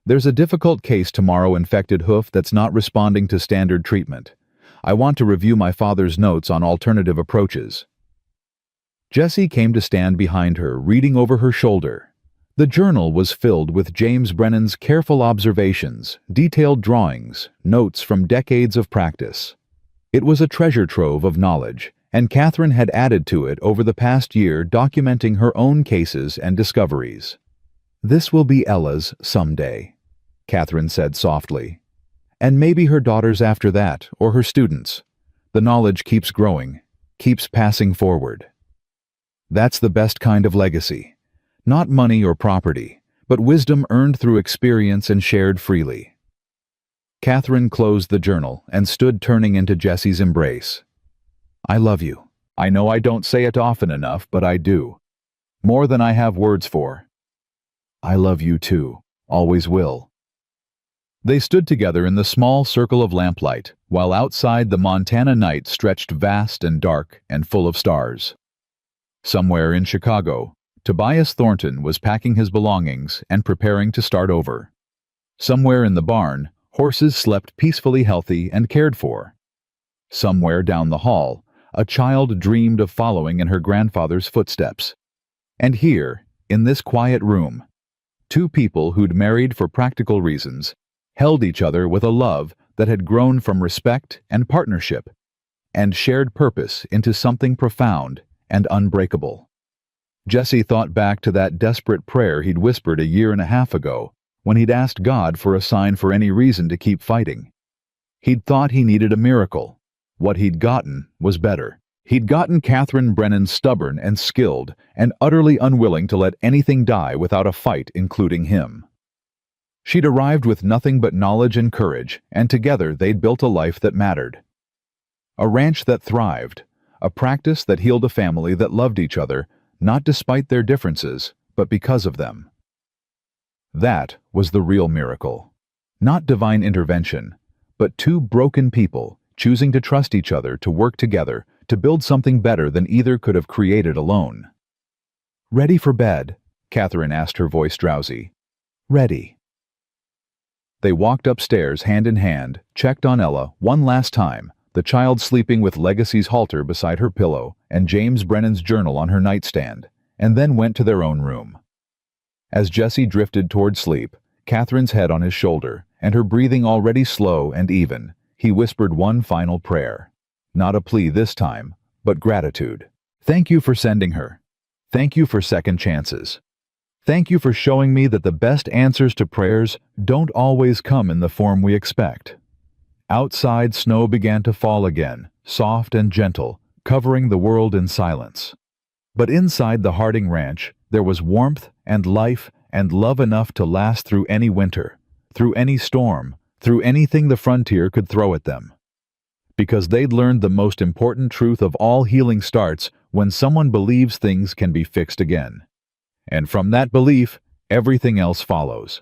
There's a difficult case tomorrow, infected hoof that's not responding to standard treatment. I want to review my father's notes on alternative approaches. Jessie came to stand behind her, reading over her shoulder. The journal was filled with James Brennan's careful observations, detailed drawings, notes from decades of practice. It was a treasure trove of knowledge, and Catherine had added to it over the past year, documenting her own cases and discoveries. This will be Ella's someday, Catherine said softly. And maybe her daughters after that, or her students. The knowledge keeps growing, keeps passing forward. That's the best kind of legacy. Not money or property, but wisdom earned through experience and shared freely. Catherine closed the journal and stood turning into Jessie's embrace. I love you. I know I don't say it often enough, but I do. More than I have words for. I love you too, always will. They stood together in the small circle of lamplight, while outside the Montana night stretched vast and dark and full of stars. Somewhere in Chicago, Tobias Thornton was packing his belongings and preparing to start over. Somewhere in the barn, horses slept peacefully healthy and cared for. Somewhere down the hall, a child dreamed of following in her grandfather's footsteps. And here, in this quiet room, two people who'd married for practical reasons held each other with a love that had grown from respect and partnership and shared purpose into something profound and unbreakable. Jesse thought back to that desperate prayer he'd whispered a year and a half ago when he'd asked God for a sign for any reason to keep fighting. He'd thought he needed a miracle. What he'd gotten was better. He'd gotten Catherine Brennan stubborn and skilled and utterly unwilling to let anything die without a fight, including him. She'd arrived with nothing but knowledge and courage, and together they'd built a life that mattered. A ranch that thrived, a practice that healed a family that loved each other, not despite their differences, but because of them. That was the real miracle. Not divine intervention, but two broken people choosing to trust each other, to work together, to build something better than either could have created alone. "Ready for bed?" Catherine asked, her voice drowsy. "Ready." They walked upstairs hand in hand, checked on Ella one last time, the child sleeping with Legacy's halter beside her pillow and James Brennan's journal on her nightstand, and then went to their own room. As Jesse drifted toward sleep, Catherine's head on his shoulder, and her breathing already slow and even, he whispered one final prayer. Not a plea this time, but gratitude. "Thank you for sending her. Thank you for second chances. Thank you for showing me that the best answers to prayers don't always come in the form we expect." Outside, snow began to fall again, soft and gentle, covering the world in silence. But inside the Harding Ranch, there was warmth and life and love enough to last through any winter, through any storm, through anything the frontier could throw at them. Because they'd learned the most important truth of all healing starts when someone believes things can be fixed again. And from that belief, everything else follows.